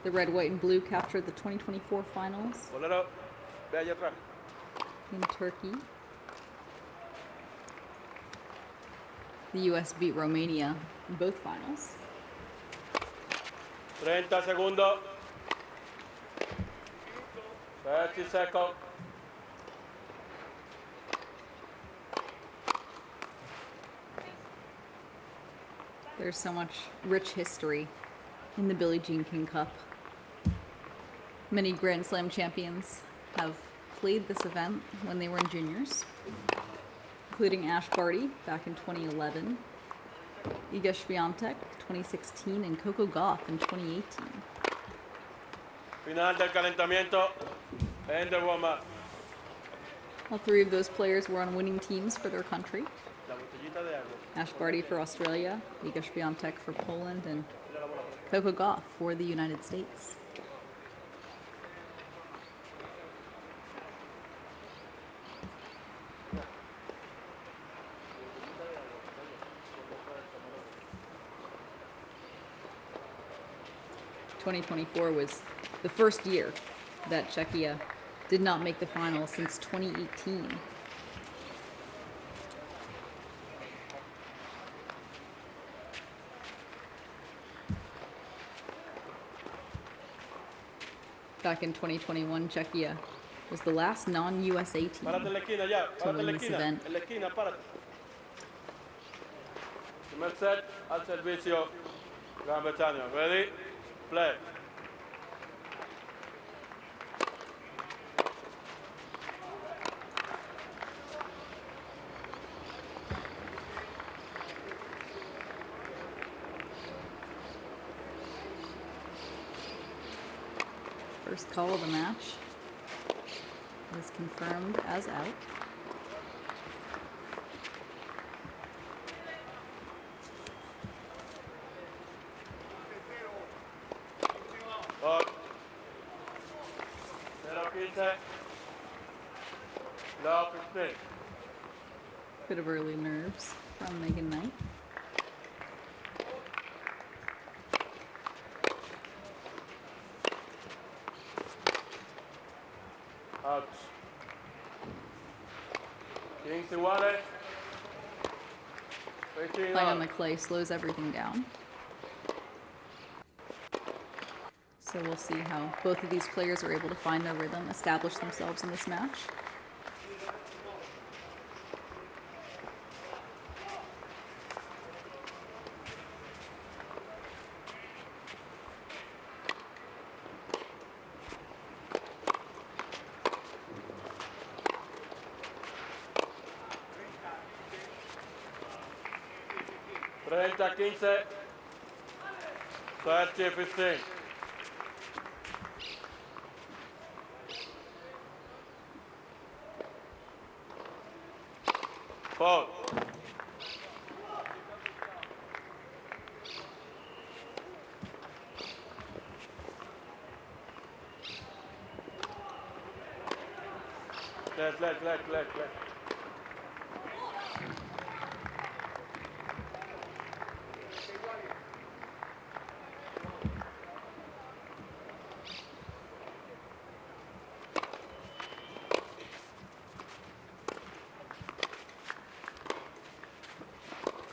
The red, white, and blue captured the 2024 finals in Turkey. The U.S. beat Romania in both finals. 30 segundos. 30 seconds. There's so much rich history in the Billie Jean King Cup. Many Grand Slam champions have played this event when they were in juniors, including Ash Barty back in 2011, Iga Swiatek 2016, and Coco Gauff in 2018. Final del calentamiento and the warm-up. All three of those players were on winning teams for their country. Ash Barty for Australia, Iga Swiatek for Poland, and Coco Gauff for the United States. (2024) was the first year that Czechia did not make the final since 2018. Back in 2021, Czechia was the last non-USA team to win this event. Primer set al servicio Gran Bretaña. Ready? Play. First call of the match is confirmed as out. Bit of early nerves from Megan Knight. Out. Playing on the clay slows everything down. So we'll see how both of these players are able to find their rhythm, establish themselves in this match. Treinta, 15, 30, 15. Foul. Let.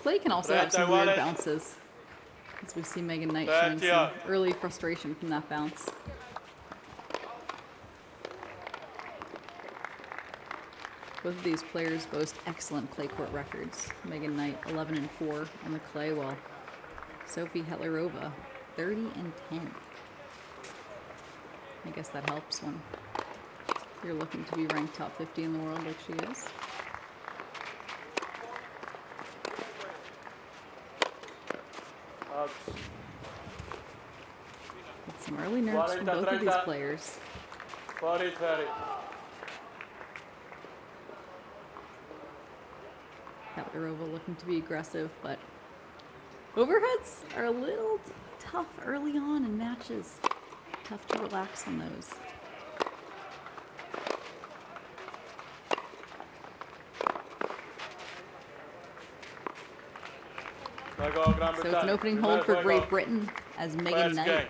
Clay can also have some weird bounces, as we see Megan Knight showing some early frustration from that bounce. Both of these players boast excellent clay court records. Megan Knight 11-4 on the clay, while Sofie Hettlerova 30-10. I guess that helps when you're looking to be ranked top 50 in the world like she is. With some early nerves from both of these players. 40. Hettlerova looking to be aggressive, but overheads are a little tough early on in matches. Tough to relax on those. So it's an opening hold for Great Britain as Megan Knight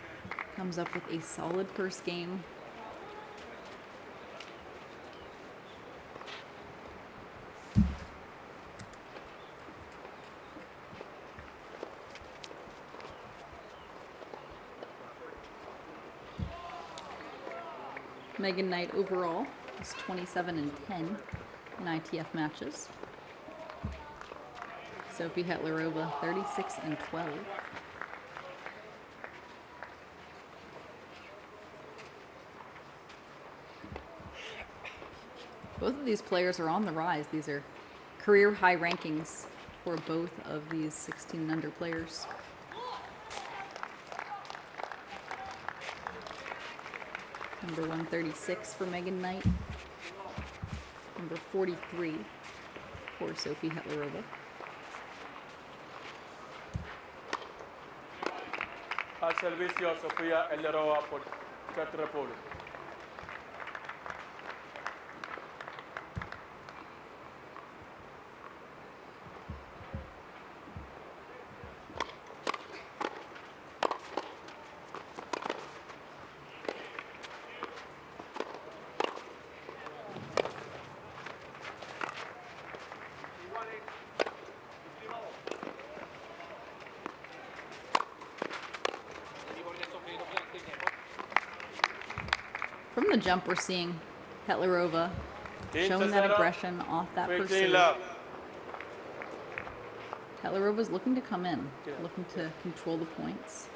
Comes up with a solid first game. Megan Knight overall is 27-10 in ITF matches. Sofie Hettlerova 36-12. Both of these players are on the rise. These are career high rankings for both of these 16 and under players. Number 136 for Megan Knight. Number 43 for Sofie Hettlerova. Al servicio Sofie Hettlerova por Czech Republic. From the jump, we're seeing Hettlerova showing that aggression off that first serve. Hettlerova's looking to come in, looking to control the points.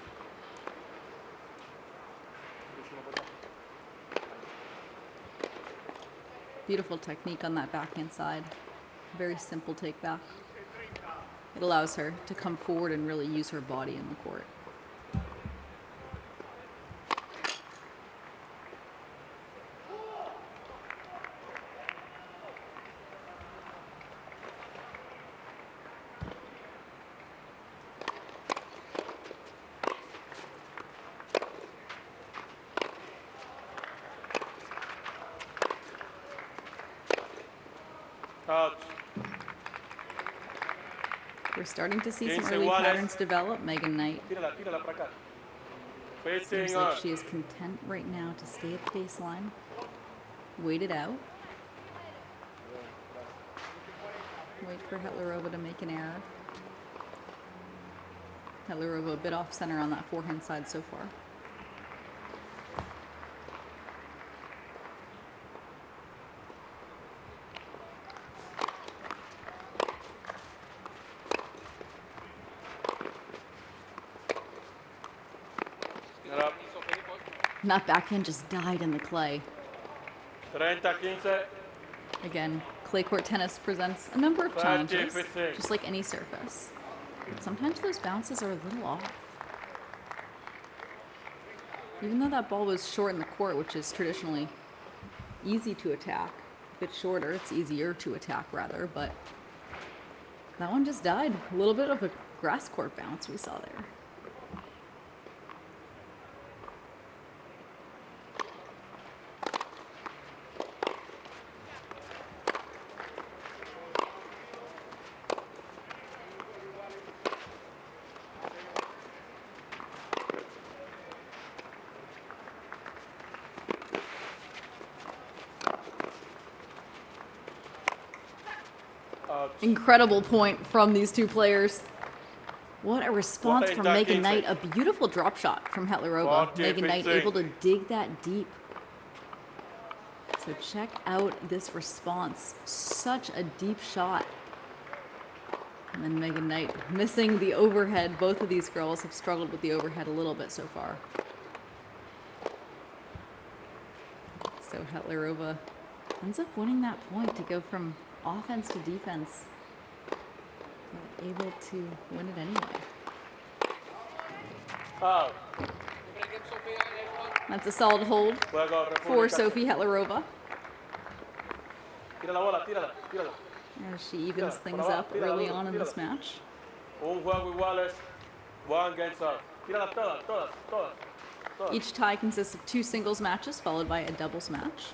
Beautiful technique on that backhand side. Very simple take back. It allows her to come forward and really use her body in the court. Out. We're starting to see some early patterns develop. Megan Knight seems like she is content right now to stay at the baseline, wait it out, wait for Hettlerova to make an error. Hettlerova a bit off center on that forehand side so far. And that backhand just died in the clay. 30-15. Again, clay court tennis presents a number of challenges, just like any surface. But sometimes those bounces are a little off. Even though that ball was short in the court, which is traditionally easy to attack. If it's shorter, it's easier to attack rather, but that one just died. A little bit of a grass court bounce we saw there. Incredible point from these two players. What a response from Megan Knight. A beautiful drop shot from Hettlerova. Megan Knight able to dig that deep. So check out this response. Such a deep shot. And then Megan Knight missing the overhead. Both of these girls have struggled with the overhead a little bit so far. So Hettlerova ends up winning that point to go from offense to defense. But able to win it anyway. That's a solid hold for Sofie Hettlerova. As she evens things up early on in this match. Each tie consists of 2 singles matches followed by a doubles match.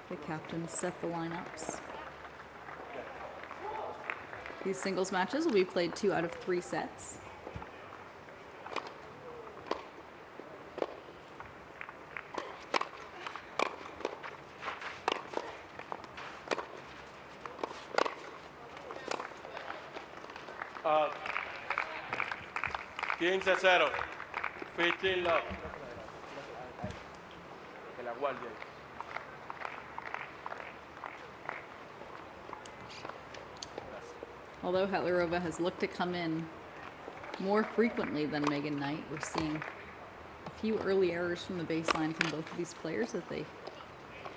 The captains set the lineups. These singles matches will be played 2 out of 3 sets. Uh, 15-0. 15 love. Que la guardia ahí. Although Hettlerova has looked to come in more frequently than Megan Knight, we're seeing a few early errors from the baseline from both of these players as they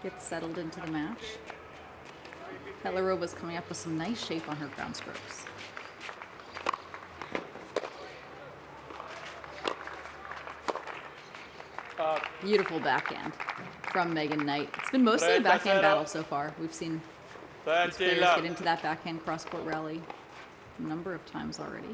get settled into the match. Hettlerova's coming up with some nice shape on her ground strokes. Beautiful backhand from Megan Knight. It's been mostly a backhand battle so far. We've seen these players get into that backhand cross-court rally a number of times already.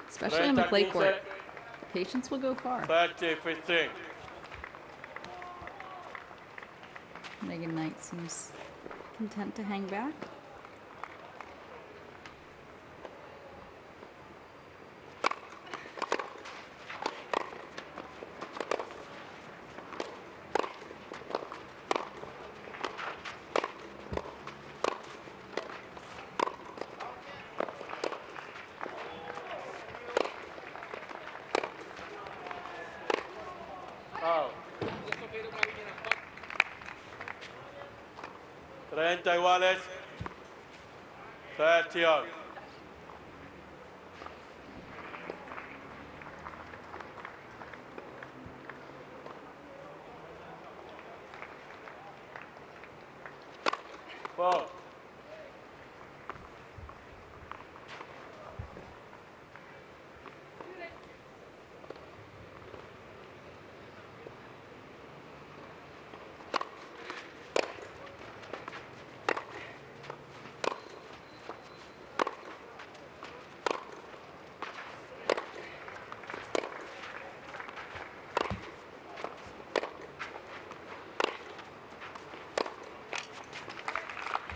Especially on the clay court, patience will go far. 30-15. Megan Knight seems content to hang back. Oh. 30 iguales. 30 all. Four.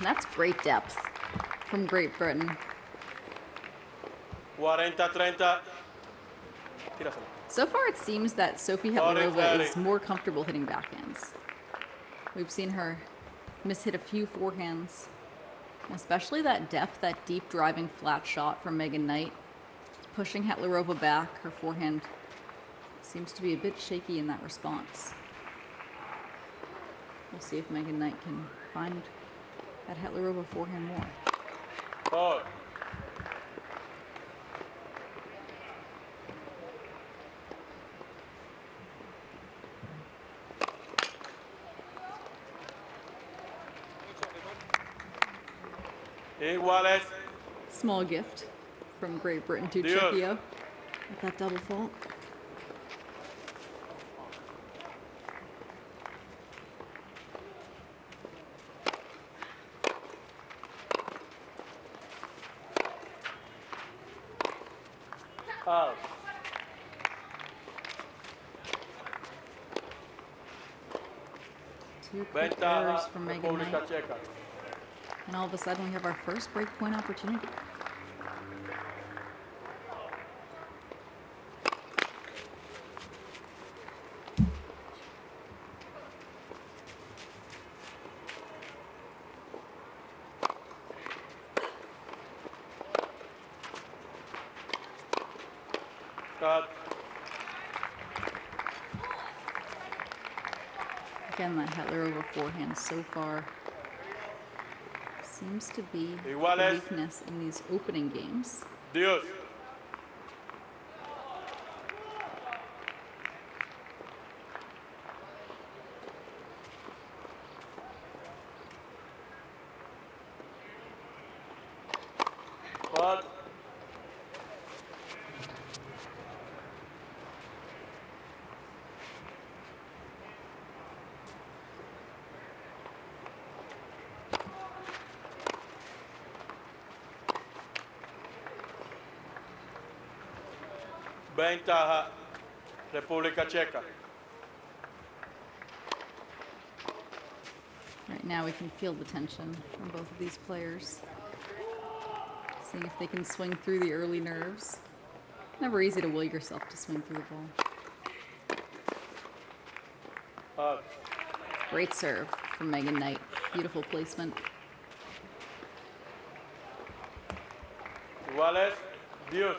And that's great depth from Great Britain. 40-30. Tírasela. So far, it seems that Sofie Hettlerova is more comfortable hitting backhands. We've seen her mishit a few forehands, especially that depth, that deep driving flat shot from Megan Knight, pushing Hettlerova back. Her forehand seems to be a bit shaky in that response. We'll see if Megan Knight can find that Hettlerova forehand more. Four. Iguales. Small gift from Great Britain to Dios. Czechia with that double fault. Out. Two quick errors Ventaja. from Megan República Knight. Checa. And all of a sudden we have our first breakpoint opportunity. Cut. Again, that Hettlerova forehand so far seems to be the Iguales. weakness in these opening games. Dios. One. Ventaja República Checa. Right now we can feel the tension from both of these players. Seeing if they can swing through the early nerves. Never easy to will yourself to swing through the ball. Great serve from Megan Knight. Beautiful placement. Iguales, Dios.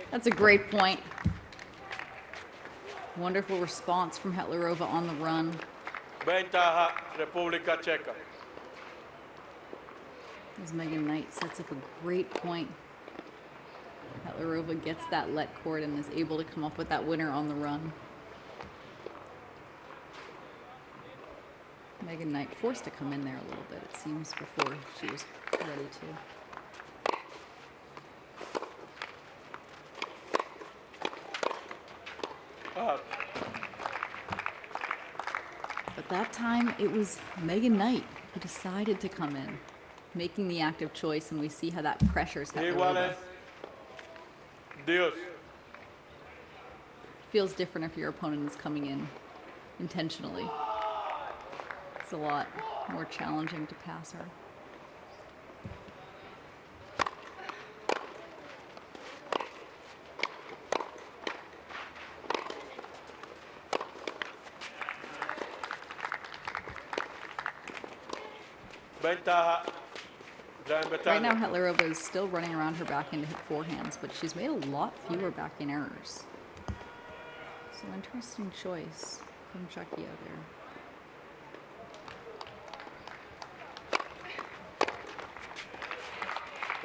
That's a great point. Wonderful response from Hettlerova on the run. Ventaja República Checa. As Megan Knight sets up a great point. Hettlerova gets that let court and is able to come up with that winner on the run. Megan Knight forced to come in there a little bit, it seems, before she was ready to. But that time, it was Megan Knight who decided to come in, making the active choice, and we see how that pressures Hettlerova. Iguales, Dios. Feels different if your opponent is coming in intentionally. It's a lot more challenging to pass her. Ventaja Gran Right now, Bretaña. Hettlerova is still running around her backhand to hit forehands, but she's made a lot fewer backhand errors. So interesting choice from Czechia there.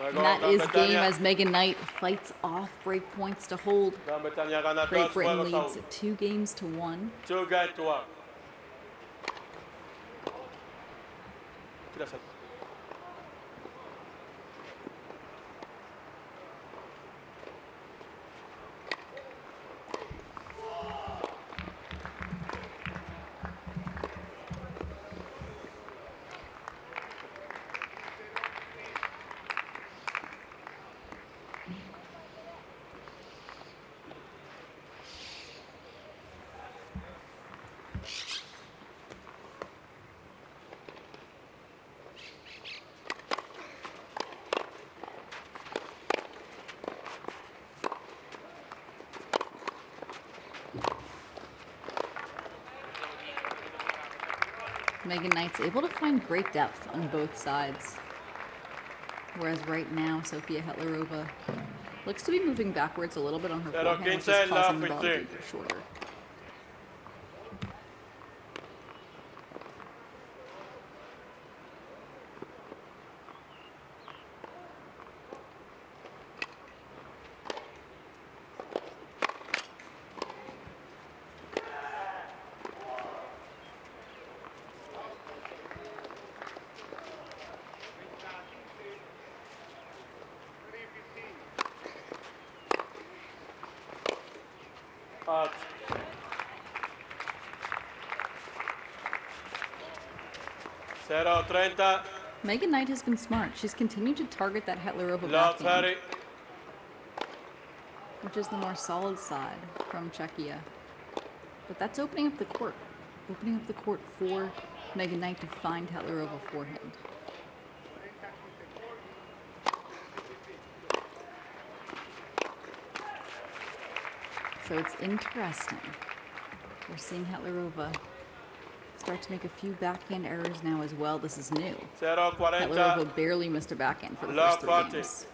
And that is game as Megan Knight fights off break points to hold. Gran Bretaña gana Great dos Britain juegos a leads uno. 2 games to 1. 2 games to 1. Gracias. Megan Knight's able to find great depth on both sides. Whereas right now, Sofie Hettlerova looks to be moving backwards a little bit on her Pero forehand, which 15 is causing the ball to 15. get shorter. Out. 0-30. Megan Knight has been smart. She's continued to target that Hettlerova Love backhand, 30. which is the more solid side from Czechia. But that's opening up the court. Opening up the court for Megan Knight to find Hettlerova forehand. So it's interesting. We're seeing Hettlerova start to make a few backhand errors now as well. This is new. 0-40. Hettlerova barely missed a backhand for the Love first 3 40. games.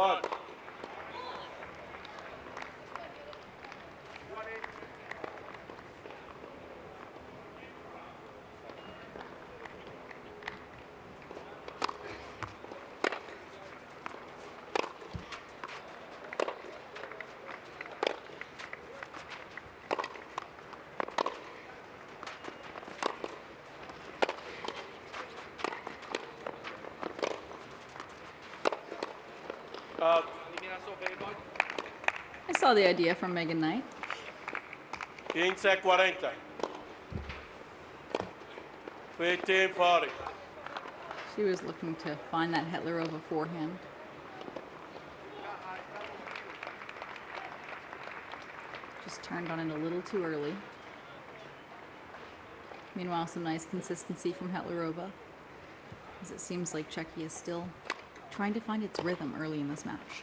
Fault. Out. I saw the idea from Megan Knight. 15-40. 15-40. She was looking to find that Hettlerova forehand. Just turned on it a little too early. Meanwhile, some nice consistency from Hettlerova, as it seems like Czechia is still trying to find its rhythm early in this match.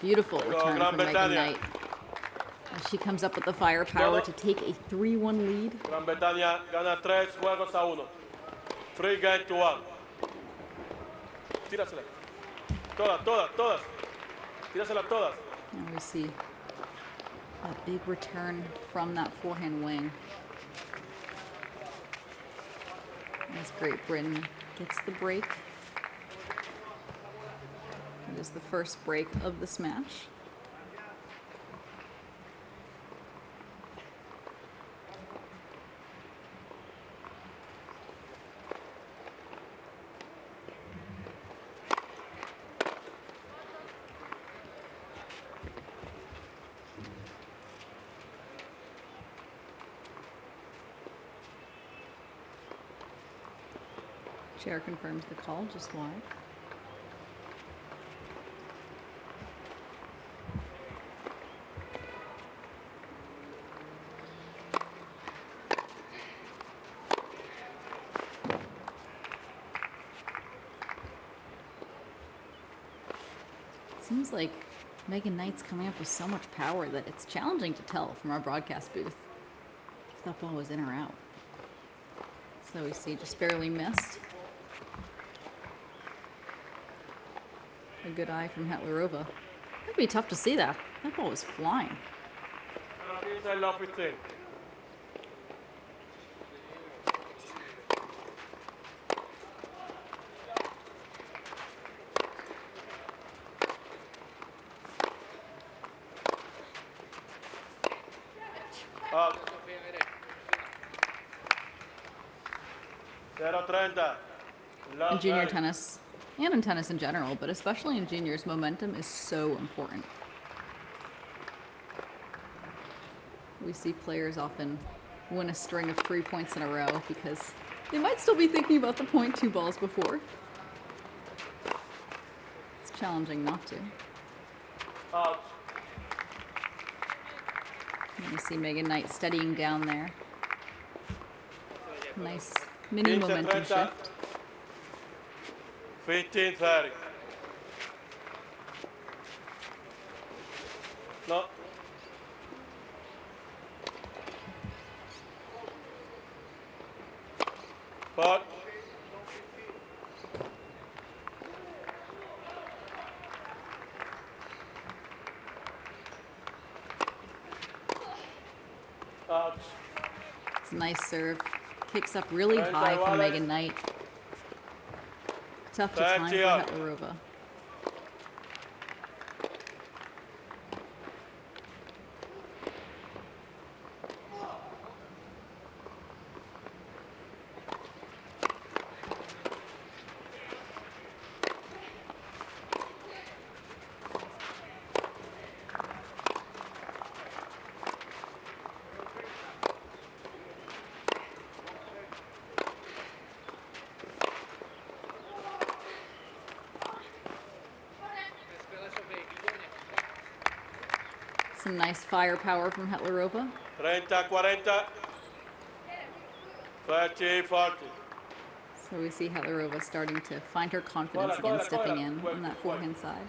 Beautiful return from Megan Knight, as she comes up with the firepower to take a 3-1 lead. Gran Bretaña gana 3-1. 3-1. Tírasela. Todas. Tírasela todas. And we see a big return from that forehand wing. As Great Britain gets the break. It is the first break of this match. Chair confirms the call, just wide. Seems like Megan Knight's coming up with so much power that it's challenging to tell from our broadcast booth if that ball was in or out. So we see just barely missed. A good eye from Hettlerova. It'd be tough to see that. That ball was flying. 15. Out. 0-30. In junior tennis, and in tennis in general, but especially in juniors, momentum is so important. We see players often win a string of 3 points in a row because they might still be thinking about the point 2 balls before. It's challenging not to. Out. And you see Megan Knight steadying down there. Nice mini momentum 15-30. shift. 15-30. No. But out. It's a nice serve. Kicks up really high from Megan Knight. Tough to time for Hettlerova. Some nice firepower from Hettlerova. 30-40. 30-40. So we see Hettlerova starting to find her confidence again, stepping in on that forehand side.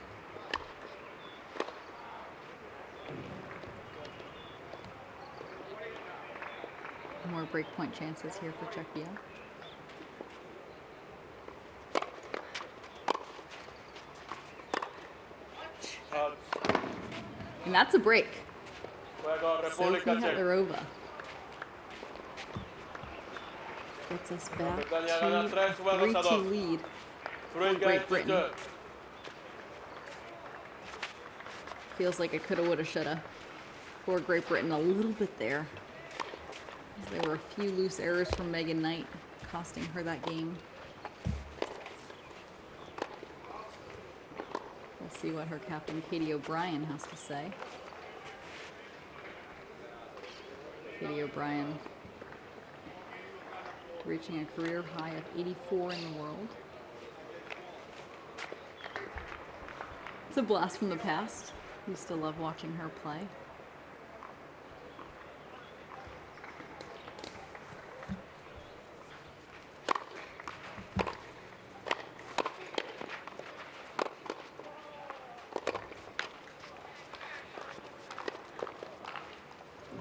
More breakpoint chances here for Czechia. And that's a break. Sofie Hettlerova gets us back to a 3-2 lead for Great Britain. Feels like it coulda, woulda, shoulda for Great Britain a little bit there. There were a few loose errors from Megan Knight costing her that game. We'll see what her captain Katie O'Brien has to say. Katie O'Brien reaching a career high of 84 in the world. It's a blast from the past. Used to love watching her play.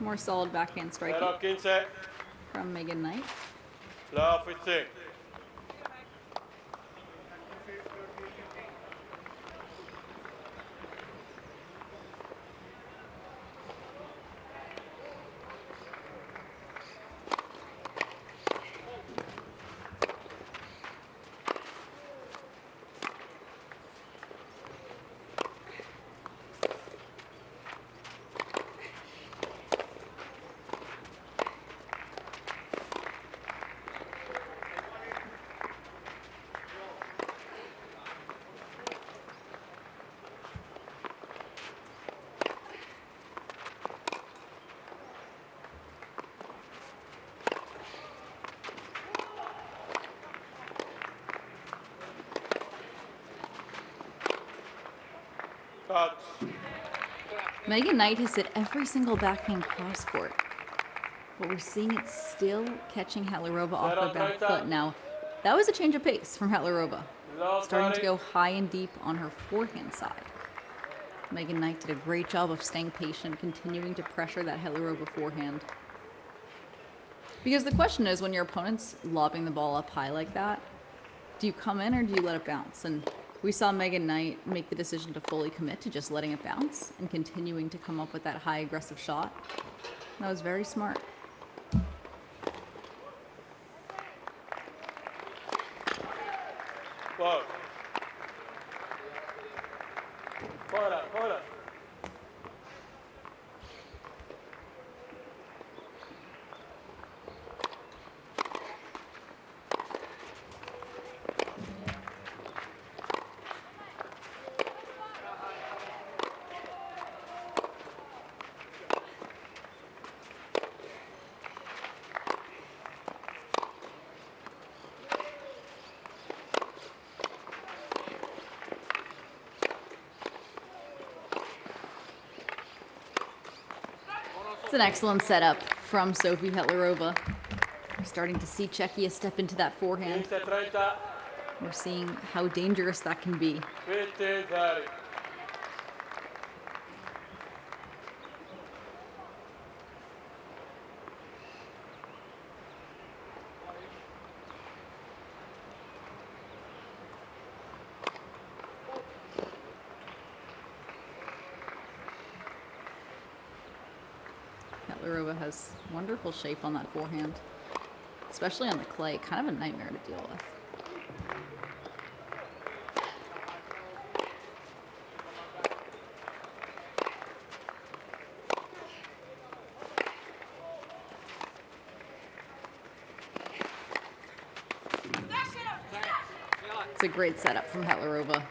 More solid backhand striking from Megan Knight. Megan Knight has hit every single backhand cross court, but we're seeing it still catching Hettlerova off her back foot. Now, that was a change of pace from Hettlerova, starting to go high and deep on her forehand side. Megan Knight did a great job of staying patient, continuing to pressure that Hettlerova forehand. Because the question is, when your opponent's lobbing the ball up high like that, do you come in or do you let it bounce? And we saw Megan Knight make the decision to fully commit to just letting it bounce and continuing to come up with that high aggressive shot. That was very smart. Whoa. Hold on. It's an excellent setup from Sofie Hettlerova. We're starting to see Czechia step into that forehand. We're seeing how dangerous that can be. Hettlerova has wonderful shape on that forehand, especially on the clay. Kind of a nightmare to deal with. It's a great setup from Hettlerova.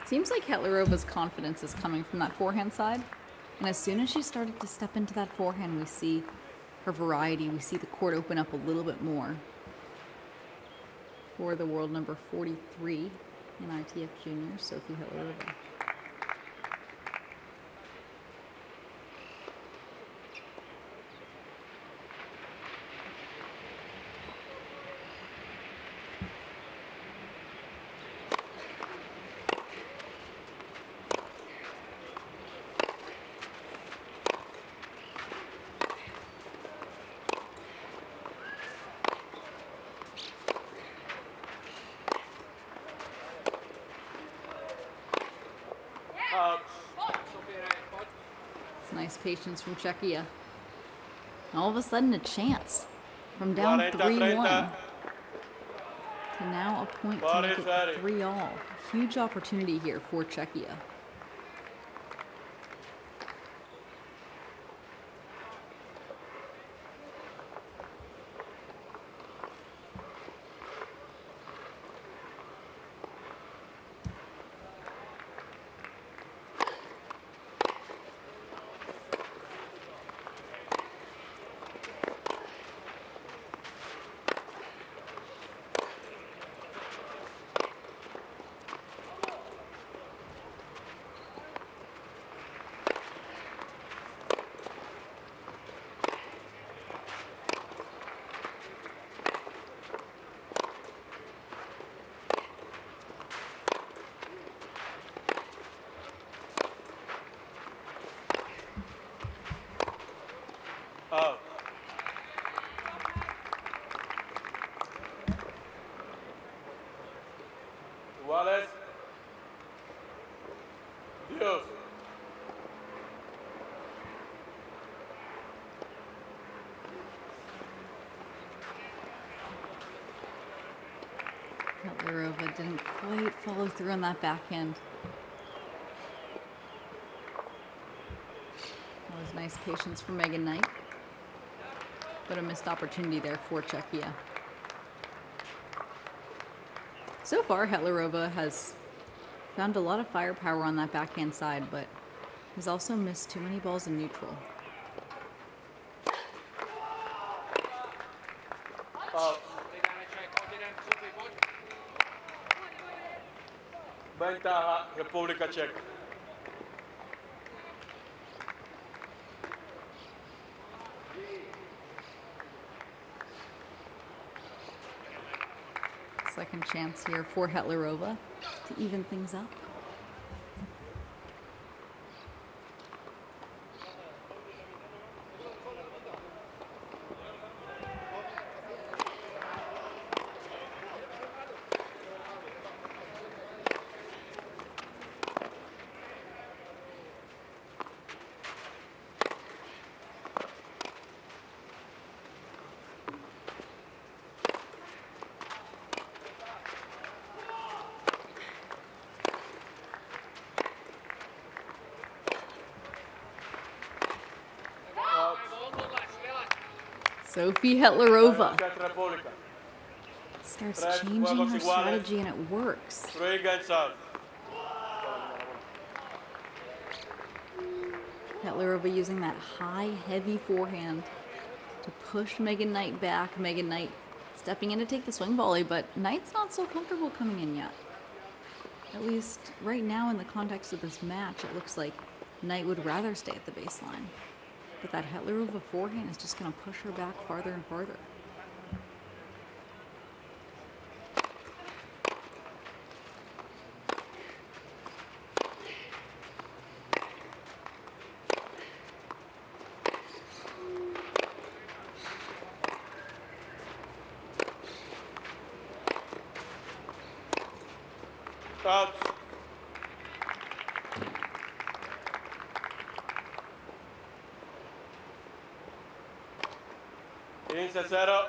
Seems like Hettlerova's confidence is coming from that forehand side. And as soon as she started to step into that forehand, we see her variety. We see the court open up a little bit more for the world number 43 in ITF Juniors, Sofie Hettlerova. Out. It's nice patience from Czechia. All of a sudden, a chance from down 3-1 to now a point to make it 3-all. Huge opportunity here for Czechia. Out. Wallace. Dios. Hettlerova didn't quite follow through on that backhand. That was nice patience from Megan Knight. But a missed opportunity there for Czechia. So far, Hettlerova has found a lot of firepower on that backhand side, but has also missed too many balls in neutral. Out. Ventaja República Checa. Second chance here for Hettlerova to even things up. Sofie Hettlerova Czech Republika. starts changing her strategy and it works. 3 games out. Hettlerova using that high, heavy forehand to push Megan Knight back. Megan Knight stepping in to take the swing volley, but Knight's not so comfortable coming in yet. At least right now in the context of this match, it looks like Knight would rather stay at the baseline. But that Hettlerova forehand is just going to push her back farther and farther. Out. In 0.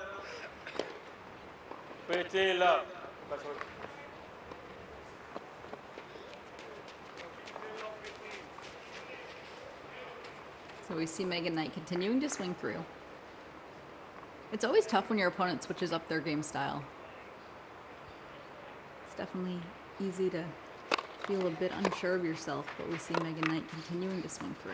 15 love. So we see Megan Knight continuing to swing through. It's always tough when your opponent switches up their game style. It's definitely easy to feel a bit unsure of yourself, but we see Megan Knight continuing to swing through.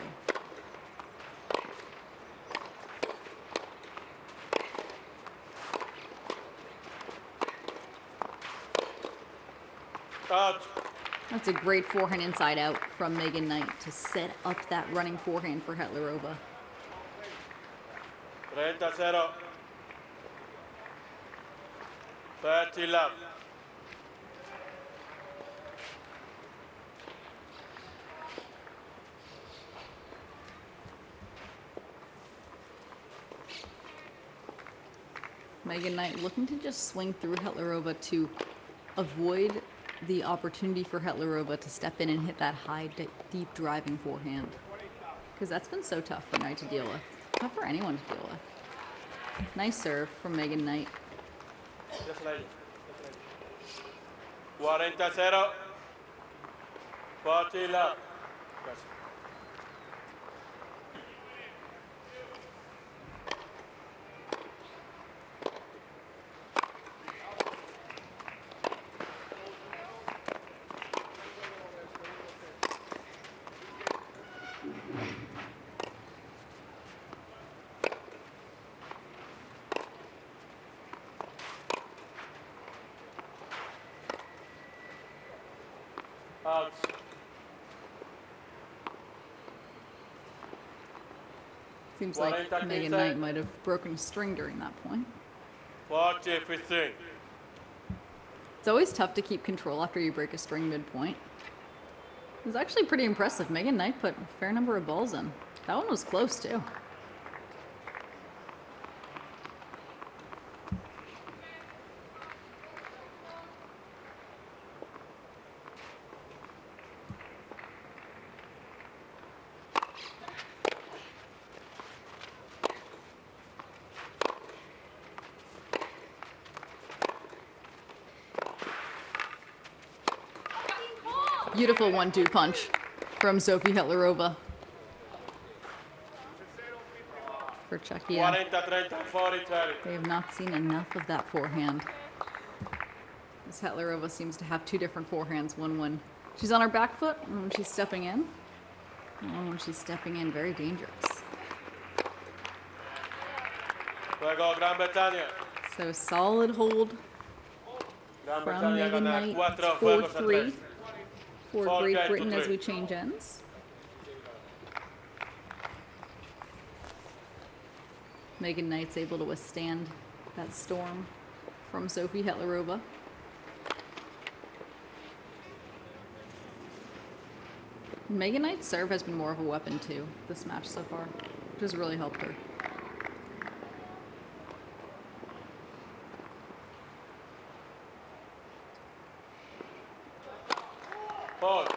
Out. That's a great forehand inside out from Megan Knight to set up that running forehand for Hettlerova. 30-0. 30 love. Megan Knight looking to just swing through Hettlerova to avoid the opportunity for Hettlerova to step in and hit that high, deep driving forehand. Because that's been so tough for Knight to deal with. Tough for anyone to deal with. Nice serve from Megan Knight. 40-0. 40 love. Out. Seems like Megan Knight might have broken a string during that point. 40-15. It's always tough to keep control after you break a string midpoint. It was actually pretty impressive. Megan Knight put a fair number of balls in. That one was close too. Beautiful 1-2 punch from Sofie Hettlerova. For Czechia, 40-30. they have not seen enough of that forehand. This Hettlerova seems to have two different forehands. One when she's on her back foot, and when she's stepping in. And one when she's stepping in, very dangerous. Luego Gran Bretaña. So solid hold Gran from Bretaña Megan gana Knight. 4 It's juegos a 4-3 3. for 4 Great games to Britain as 3. we change ends. Megan Knight's able to withstand that storm from Sofie Hettlerova. Megan Knight's serve has been more of a weapon too this match so far, which has really helped her. Hold.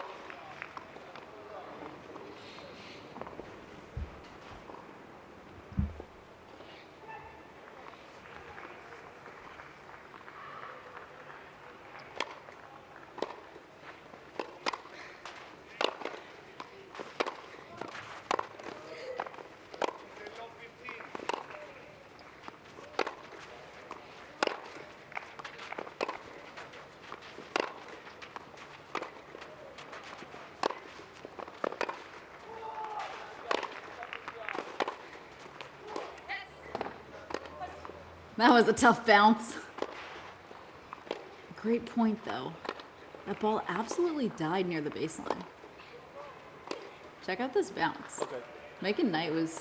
That was a tough bounce. Great point though. That ball absolutely died near the baseline. Check out this bounce. Okay. Megan Knight was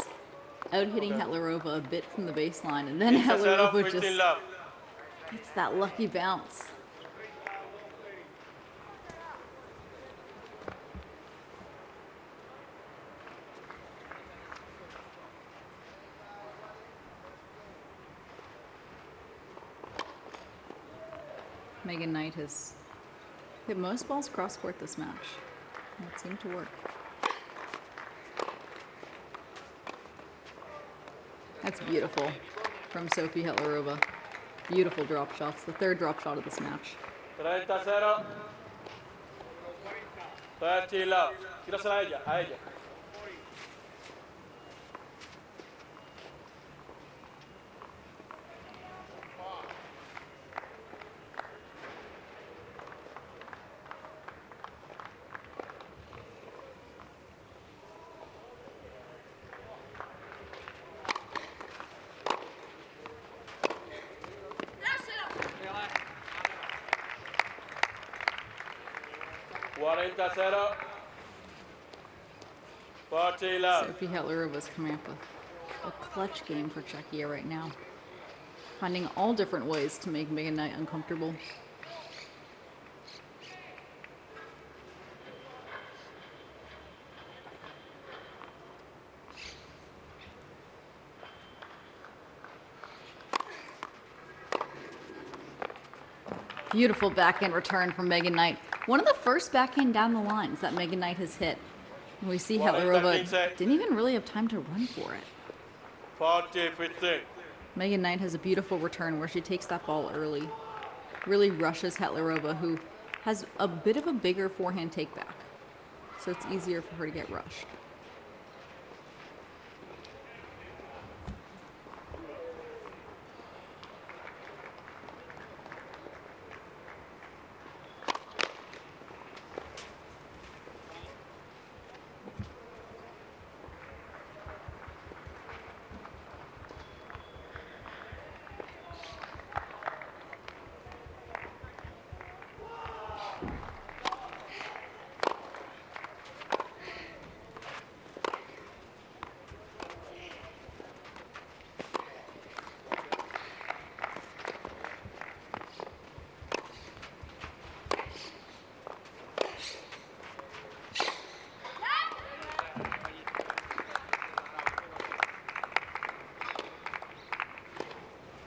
out hitting Hettlerova a bit from the baseline, and then 15-0, Hettlerova 15 just love. gets that lucky bounce. Megan Knight has hit most balls cross court this match. That seemed to work. That's beautiful from Sofie Hettlerova. Beautiful drop shots. The third drop shot of this match. 30-0. 30 love. Tírasela a ella, a ella. Cuarenta 0. 40 love. Sofie Hettlerova's coming up with a clutch game for Czechia right now. Finding all different ways to make Megan Knight uncomfortable. Beautiful backhand return from Megan Knight. One of the first backhand down the lines that Megan Knight has hit. And we see Hettlerova didn't even really have time to run for it. 40-15. Megan Knight has a beautiful return where she takes that ball early. Really rushes Hettlerova, who has a bit of a bigger forehand takeback. So it's easier for her to get rushed.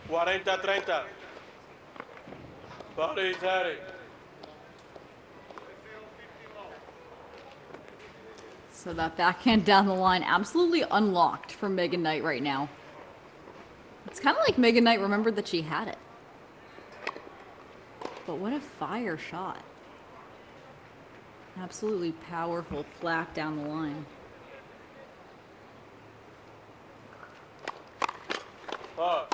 $40-30. Body Terry. So that backhand down the line absolutely unlocked for Megan Knight right now. It's kind of like Megan Knight remembered that she had it. But what a fire shot. Absolutely powerful, flat down the line. Oh.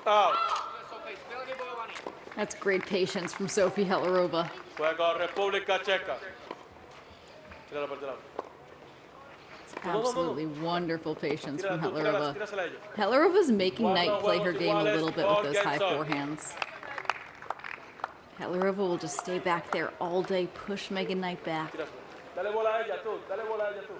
Out. That's great patience from Sofie Hettlerova. Juego República Checa. Tírala por delante. Absolutely wonderful patience from Hettlerova. Tírasela a ella. Hettlerova's making Knight play her game a little bit with those high forehands. Hettlerova will just stay back there all day, push Megan Knight back. Tírasela. Dale bola a ella tú. Dale bola a ella tú.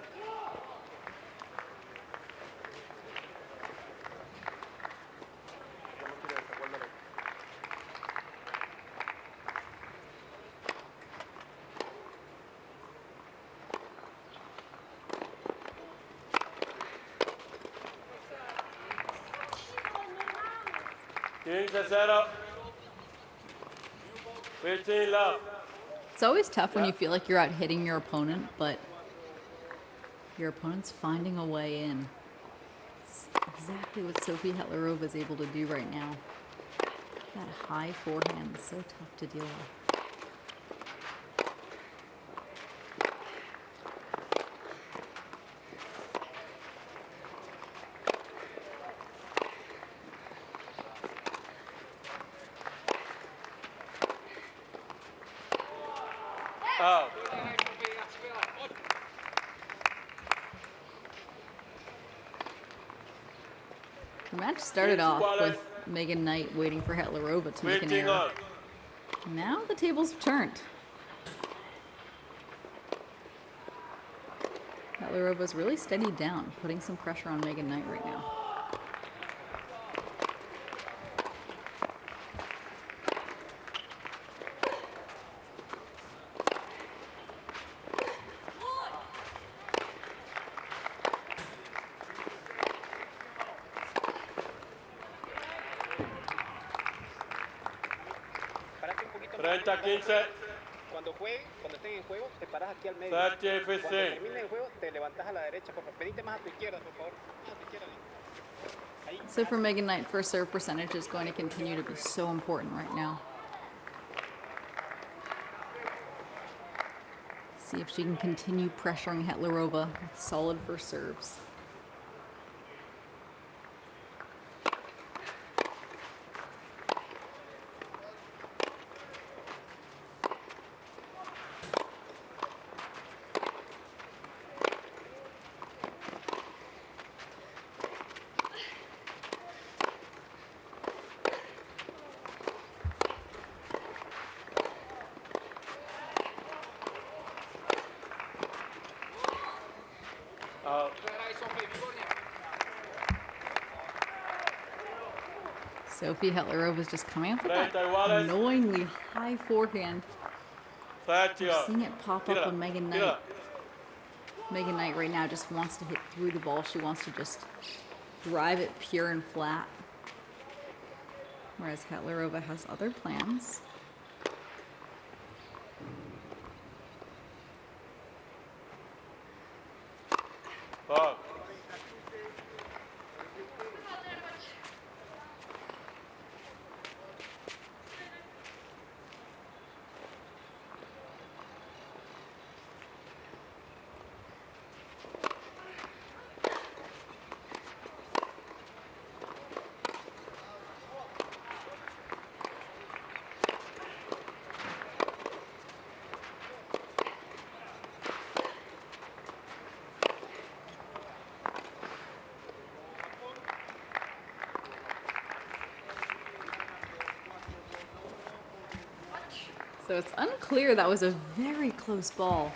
$15-0. 15 left. It's always tough when you feel like you're out hitting your opponent, but your opponent's finding a way in. It's exactly what Sofie Hettlerova is able to do right now. That high forehand is so tough to deal with. Out. The match started off with Megan Knight waiting for Hettlerova to make an 15 error. on. Now the tables have turned. Hettlerova's really steadied down, putting some pressure on Megan Knight right now. Parate un poquito 30-15. Cuando estén en juego, te paras aquí al medio. 30-15. Cuando termine el juego, te levantas a la derecha, por favor. Pedite más a tu izquierda, por favor. Más a tu izquierda. Ahí. So for Megan Knight, first serve percentage is going to continue to be so important right now. See if she can continue pressuring Hettlerova with solid first serves. Sofie Hettlerova is just coming up with that 30 iguales. annoyingly high forehand. We're Sergio. seeing it pop up on Megan Knight. Tírala. Megan Knight right now just wants to hit through the ball. She wants to just drive it pure and flat. Whereas Hettlerova has other plans. Ball. So it's unclear. That was a very close ball.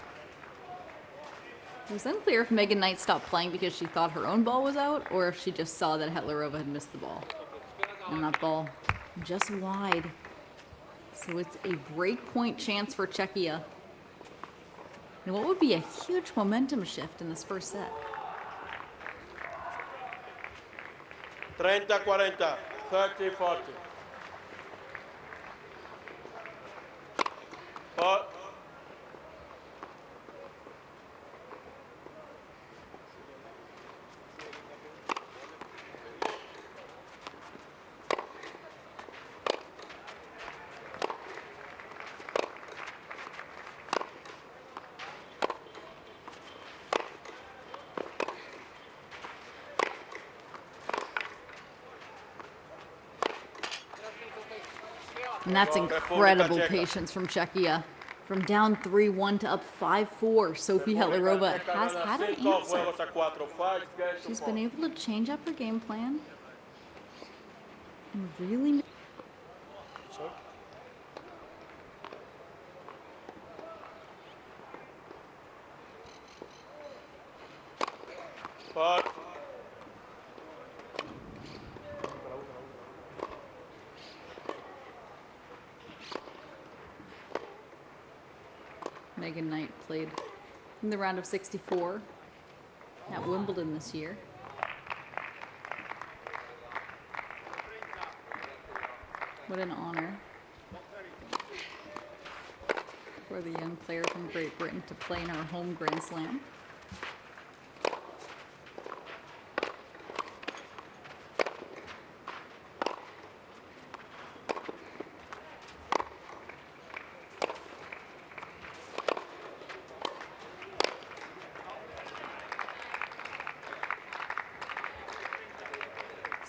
It was unclear if Megan Knight stopped playing because she thought her own ball was out or if she just saw that Hettlerova had missed the ball. And that ball just wide. So it's a break point chance for Czechia. And what would be a huge momentum shift in this first set? 30-40. 30-40. Ball. And that's incredible patience from Czechia. From down 3-1 to up 5-4, Sofie Hettlerova has had an answer. She's been able to change up her game plan and really. Ball. Megan Knight played in the round of 64 at Wimbledon this year. What an honor for the young player from Great Britain to play in our home Grand Slam.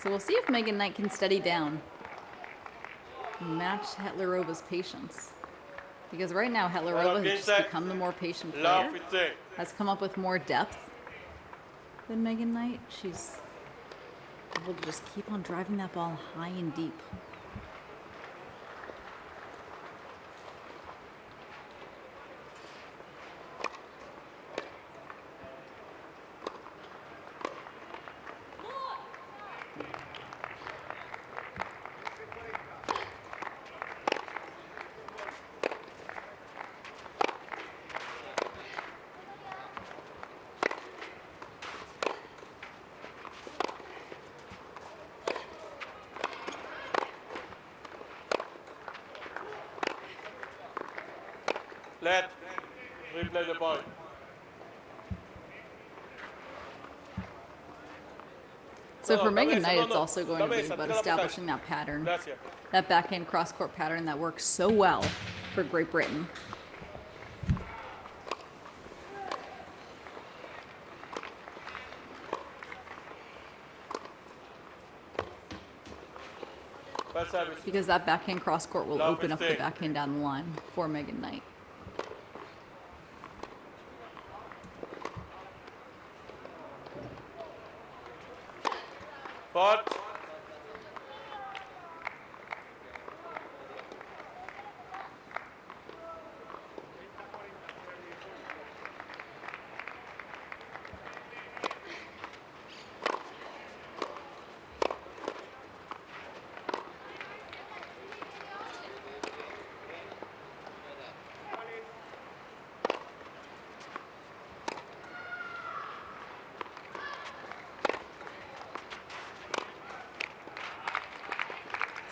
So we'll see if Megan Knight can steady down and match Hettlerova's patience. Because right now Hettlerova has just become the more patient player, has come up with more depth than Megan Knight. She's able to just keep on driving that ball high and deep. Let replay the point. So for Megan Knight, it's also going to be about establishing that pattern, that backhand cross-court pattern that works so well for Great Britain. Because that backhand cross-court will open up the backhand down the line for Megan Knight. But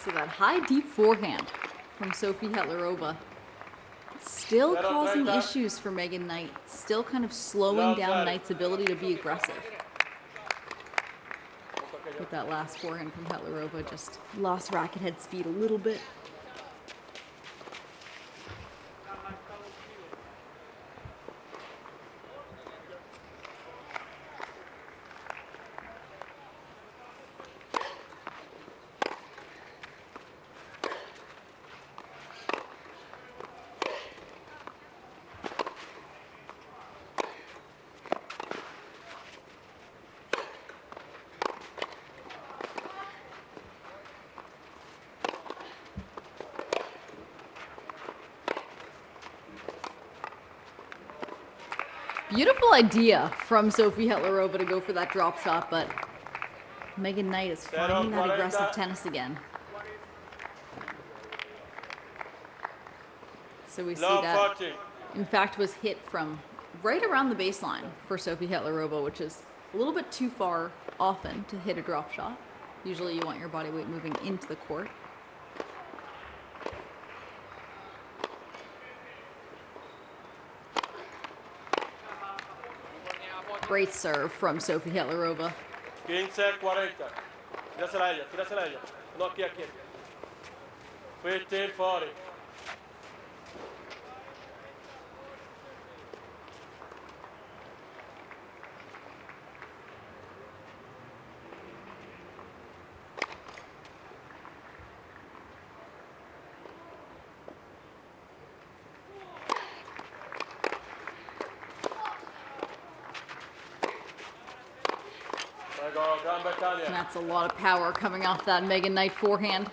So that high deep forehand from Sofie Hettlerova still causing issues for Megan Knight, still kind of slowing down Knight's ability to be aggressive. With that last forehand from Hettlerova, just lost racket head speed a little bit. Beautiful idea from Sofie Hettlerova to go for that drop shot, but Megan Knight is finding that aggressive tennis again. So we see that, in fact, was hit from right around the baseline for Sofie Hettlerova, which is a little bit too far often to hit a drop shot. Usually you want your body weight moving into the court. Great serve from Sofie Hettlerova. 15-40. Tírasela a ella, tírasela a ella. No, aquí, aquí. 15-40. And that's a lot of power coming off that Megan Knight forehand.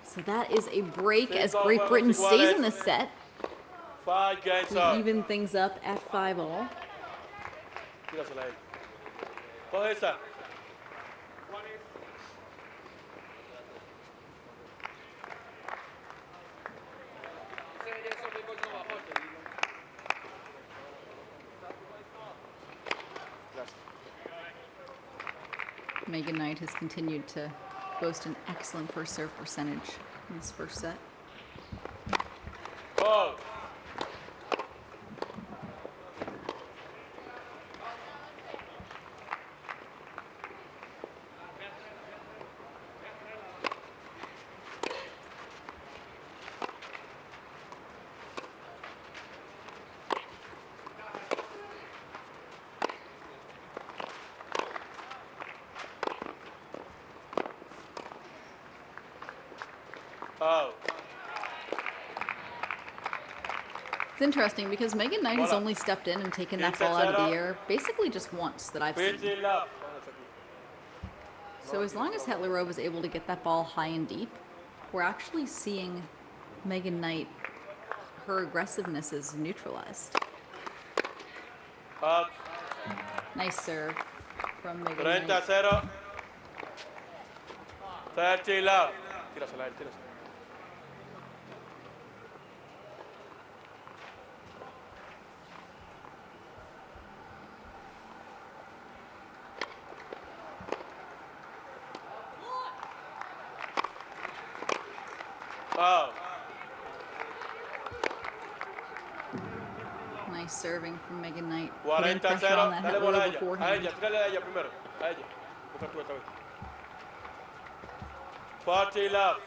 So that is a break as Great Britain stays in this set. We even things up at 5-all. Megan Knight has continued to boast an excellent first serve percentage in this first set. Oh. It's interesting because Megan Knight has only stepped in and taken that ball out of the air basically just once that I've seen. So as long as Hettlerova is able to get that ball high and deep, we're actually seeing Megan Knight, her aggressiveness is neutralized. Nice serve from Megan Knight. 30-0. 30 love. Tírasela, tírasela. Nice serving from Megan Knight. 40-0. Pressure on that Dale bola a Hettlerova ella. A forehand. ella, tírale a ella primero. A ella. Busca tú esta vez. 40 love.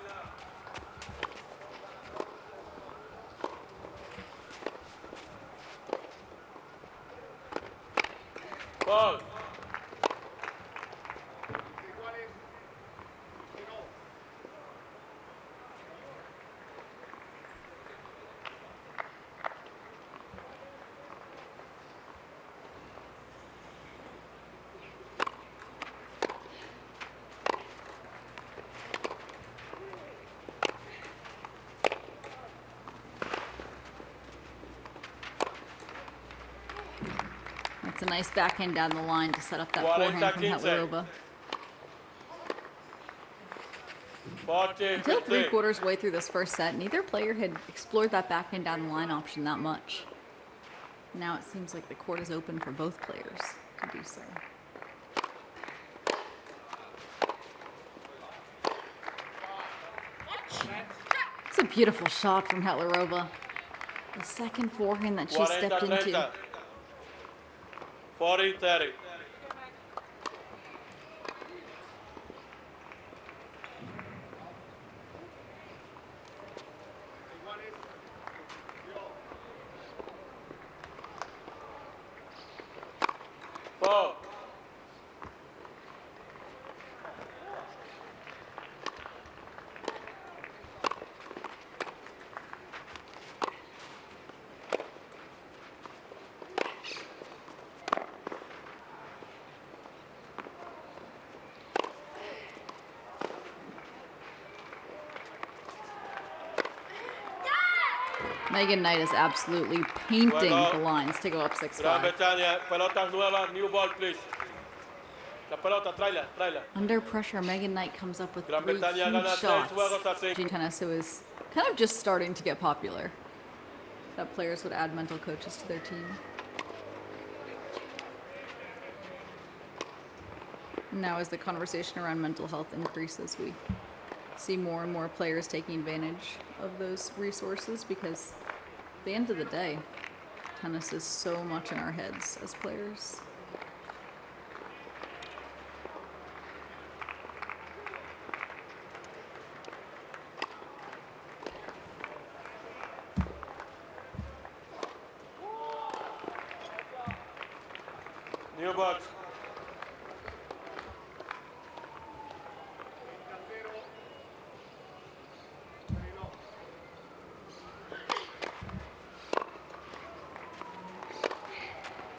Ball. It's a nice backhand down the line to set up that forehand from Hettlerova. Until 3/4 way through this first set, neither player had explored that backhand down the line option that much. Now it seems like the court is open for both players to do so. It's a beautiful shot from Hettlerova. The second forehand that she stepped into. 40-30. Four. Megan Knight is absolutely painting the lines to go up 6-5. Gran Bretaña, pelotas nuevas, new ball, please. La pelota, tráela. Under pressure, Megan Knight comes up with Gran 3 Bretaña huge gana 6 shots. juegos a 5. Tennis is kind of just starting to get popular. That players would add mental coaches to their team. Now as the conversation around mental health increases, we see more and more players taking advantage of those resources because at the end of the day, tennis is so much in our heads as players. New box.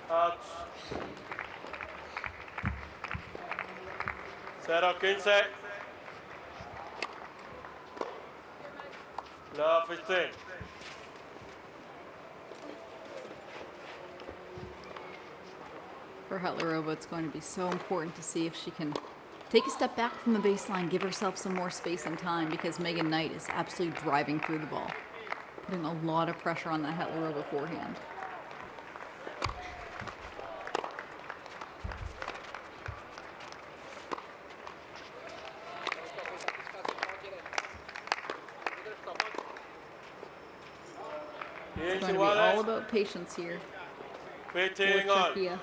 Out. 0-15. Love 15. For Hettlerova, it's going to be so important to see if she can take a step back from the baseline, give herself some more space and time because Megan Knight is absolutely driving through the ball, putting a lot of pressure on that Hettlerova forehand. It's going to be all about patience here for Czechia.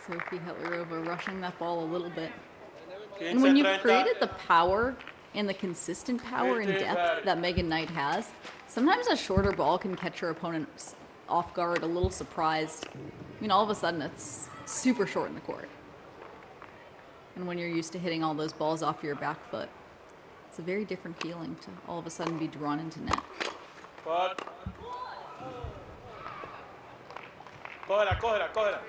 Sofie Hettlerova rushing that ball a little bit. And when you've created the power and the consistent power and depth that Megan Knight has, sometimes a shorter ball can catch your opponent off guard, a little surprised. I mean, all of a sudden it's super short in the court. And when you're used to hitting all those balls off your back foot, it's a very different feeling to all of a sudden be drawn into net. Cógela.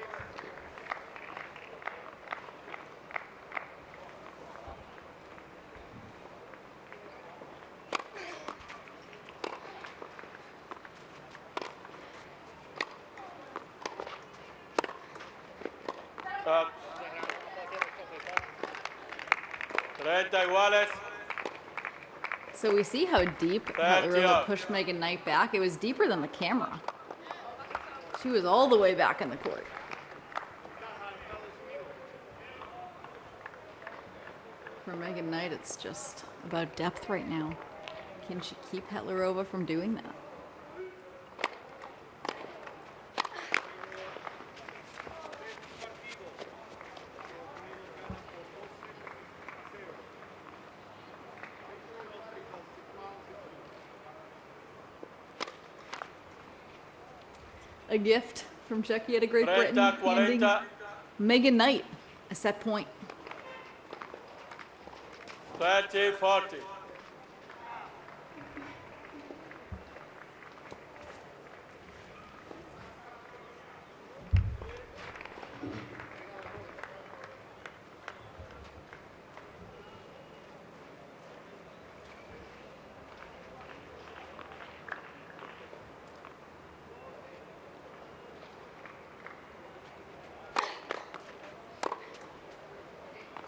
Stop. 30 iguales. So we see how deep Hettlerova pushed Megan Knight back. It was deeper than the camera. She was all the way back in the court. For Megan Knight, it's just about depth right now. Can she keep Hettlerova from doing that? A gift from Czechia to Great Britain, handing Megan Knight a set point. 30-40.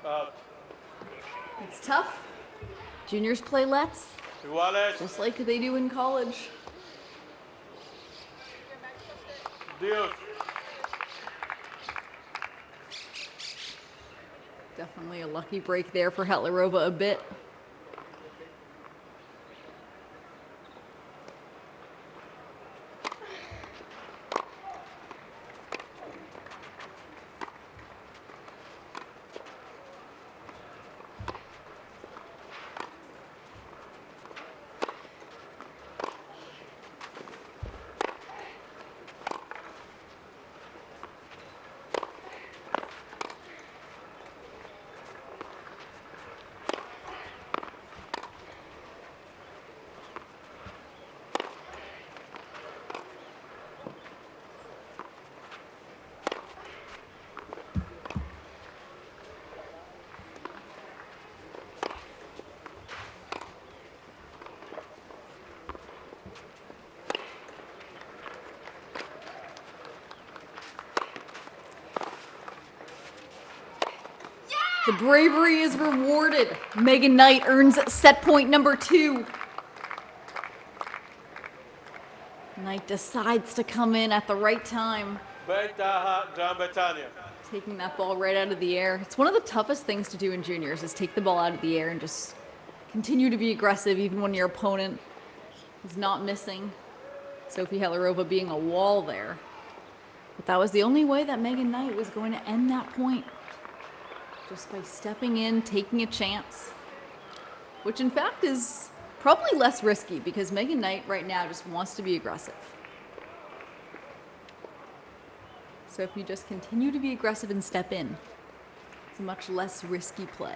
Out. It's tough. Juniors play lets, Iguales. just like they do in college. Dios. Definitely a lucky break there for Hettlerova a bit. The bravery is rewarded. Megan Knight earns set point number 2. Knight decides to come in at the right time, Ventaja Gran Bretaña. taking that ball right out of the air. It's one of the toughest things to do in juniors is take the ball out of the air and just continue to be aggressive even when your opponent is not missing. Sofie Hettlerova being a wall there. But that was the only way that Megan Knight was going to end that point. Just by stepping in, taking a chance. Which in fact is probably less risky because Megan Knight right now just wants to be aggressive. So if you just continue to be aggressive and step in, it's a much less risky play.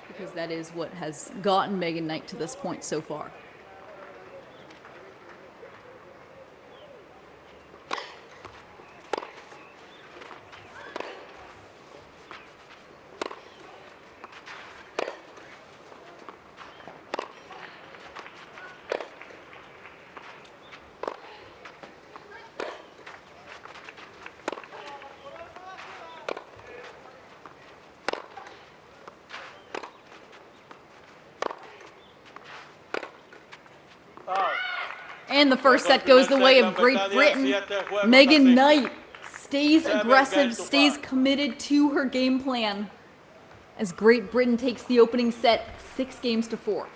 Because that is what has gotten Megan Knight to this point so far. And the first set goes the way of Great Britain. Megan Knight stays aggressive, stays committed to her game plan as Great Britain takes the opening set 6-4.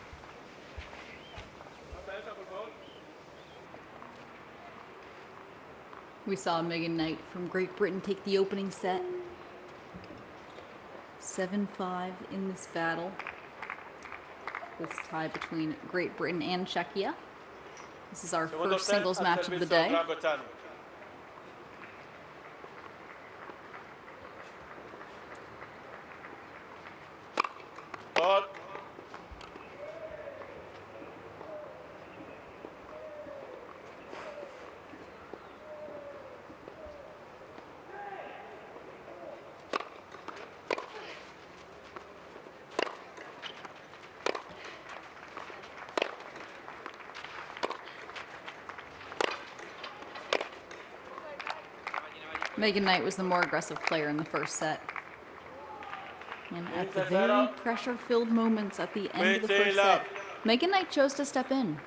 We saw Megan Knight from Great Britain take the opening set. 7-5 in this battle. This tie between Great Britain and Czechia. This is our first singles match of the day. Megan Knight was the more aggressive player in the first set. And at the very pressure-filled moments at the end of the first set, Megan Knight chose to step in.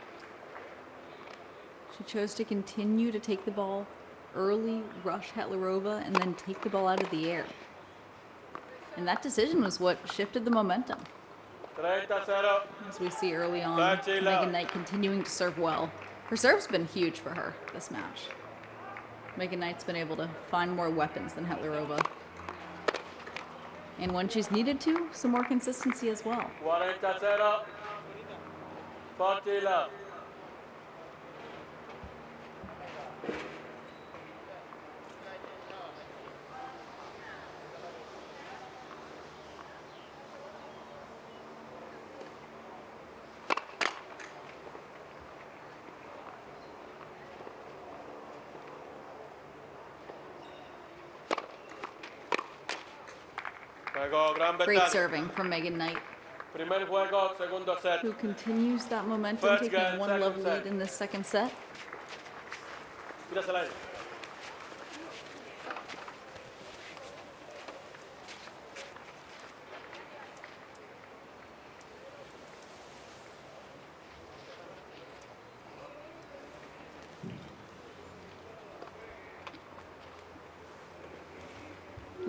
She chose to continue to take the ball early, rush Hettlerova, and then take the ball out of the air. And that decision was what shifted the momentum. As we see early on, Megan Knight continuing to serve well. Her serve's been huge for her this match. Megan Knight's been able to find more weapons than Hettlerova. And when she's needed to, some more consistency as well. 40-0. 40 love. Great serving from Megan Knight, who continues that momentum, taking a 1-love lead in this second set.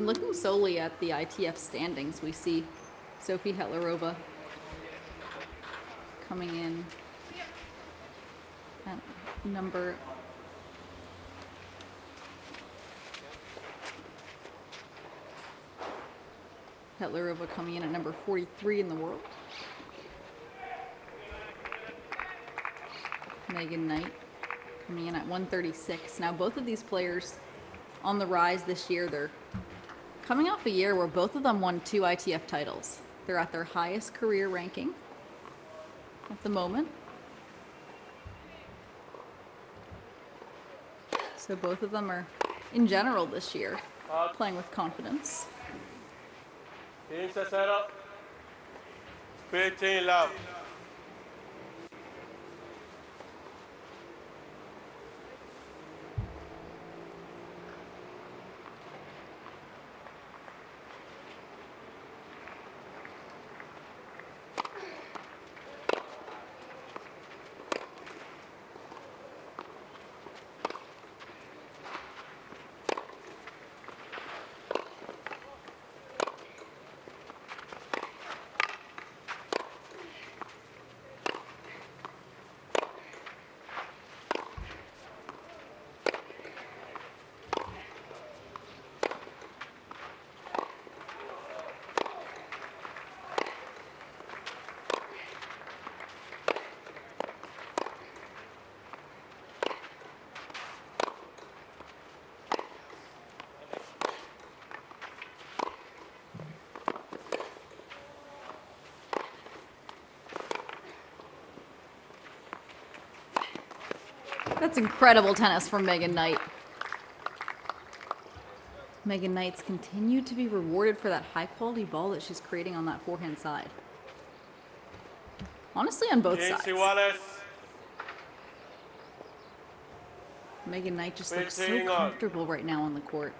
And looking solely at the ITF standings, we see Sofie Hettlerova coming in at number Hettlerova coming in at number 43 in the world. Megan Knight coming in at 136. Now both of these players on the rise this year. They're coming off a year where both of them won 2 ITF titles. They're at their highest career ranking at the moment. So both of them are, in general this year, playing with confidence. 15-0. 15 love. That's incredible tennis from Megan Knight. Megan Knight's continued to be rewarded for that high-quality ball that she's creating on that forehand side. Honestly, on both sides. Megan Knight just looks so comfortable right now on the court.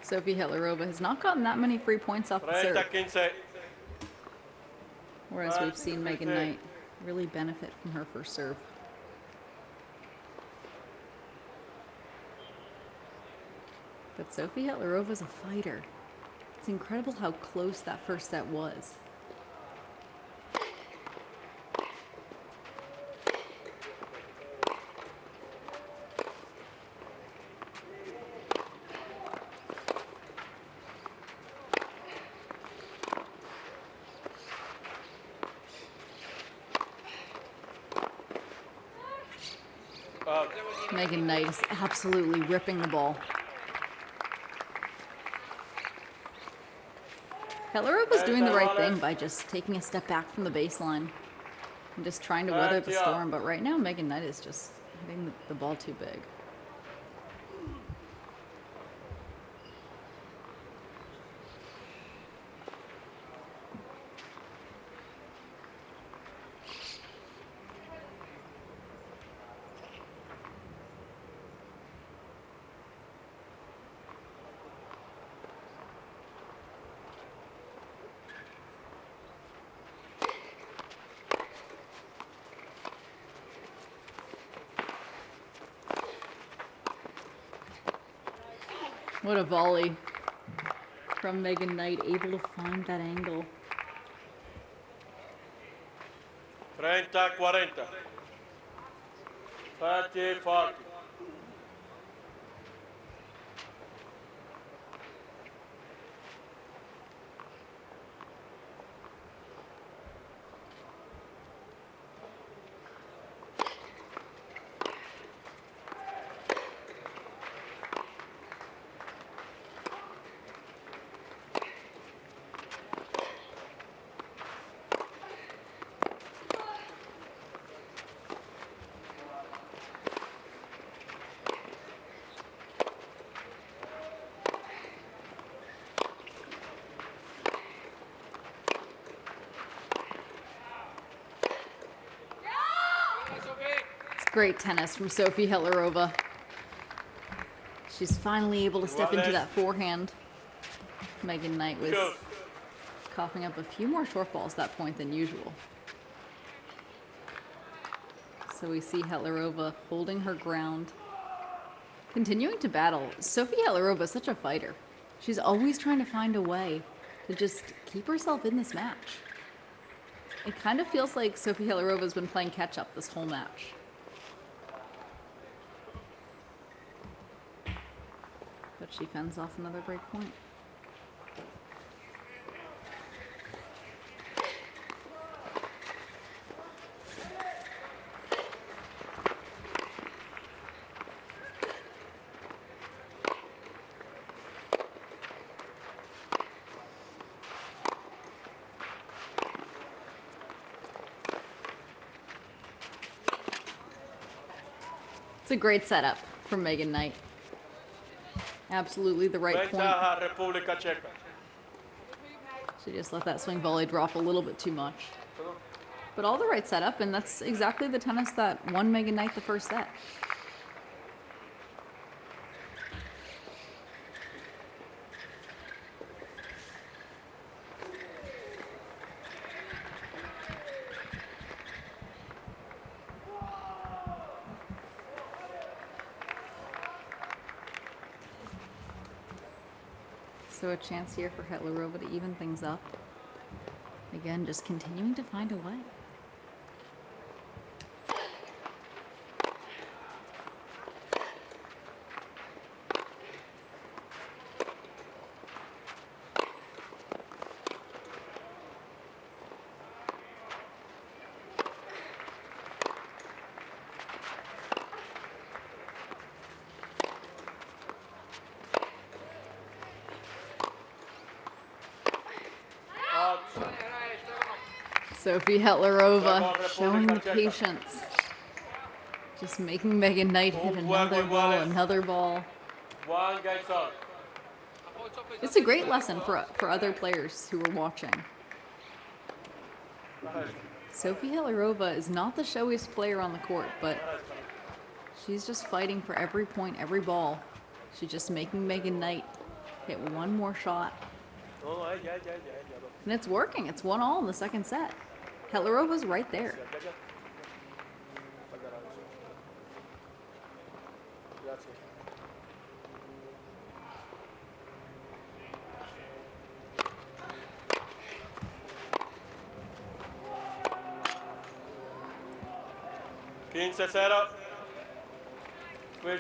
Sofie Hettlerova has not gotten that many free points off the serve. Whereas we've seen Megan Knight really benefit from her first serve. But Sofie Hettlerova is a fighter. It's incredible how close that first set was. Megan Knight is absolutely ripping the ball. Hettlerova's doing the right thing by just taking a step back from the baseline and just trying to weather the storm. But right now, Megan Knight is just hitting the ball too big. What a volley from Megan Knight, able to find that angle. 30-40. 30-40. Great tennis from Sofie Hettlerova. She's finally able to step into that forehand. Megan Knight was Go. coughing up a few more short balls at that point than usual. So we see Hettlerova holding her ground, continuing to battle. Sofie Hettlerova is such a fighter. She's always trying to find a way to just keep herself in this match. It kind of feels like Sofie Hettlerova has been playing catch up this whole match. But she fends off another break point. It's a great setup from Megan Knight. Absolutely the right point. Ventaja República Checa. She just let that swing volley drop a little bit too much. But all the right setup, and that's exactly the tennis that won Megan Knight the first set. So a chance here for Hettlerova to even things up. Again, just continuing to find a way. Sofie Hettlerova showing the patience. Just making Megan Knight hit another ball, another ball. One gets out. It's a great lesson for other players who are watching. Sofie Hettlerova is not the showiest player on the court, but she's just fighting for every point, every ball. She's just making Megan Knight hit one more shot. And it's working. It's 1-1 in the second set. Hettlerova's right there.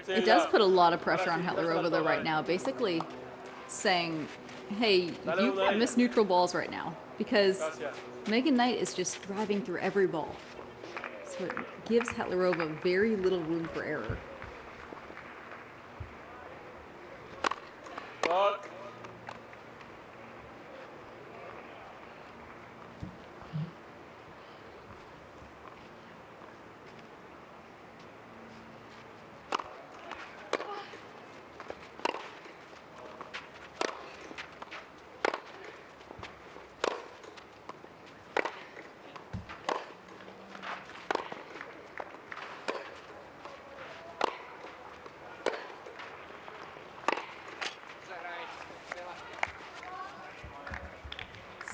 It does put a lot of pressure on Hettlerova though right now, basically saying, hey, you can't miss neutral balls right now, because Megan Knight is just driving through every ball. So it gives Hettlerova very little room for error.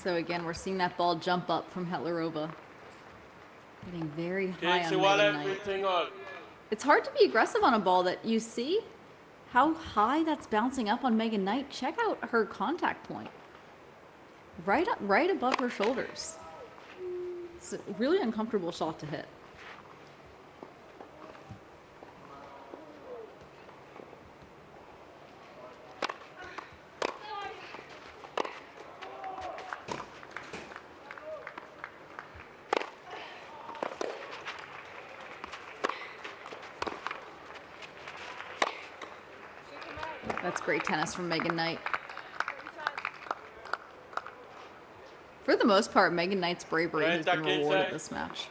So again, we're seeing that ball jump up from Hettlerova. Getting very high on Megan Knight. It's hard to be aggressive on a ball that you see how high that's bouncing up on Megan Knight. Check out her contact point. Right above her shoulders. It's a really uncomfortable shot to hit. That's great tennis from Megan Knight. For the most part, Megan Knight's bravery has been rewarded this match.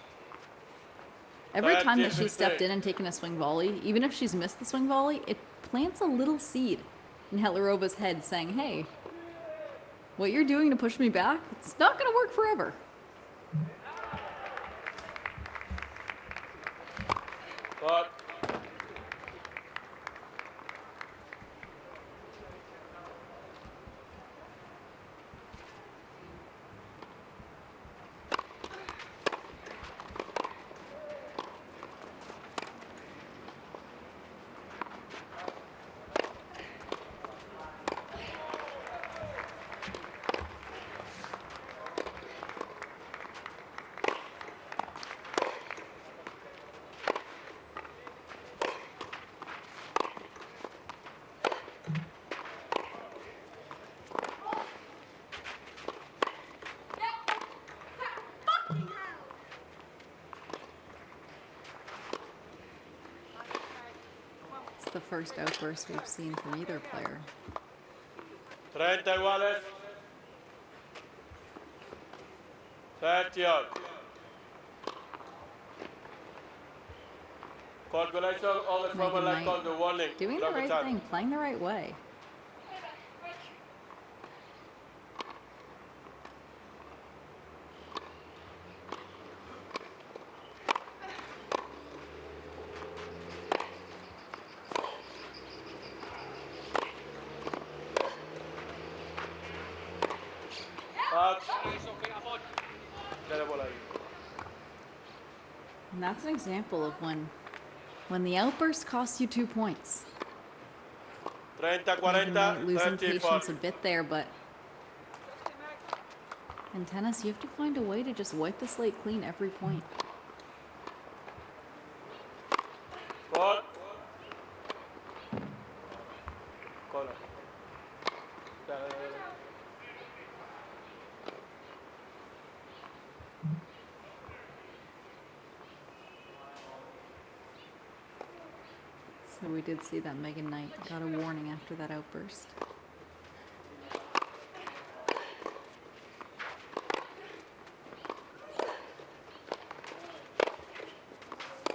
Every time that she stepped in and taken a swing volley, even if she's missed the swing volley, it plants a little seed in Hettlerova's head saying, hey, what you're doing to push me back, it's not going to work forever. the first outburst we've seen from either player. 30 iguales. 30 out. Calculation always from Megan like Knight on the warning. doing the right thing, playing the right way. Out. Dale bola ahí. And that's an example of when the outburst costs you 2 points. 30, Megan 40, Knight losing 30, patience 40. a bit there, but in tennis, you have to find a way to just wipe the slate clean every point. Call. Call. Dale, dale, dale. So we did see that Megan Knight got a warning after that outburst.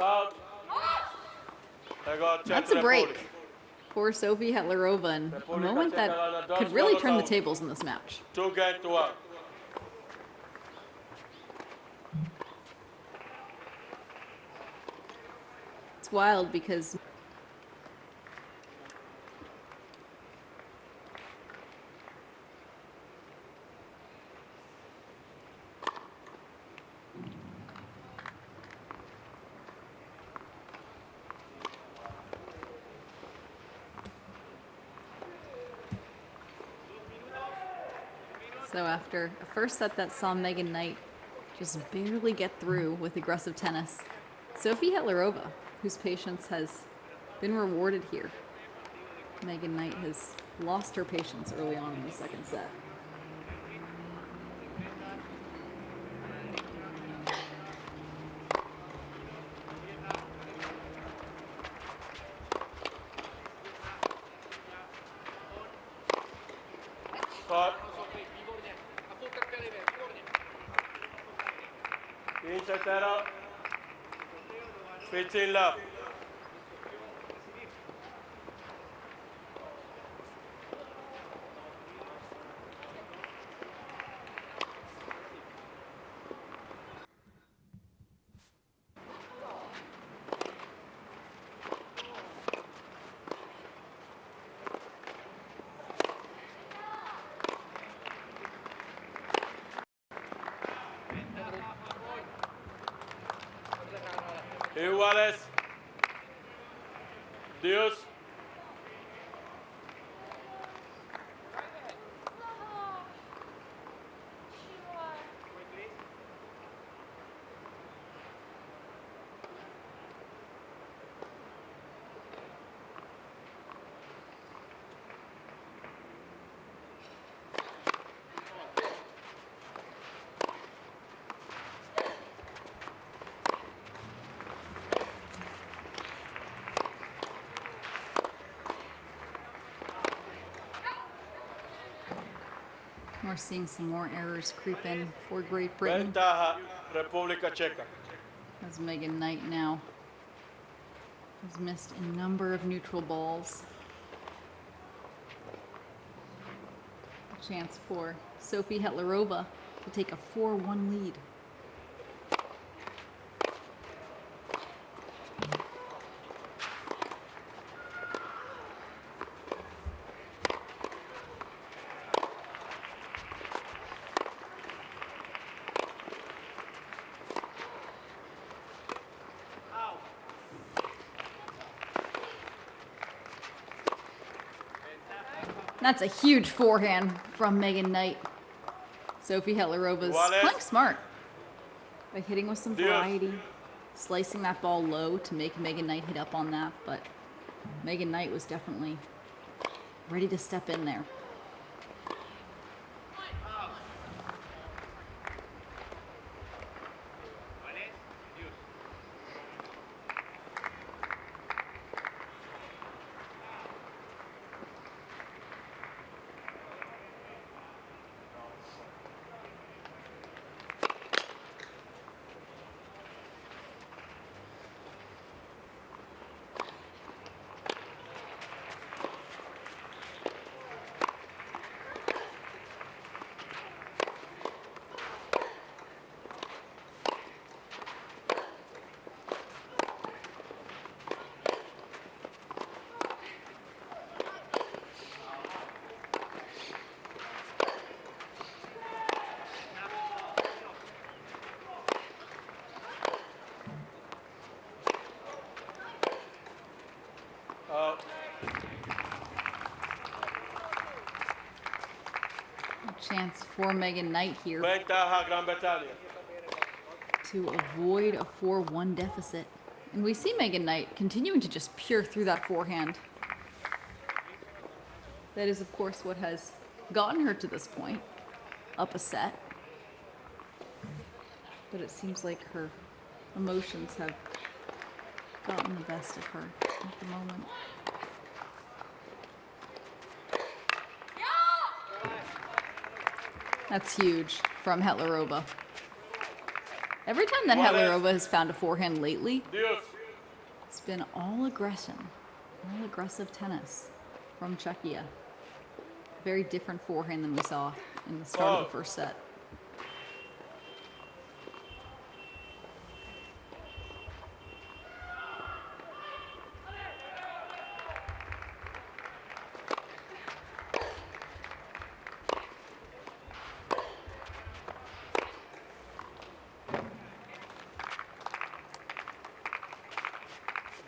Out. There go That's Czech a break Republic. for Sofie Hettlerova, and a Republika moment that Czech could really turn the tables in this match. 2 game to 1. It's wild because so after a first set that saw Megan Knight just barely get through with aggressive tennis, Sofie Hettlerova, whose patience has been rewarded here. Megan Knight has lost her patience early on in the second set. Call. 15-0. 15 love. Iguales. Dios. We're seeing some more errors creep in for Great Britain Ventaja. República Checa. as Megan Knight now has missed a number of neutral balls. A chance for Sofie Hettlerova to take a 4-1 lead. That's a huge forehand from Megan Knight. Sofie Hettlerova's playing smart by hitting with some variety, slicing that ball low to make Megan Knight hit up on that, but Megan Knight was definitely ready to step in there. for Megan Knight here Ventaja Gran Bretaña. to avoid a 4-1 deficit. And we see Megan Knight continuing to just peer through that forehand. That is, of course, what has gotten her to this point, up a set. But it seems like her emotions have gotten the best of her at the moment. That's huge from Hettlerova. Every time that Hettlerova has found a forehand lately, Dios. it's been all aggression, all aggressive tennis from Czechia. Very different forehand than we saw in the start of the first set.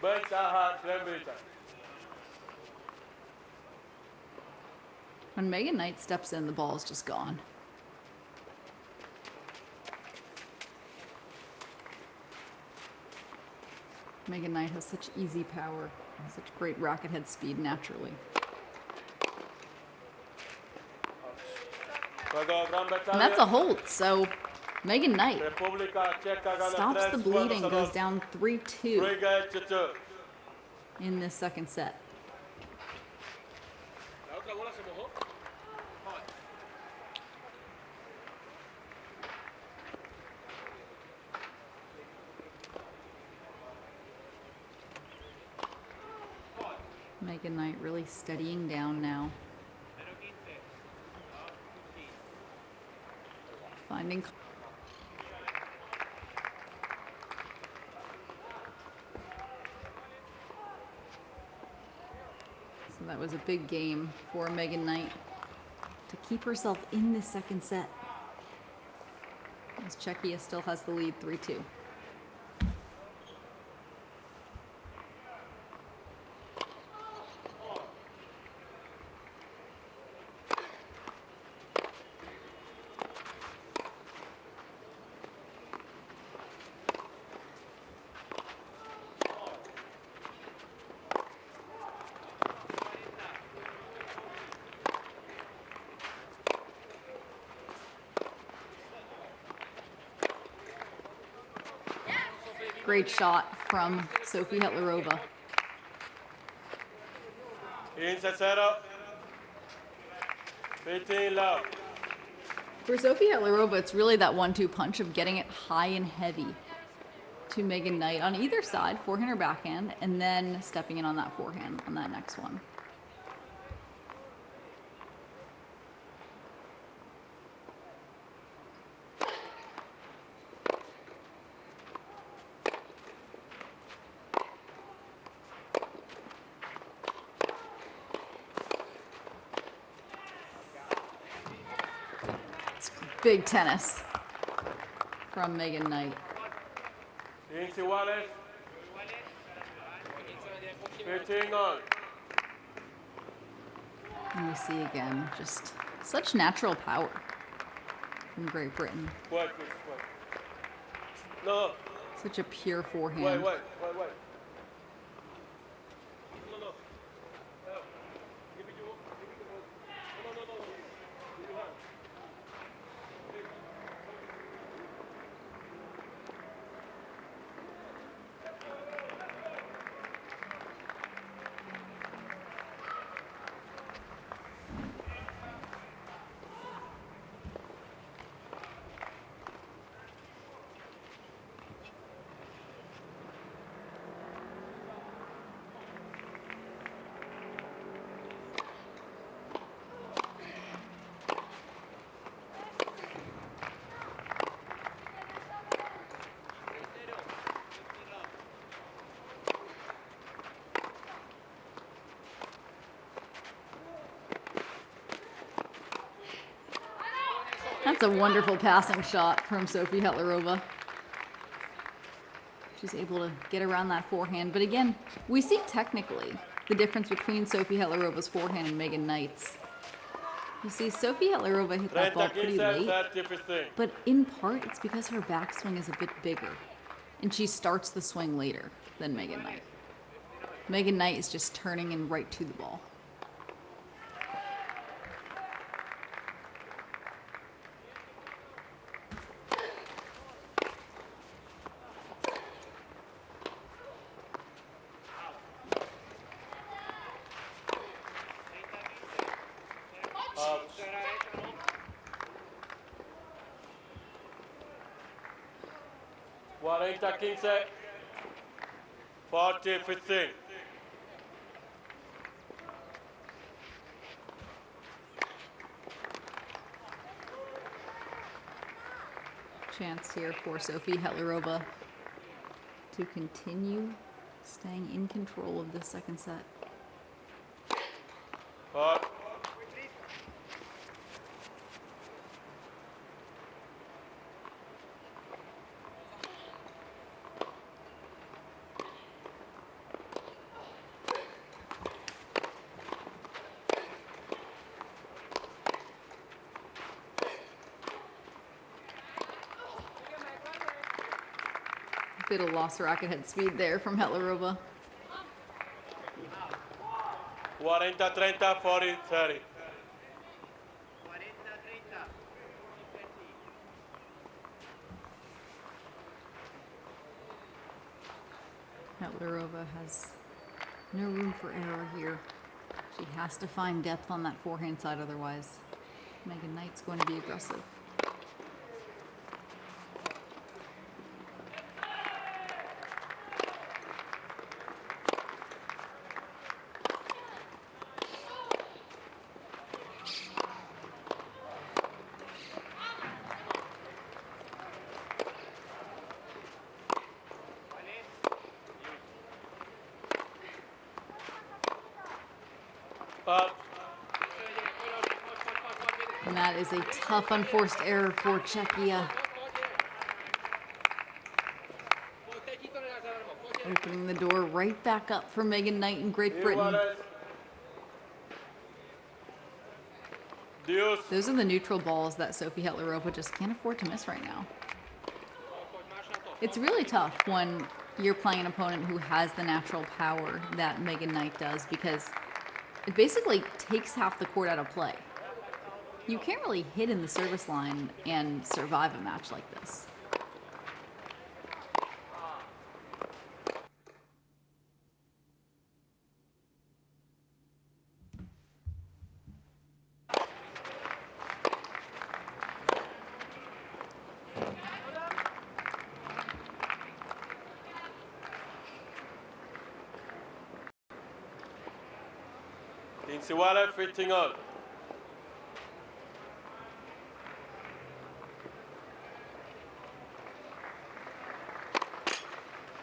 Ventaja Gran Bretaña. When Megan Knight steps in, the ball is just gone. Megan Knight has such easy power, such great racket head speed naturally. Juego Gran Bretaña. And that's a hold, so Megan Knight República Checa gana stops 3, the bleeding, juegos a goes 2. down 3-2 Riga CZE. in this second set. La otra bola se mojó. Megan Knight really steadying down now. Finding. So that was a big game for Megan Knight to keep herself in this second set, as Czechia still has the lead 3-2. Great shot from Sofie Hettlerova. 15-0. 15 love. For Sofie Hettlerova, it's really that 1-2 punch of getting it high and heavy to Megan Knight on either side, forehand or backhand, and then stepping in on that forehand on that next one. Big tennis from Megan Knight. 15 iguales. 15 on. And we see again just such natural power from Great Britain. Wait. No. Such a pure forehand. Wait. No. Give me your. No. Give me your hand. That's a wonderful passing shot from Sofie Hettlerova. She's able to get around that forehand. But again, we see technically the difference between Sofie Hettlerova's forehand and Megan Knight's. You see, Sofie Hettlerova hit that ball pretty 30-15, late, 30-15. but in part it's because her backswing is a bit bigger, and she starts the swing later than Megan Knight. Megan Knight is just turning in right to the ball. Out. 40-15, 40-15. Chance here for Sofie Hettlerova to continue staying in control of this second set. Out. Bit of lost racket head speed there from Hettlerova. 40-30, 40-30. Hettlerova has no room for error here. She has to find depth on that forehand side, otherwise Megan Knight's going to be aggressive. Out. And that is a tough unforced error for Czechia. Opening the door right back up for Megan Knight in Great Britain. Deuce. Those are the neutral balls that Sofie Hettlerova just can't afford to miss right now. It's really tough when you're playing an opponent who has the natural power that Megan Knight does, because it basically takes half the court out of play. You can't really hit in the service line and survive a match like this. Insiwala fitting on.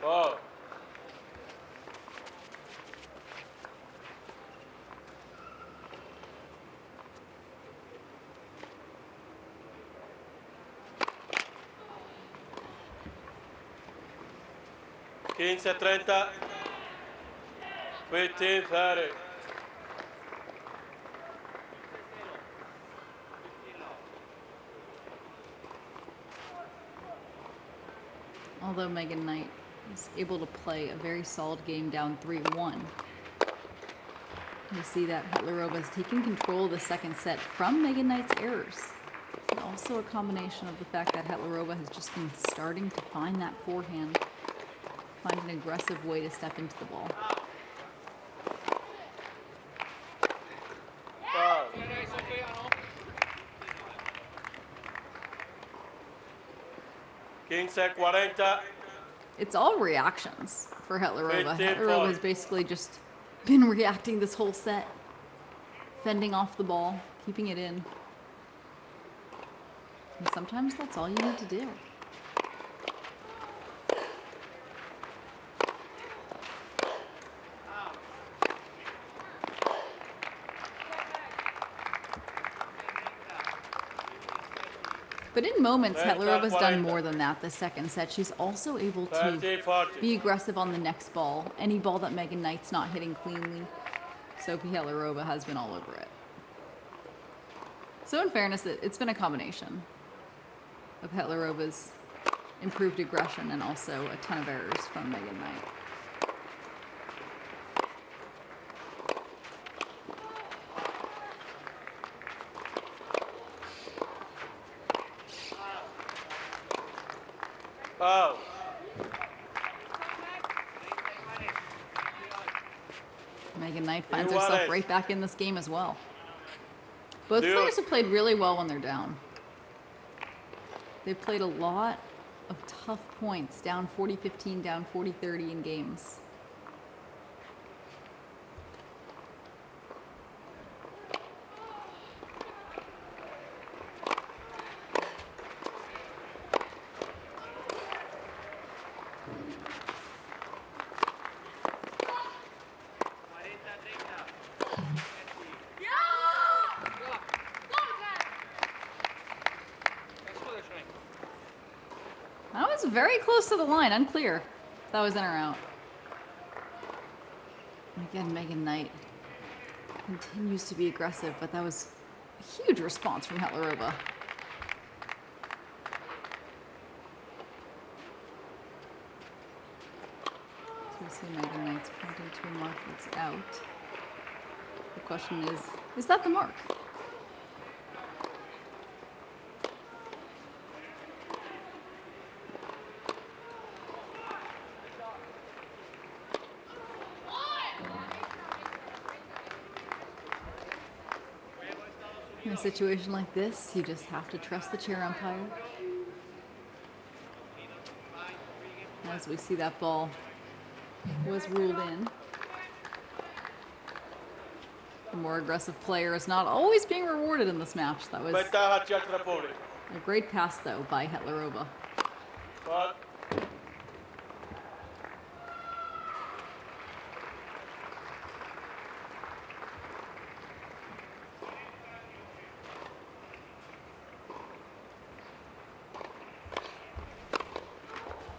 Oh. Kings at 30. 15-30. Although Megan Knight is able to play a very solid game down 3-1. You see that Hettlerova is taking control of the second set from Megan Knight's errors. And also a combination of the fact that Hettlerova has just been starting to find that forehand, find an aggressive way to step into the ball. Kings at 40. It's all reactions for Hettlerova. 15 Hettlerova points. has basically just been reacting this whole set, fending off the ball, keeping it in. And sometimes that's all you need to do. But in moments, Hettlerova's done more than that this second set. She's also able to 30-40. be aggressive on the next ball. Any ball that Megan Knight's not hitting cleanly, Sofie Hettlerova has been all over it. So in fairness, it's been a combination of Hettlerova's improved aggression and also a ton of errors from Megan Knight. Foul. Megan Knight finds Iguales. herself right back in this game as well. Both Dude. players have played really well when they're down. They've played a lot of tough points, down 40-15, down 40-30 in games. That was very close to the line, unclear if that was in or out. And again, Megan Knight continues to be aggressive, but that was a huge response from Hettlerova. So we see Megan Knight's pointing to a mark that's out. The question is that the mark? In a situation like this, you just have to trust the chair umpire. As we see that ball was ruled in. The more aggressive player is not always being rewarded in this match. That was Ventaja Czech Republic. a great pass, though, by Hettlerova. Foul.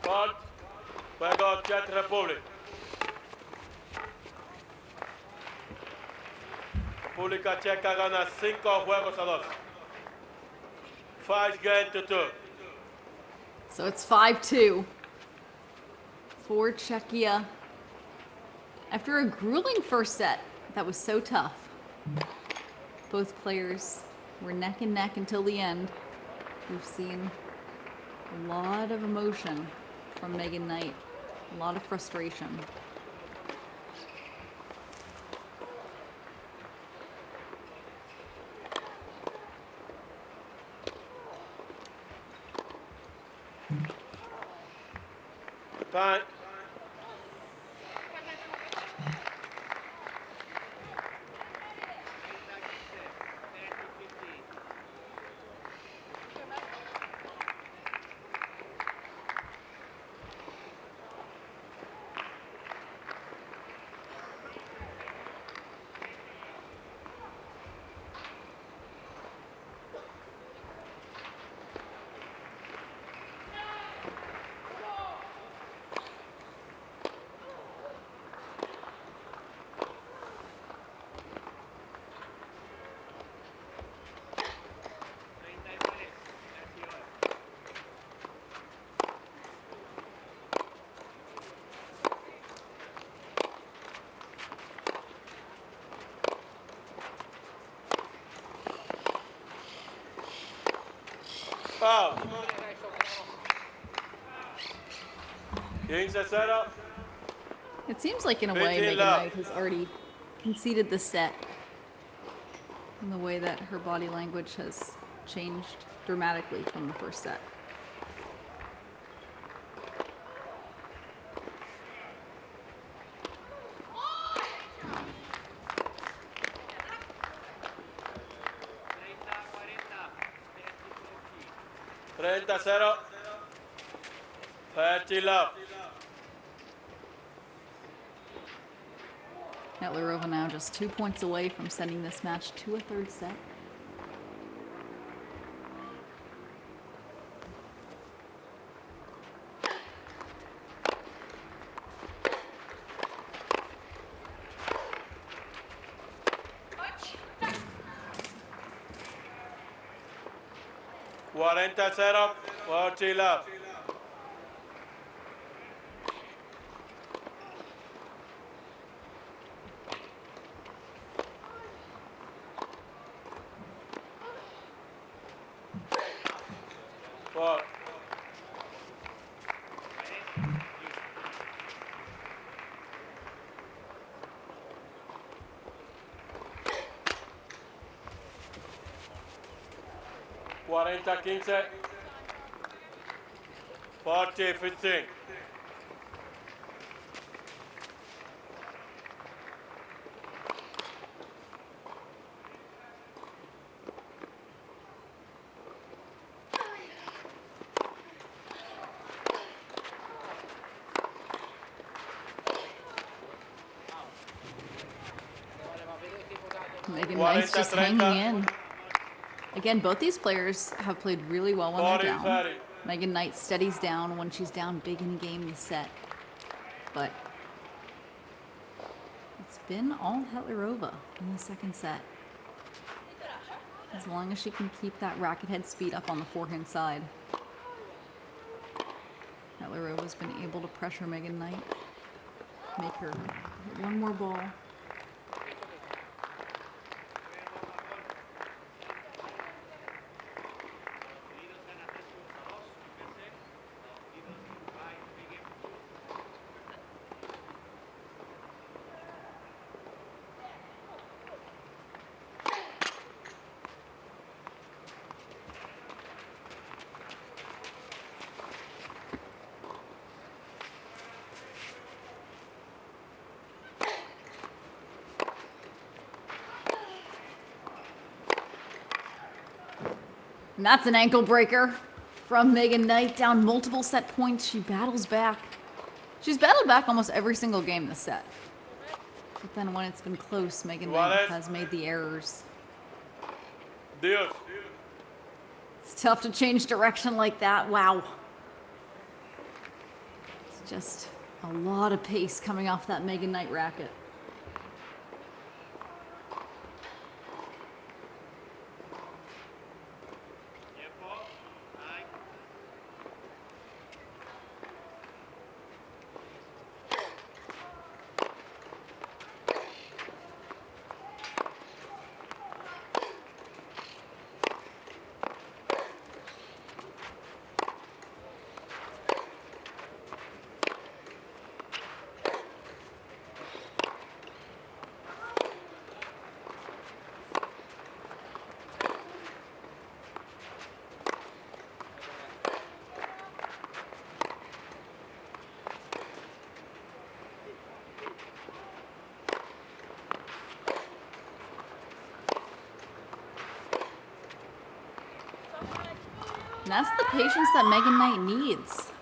Foul. Juego Czech Republic. República Checa gana 5 juegos a 2. 5-2. So it's 5-2 for Czechia. After a grueling first set that was so tough, both players were neck and neck until the end. We've seen a lot of emotion from Megan Knight, a lot of frustration. Time. Foul. 15-0. It seems like, in a way, 15 Megan love. Knight has already conceded the set in the way that her body language has changed dramatically from the first set. Treinta 0. 30 love. Hettlerova now just 2 points away from sending this match to a third set. 40 setup, 40 left. Four. Cuarenta 15. 40 15. Megan Knight's just hanging in. Again, both these players have played really well when they're down. 40. Megan Knight steadies down when she's down big in a game in the set. But it's been all Hettlerova in the second set. As long as she can keep that racket head speed up on the forehand side. Hettlerova's been able to pressure Megan Knight. Make her hit one more ball. And that's an ankle breaker from Megan Knight, down multiple set points. She battles back. She's battled back almost every single game this set. But then when it's been close, Megan Knight has made the errors. Dios. It's tough to change direction like that. Wow. It's just a lot of pace coming off that Megan Knight racket. And that's the patience that Megan Knight needs.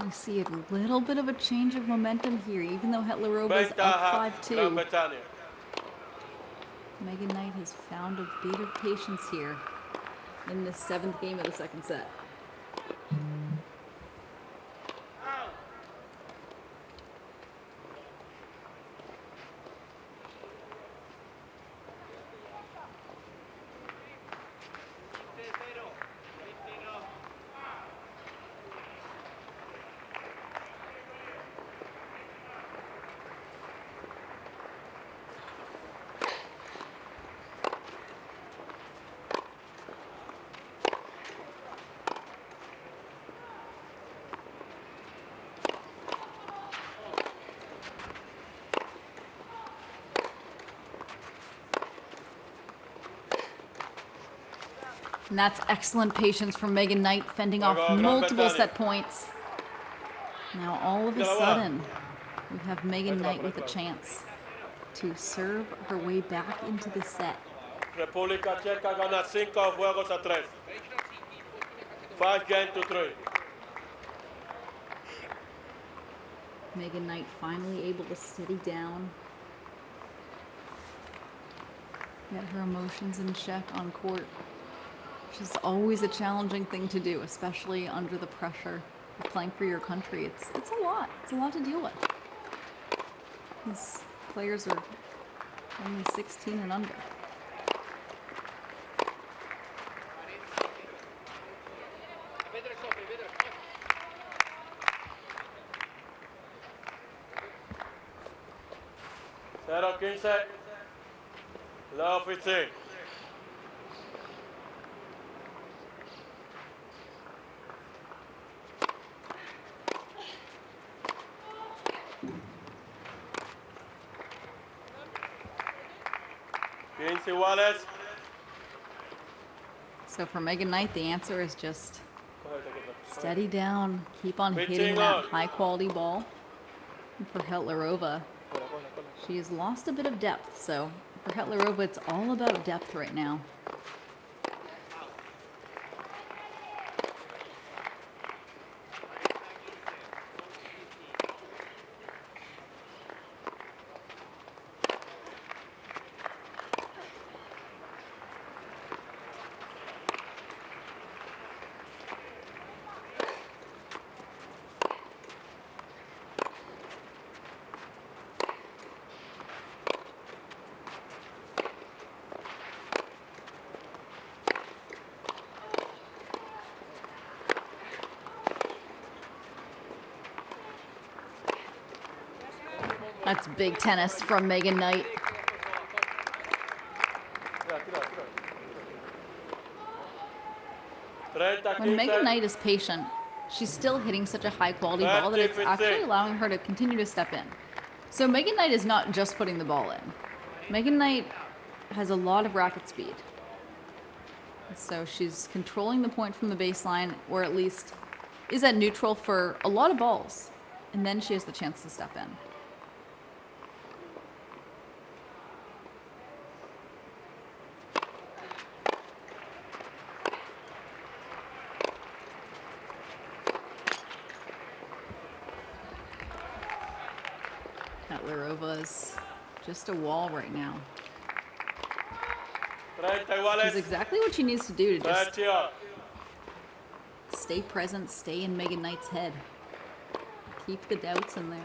We see a little bit of a change of momentum here, even though Hettlerova is up 5-2. Megan Knight has found a bit of patience here in the 7th game of the second set. And that's excellent patience from Megan Knight, fending off multiple set points. Now all of a sudden, we have Megan Knight with a chance to serve her way back into the set. República Checa gana 5 juegos a 3. 5 games to 3. Megan Knight finally able to steady down. Get her emotions in check on court. Which is always a challenging thing to do, especially under the pressure of playing for your country. It's a lot. It's a lot to deal with. These players are only 16 and under. Zero 15. Love 15. Quince iguales. So for Megan Knight, the answer is just steady down, keep on hitting Pitching that on. high quality ball. And for Hettlerova, she has lost a bit of depth, so for Hettlerova, it's all about depth right now. That's big tennis from Megan Knight. When Megan Knight is patient, she's still hitting such a high quality ball that it's actually allowing her to continue to step in. So Megan Knight is not just putting the ball in. Megan Knight has a lot of racket speed. So she's controlling the point from the baseline, or at least is at neutral for a lot of balls. And then she has the chance to step in. Hettlerova's just a wall right now. She's exactly what she needs to do to just stay present, stay in Megan Knight's head. Keep the doubts in there.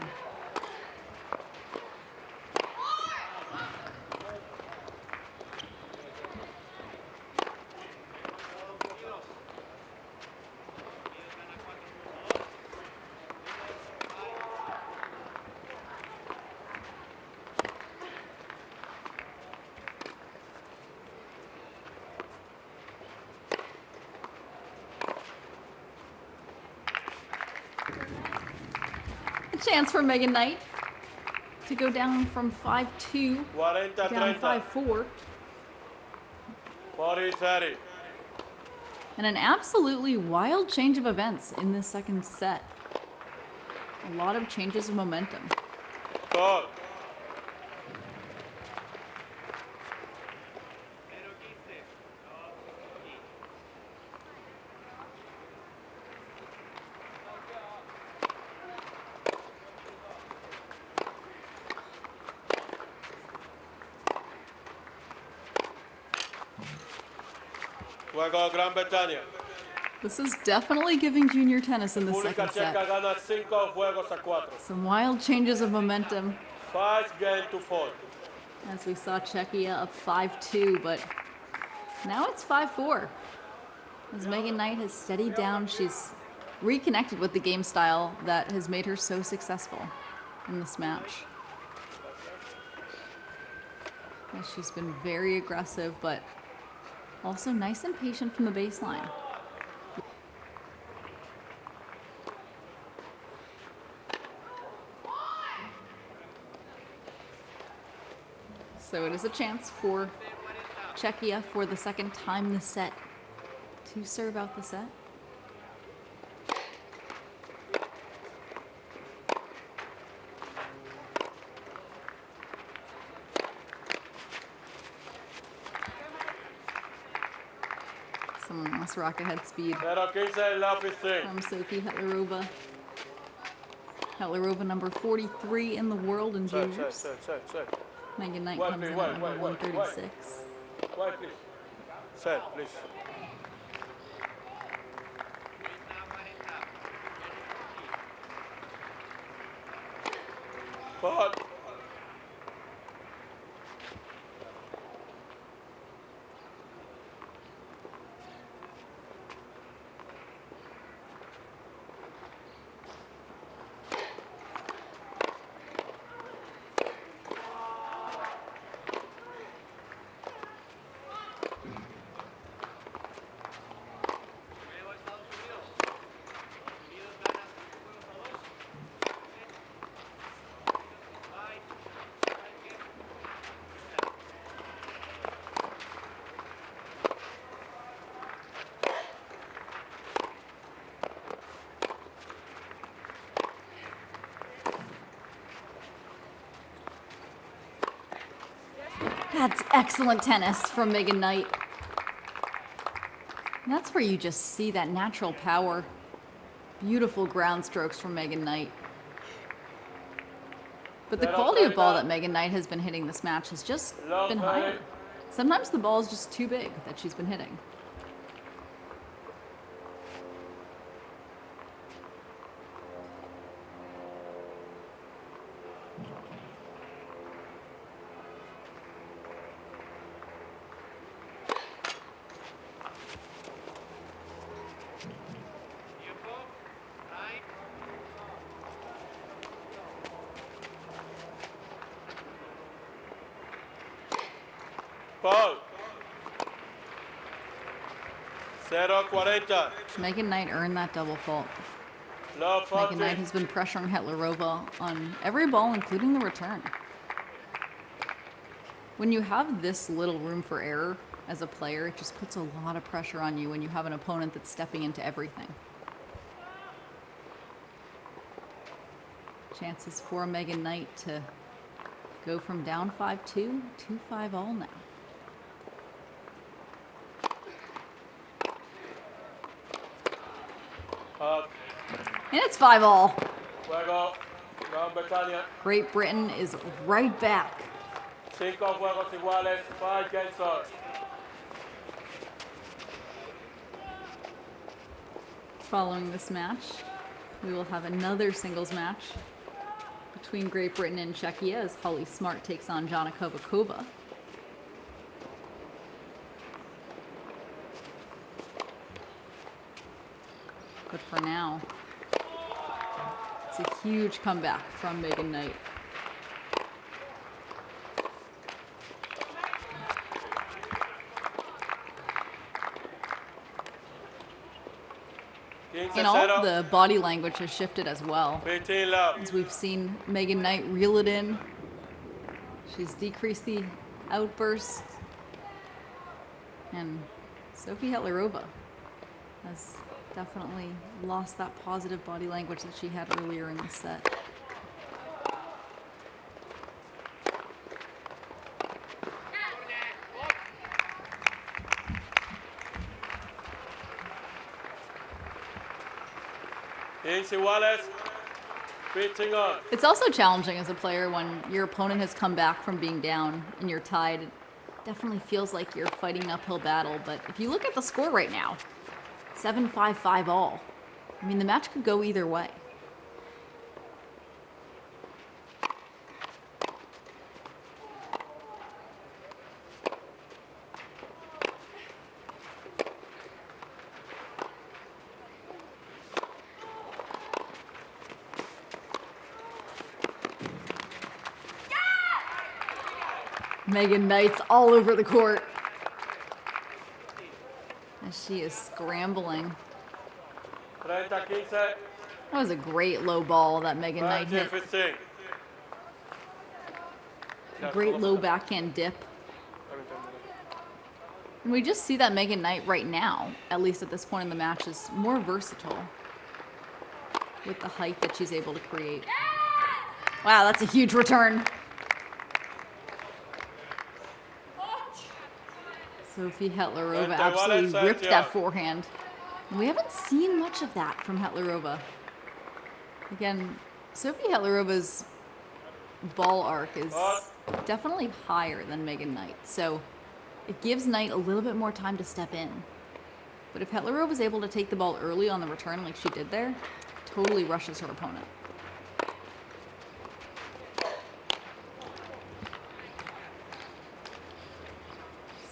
Chance for Megan Knight to go down from 5-2 down 5-4. And an absolutely wild change of events in this second set. A lot of changes of momentum. Juego Gran Bretaña. This is definitely giving junior tennis in the second set. Gana 5-4. Some wild changes of momentum. 5-4. As we saw Czechia up 5-2, but now it's 5-4. As Megan Knight has steadied down, she's reconnected with the game style that has made her so successful in this match. And she's been very aggressive, but also nice and patient from the baseline. So it is a chance for Czechia for the second time this set to serve out the set. Some nice racket head speed from Sofie Hettlerova. Hettlerova number 43 in the world in juniors. Megan Knight comes in at number 136. Please. Set, please. Forward. That's excellent tennis from Megan Knight. And that's where you just see that natural power. Beautiful ground strokes from Megan Knight. But the quality of ball that Megan Knight has been hitting this match has just been higher. Sometimes the ball is just too big that she's been hitting. Paul. 0-40. Megan Knight earned that double fault. Love Megan 40. Knight has been pressuring Hettlerova on every ball, including the return. When you have this little room for error as a player, it just puts a lot of pressure on you when you have an opponent that's stepping into everything. Chances for Megan Knight to go from down 5-2 to 5-all now. And it's 5-all. Juego. Gran Bretaña. Great Britain is right back. 5 juegos iguales. 5 games on. Following this match, we will have another singles match between Great Britain and Czechia as Holly Smart takes on Jana Kovakova. But for now, it's a huge comeback from Megan Knight. And all of the body language has shifted as well. 15 love. As we've seen Megan Knight reel it in. She's decreased the outbursts. And Sofie Hettlerova has definitely lost that positive body language that she had earlier in the set. Games iguales. 15 on. It's also challenging as a player when your opponent has come back from being down and you're tied. It definitely feels like you're fighting an uphill battle. But if you look at the score right now, 7-5, 5-all. I mean, the match could go either way. Megan Knight's all over the court as she is scrambling. 30-15. That was a great low ball that Megan Knight hit. 15. A great low backhand dip. And we just see that Megan Knight right now, at least at this point in the match, is more versatile with the height that she's able to create. Wow, that's a huge return. Sofie Hettlerova absolutely ripped that forehand. We haven't seen much of that from Hettlerova. Again, Sofie Hettlerova's ball arc is definitely higher than Megan Knight, so it gives Knight a little bit more time to step in. But if Hettlerova is able to take the ball early on the return like she did there, totally rushes her opponent.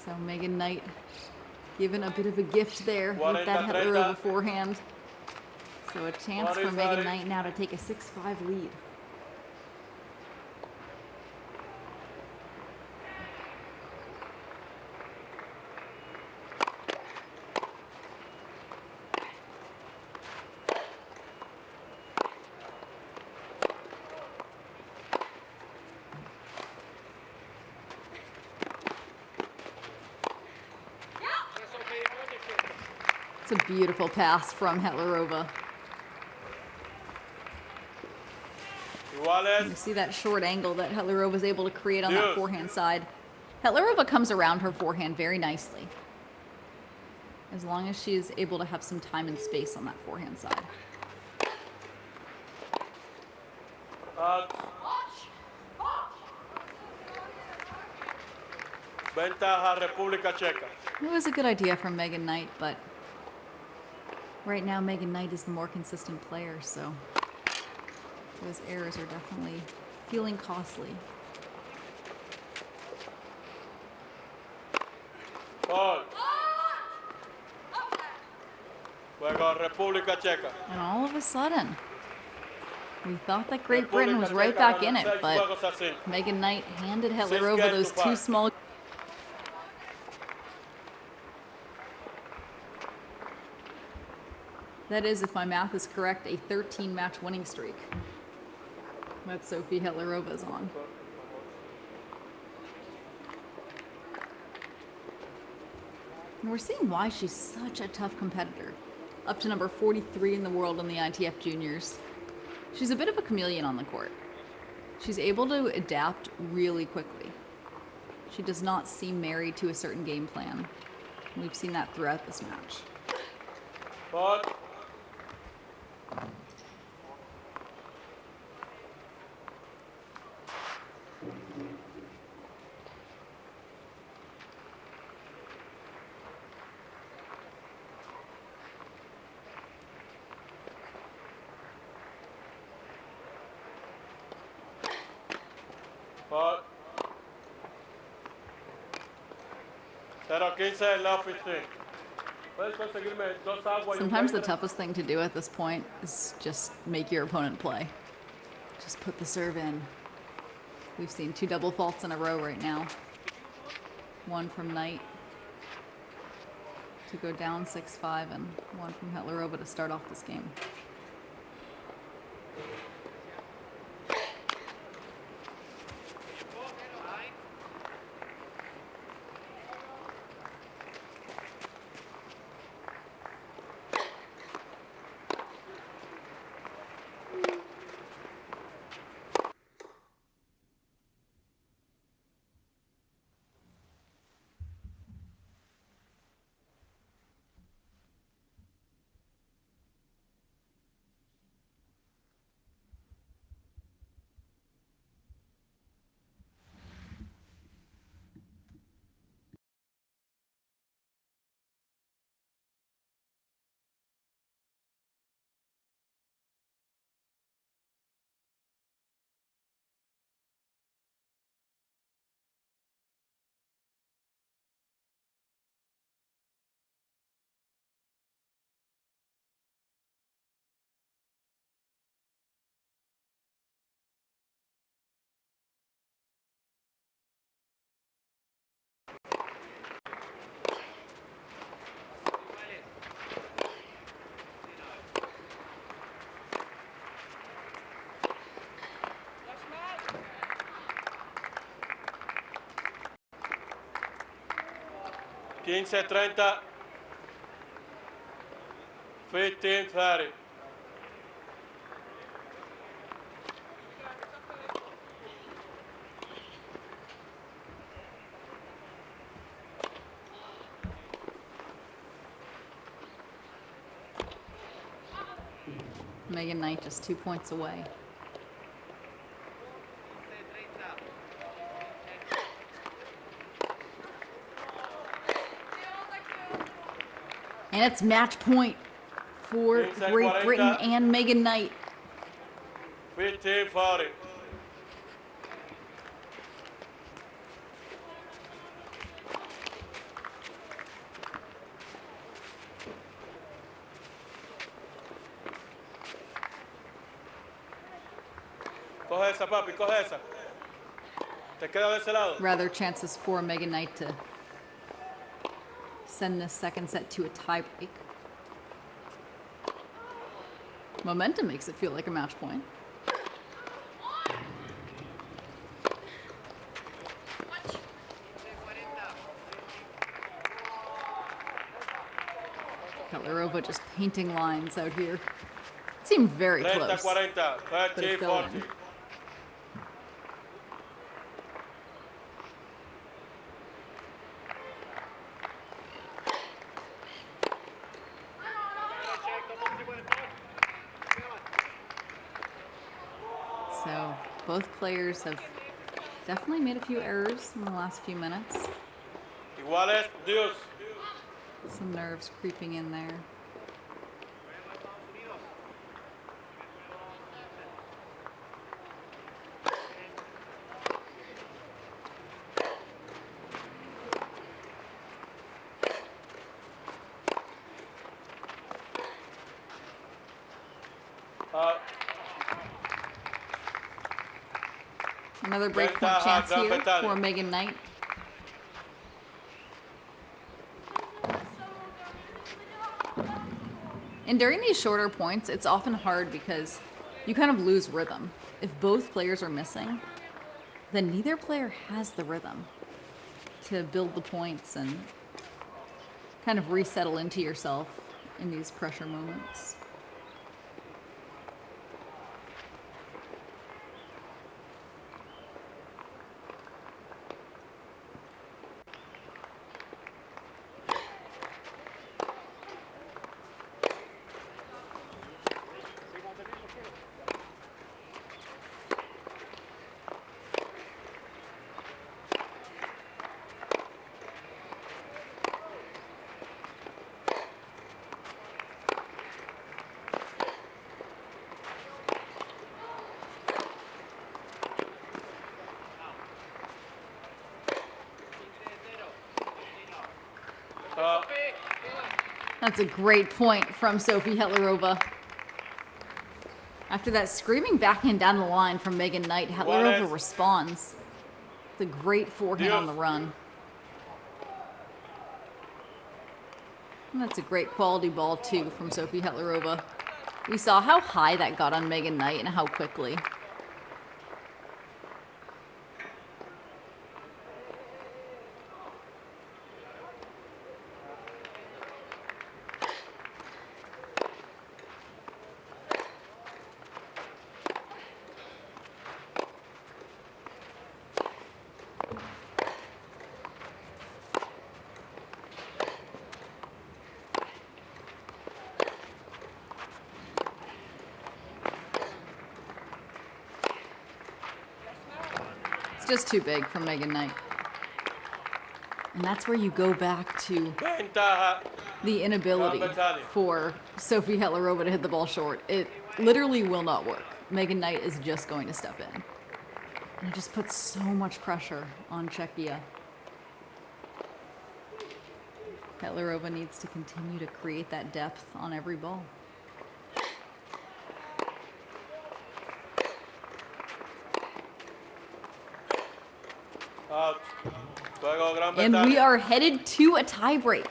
So Megan Knight given a bit of a gift there with that Hettlerova forehand. So a chance for Megan Knight now to take a 6-5 lead. It's a beautiful pass from Hettlerova. You see that short angle that Hettlerova was able to create on that forehand side. Hettlerova comes around her forehand very nicely, as long as she is able to have some time and space on that forehand side. Ventaja República Checa. It was a good idea from Megan Knight, but right now Megan Knight is the more consistent player, so those errors are definitely feeling costly. Gol. Juego República Checa. And all of a sudden, we thought that Great Britain was right back in it, but Megan Knight handed Hettlerova those two small. That is, if my math is correct, a 13-match winning streak that Sofie Hettlerova is on. And we're seeing why she's such a tough competitor. Up to number 43 in the world in the ITF Juniors. She's a bit of a chameleon on the court. She's able to adapt really quickly. She does not seem married to a certain game plan. We've seen that throughout this match. Gol. Gol. 0-15 en la 15. Puedes conseguirme 2 aguas y un Sometimes the Gainbridge? toughest thing to do at this point is just make your opponent play. Just put the serve in. We've seen 2 double faults in a row right now. One from Knight to go down 6-5, and one from Hettlerova to start off this game. Quince 30. 15-30. Megan Knight just 2 points away. And it's match point for Great Britain and Megan Knight. 15-40. Coge esa, papi, coge esa. Te queda de ese lado. Rather chances for Megan Knight to send this second set to a tie break. Momentum makes it feel like a match point. Hettlerova just painting lines out here. It seemed very close. 30-40. But it fell in. So both players have definitely made a few errors in the last few minutes. Iguales, Dios. Some nerves creeping in there. Another breakpoint chance here for Megan Knight. And during these shorter points, it's often hard because you kind of lose rhythm. If both players are missing, then neither player has the rhythm to build the points and kind of resettle into yourself in these pressure moments. That's a great point from Sofie Hettlerova. After that screaming backhand down the line from Megan Knight, Hettlerova responds with a great forehand on the run. And that's a great quality ball, too, from Sofie Hettlerova. We saw how high that got on Megan Knight and how quickly. Just too big for Megan Knight. And that's where you go back to the inability for Sofie Hettlerova to hit the ball short. It literally will not work. Megan Knight is just going to step in. And it just puts so much pressure on Czechia. Hettlerova needs to continue to create that depth on every ball. And we are headed to a tiebreak.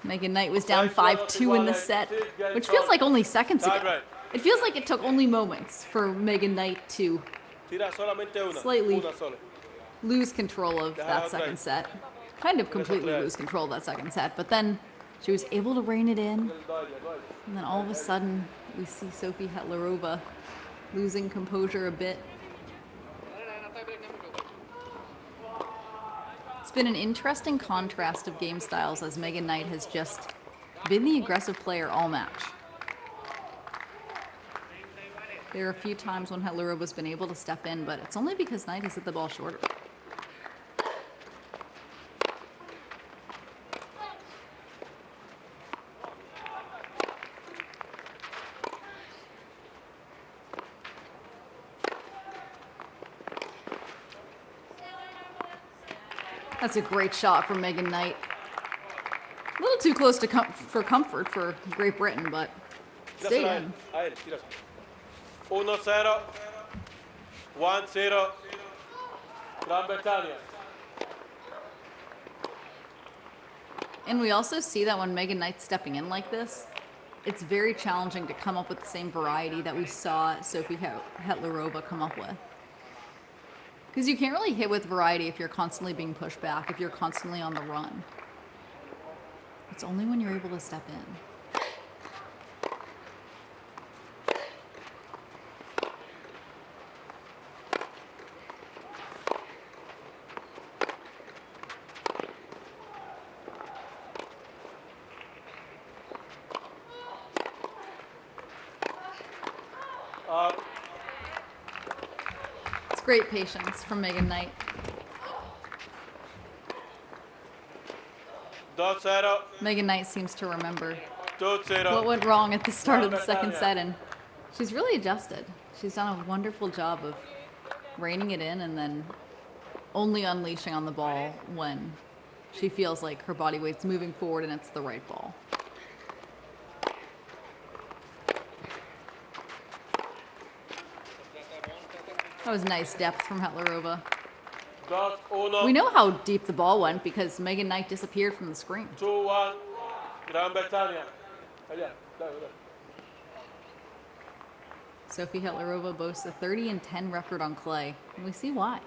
Megan Knight was down 5-2 in the set, which feels like only seconds ago. It feels like it took only moments for Megan Knight to slightly lose control of that second set. Kind of completely lose control of that second set, but then she was able to rein it in. And then all of a sudden, we see Sofie Hettlerova losing composure a bit. It's been an interesting contrast of game styles as Megan Knight has just been the aggressive player all match. There are a few times when Hettlerova's been able to step in, but it's only because Knight has hit the ball shorter. That's a great shot from Megan Knight. A little too close to for comfort for Great Britain, but stayed in. 1-0, 1-0, Gran Bretagna. And we also see that when Megan Knight's stepping in like this, it's very challenging to come up with the same variety that we saw Sofie Hettlerova come up with. Because you can't really hit with variety if you're constantly being pushed back, if you're constantly on the run. It's only when you're able to step in. great patience from Megan Knight. 2-0. Megan Knight seems to remember 2-0. what went wrong at the start of the second set, and she's really adjusted. She's done a wonderful job of reining it in and then only unleashing on the ball when she feels like her body weight's moving forward and it's the right ball. That was nice depth from Hettlerova. 2-1. We know how deep the ball went because Megan Knight disappeared from the screen. 2-1. Gran Bretagna. Allá, dale, dale. Sofie Hettlerova boasts a 30-10 record on clay, and we see why.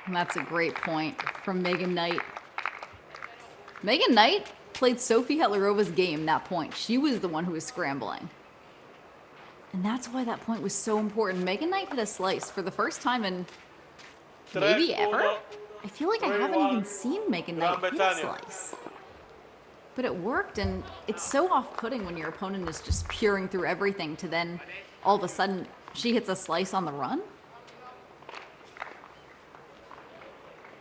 And that's a great point from Megan Knight. Megan Knight played Sofie Hettlerova's game that point. She was the one who was scrambling. And that's why that point was so important. Megan Knight hit a slice for the first time in maybe ever. I feel like I haven't even seen Megan Knight hit a slice. But it worked, and it's so off-putting when your opponent is just peering through everything to then all of a sudden she hits a slice on the run.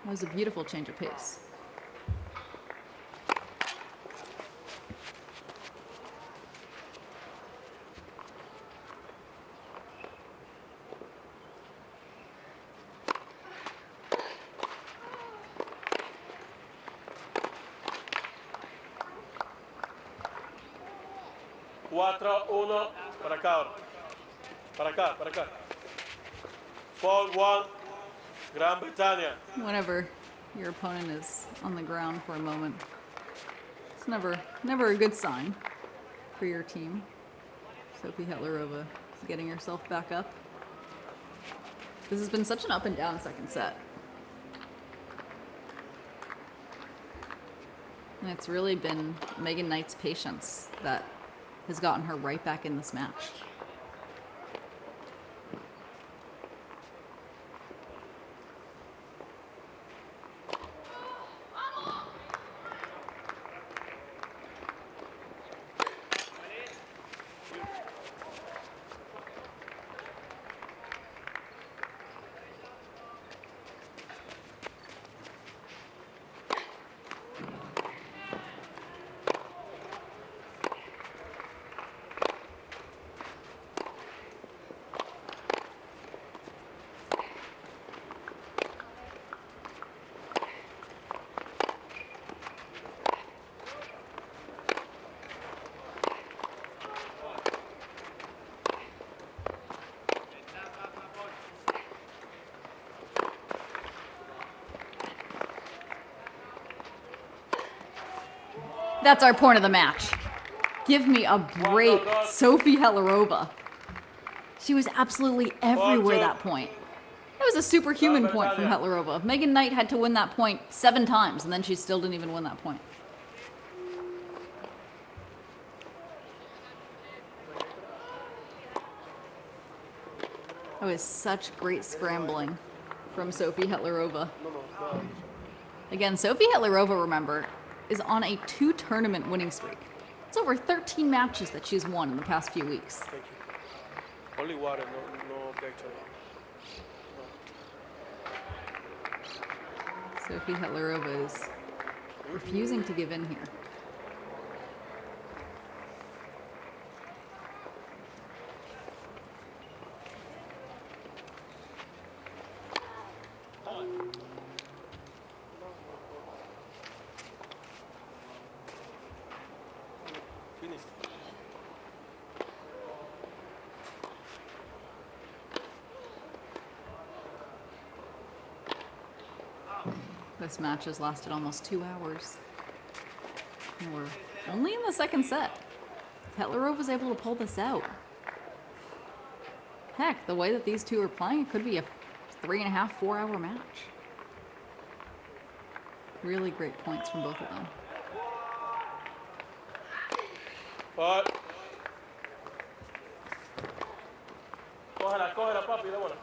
That was a beautiful change of pace. Cuatro, uno, para acá ahora. Para acá, para acá. 4-1, Gran Bretagna. Whenever your opponent is on the ground for a moment, it's never a good sign for your team. Sofie Hettlerova is getting herself back up. This has been such an up and down second set. And it's really been Megan Knight's patience that has gotten her right back in this match. That's our point of the match. Give me a break, Sofie Hettlerova. She was absolutely everywhere that point. That was a superhuman point from Hettlerova. Megan Knight had to win that point 7 times, and then she still didn't even win that point. That was such great scrambling from Sofie Hettlerova. Again, Sofie Hettlerova, remember, is on a 2-tournament winning streak. It's over 13 matches that she's won in the past few weeks. Thank you. Only water, no victory. Sofie Hettlerova is refusing to give in here. Finished. This match has lasted almost 2 hours. And we're only in the second set. Hettlerova was able to pull this out. Heck, the way that these two are playing, it could be a 3.5, 4-hour match. Really great points from both of them. But cógela, cógela, papi, démosla.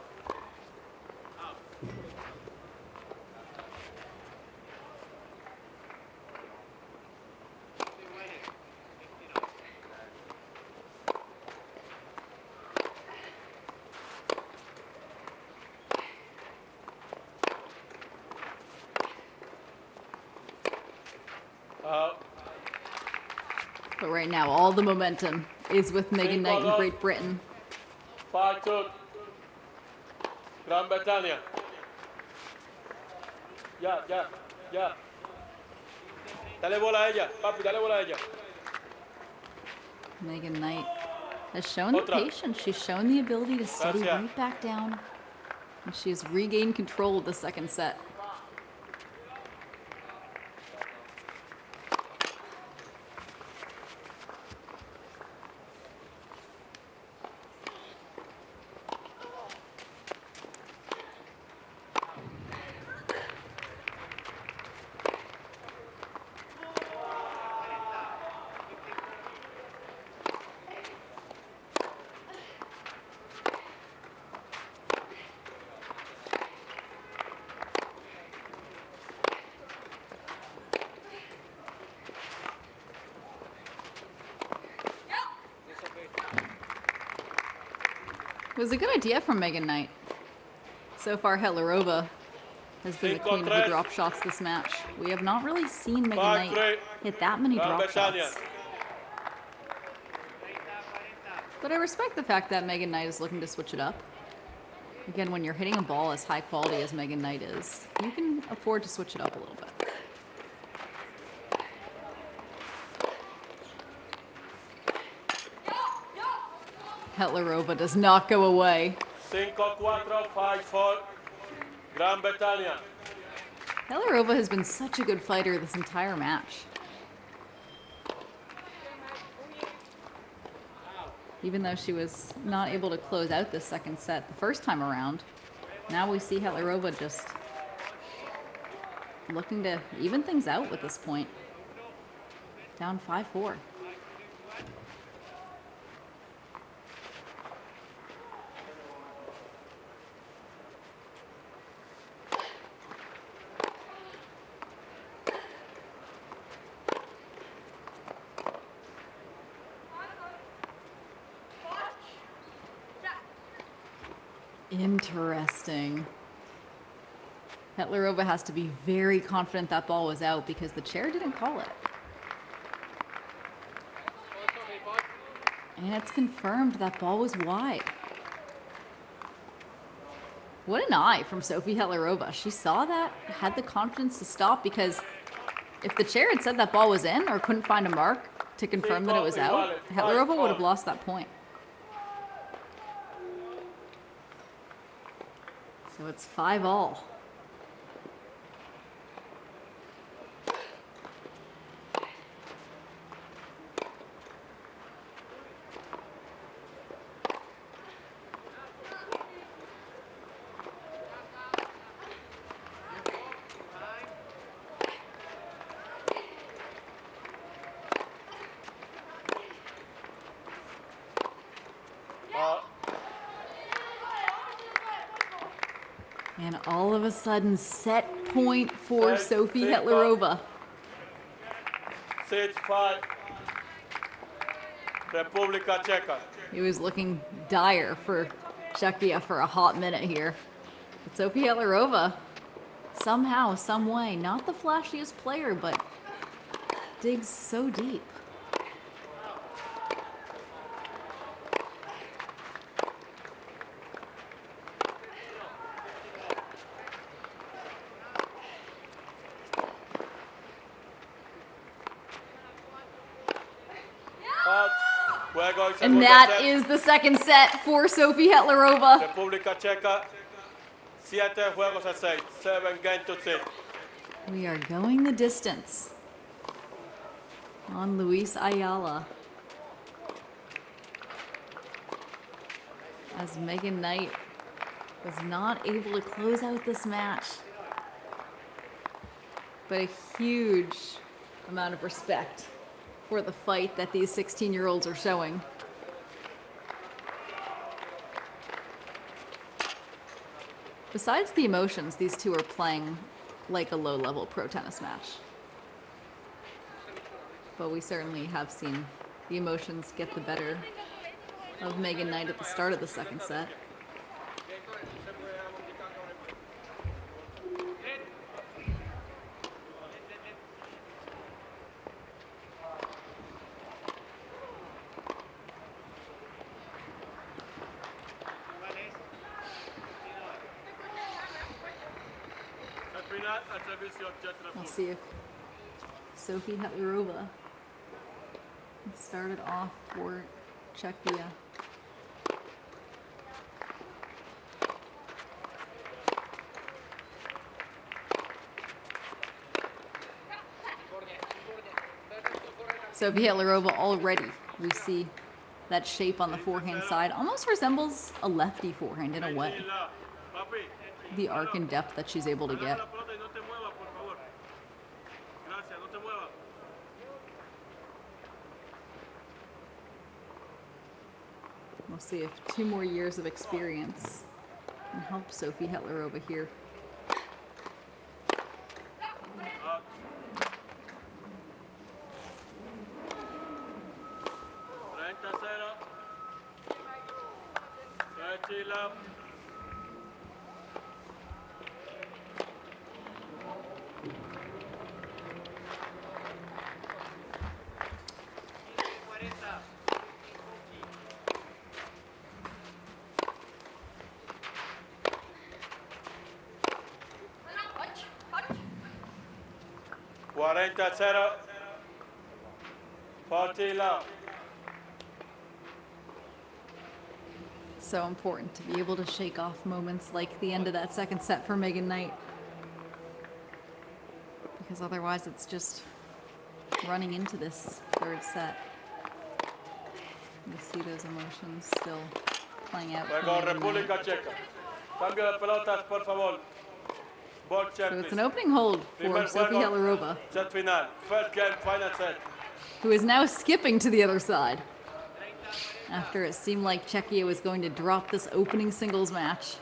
But right now, all the momentum is with Megan Knight in Great Britain. 5-2. Gran Bretaña. Ya, ya, ya. Dale bola a ella, papi, dale bola a ella. Megan Knight has shown the patience. She's shown the ability to steady right back down. And she has regained control of the second set. It was a good idea from Megan Knight. So far, Hettlerova has been the queen of the drop shots this match. We have not really seen Megan Knight hit that many drop shots. But I respect the fact that Megan Knight is looking to switch it up. Again, when you're hitting a ball as high quality as Megan Knight is, you can afford to switch it up a little bit. Hettlerova does not go away. 5-4, 5-4. Gran Bretaña. Hettlerova has been such a good fighter this entire match. Even though she was not able to close out the second set the first time around, now we see Hettlerova just looking to even things out with this point. Down 5-4. Interesting. Hettlerova has to be very confident that ball was out because the chair didn't call it. And it's confirmed that ball was wide. What an eye from Sofie Hettlerova. She saw that, had the confidence to stop, because if the chair had said that ball was in or couldn't find a mark to confirm that it was out, Hettlerova would have lost that point. So it's 5-all. And all of a sudden, set point for Sofie Hettlerova. 6-5. República Checa. It was looking dire for Czechia for a hot minute here. But Sofie Hettlerova, somehow, some way, not the flashiest player, but digs so deep. And that is the second set for Sofie Hettlerova. República Checa, 7 juegos a 6, 7 games to 6. We are going the distance. on Luis Ayala. As Megan Knight was not able to close out this match. But a huge amount of respect for the fight that these 16-year-olds are showing. Besides the emotions, these two are playing like a low-level pro tennis match. But we certainly have seen the emotions get the better of Megan Knight at the start of the second set. We'll see if Sofie Hettlerova started off for Czechia. Sofie Hettlerova already, we see that shape on the forehand side almost resembles a lefty forehand in a way. The arc and depth that she's able to get. We'll see if 2 more years of experience can help Sofie Hettlerova here. So important to be able to shake off moments like the end of that second set for Megan Knight. Because otherwise it's just running into this third set. You see those emotions still playing out. So it's an opening hold for Sofie Hettlerova, who is now skipping to the other side. After it seemed like Czechia was going to drop this opening singles match.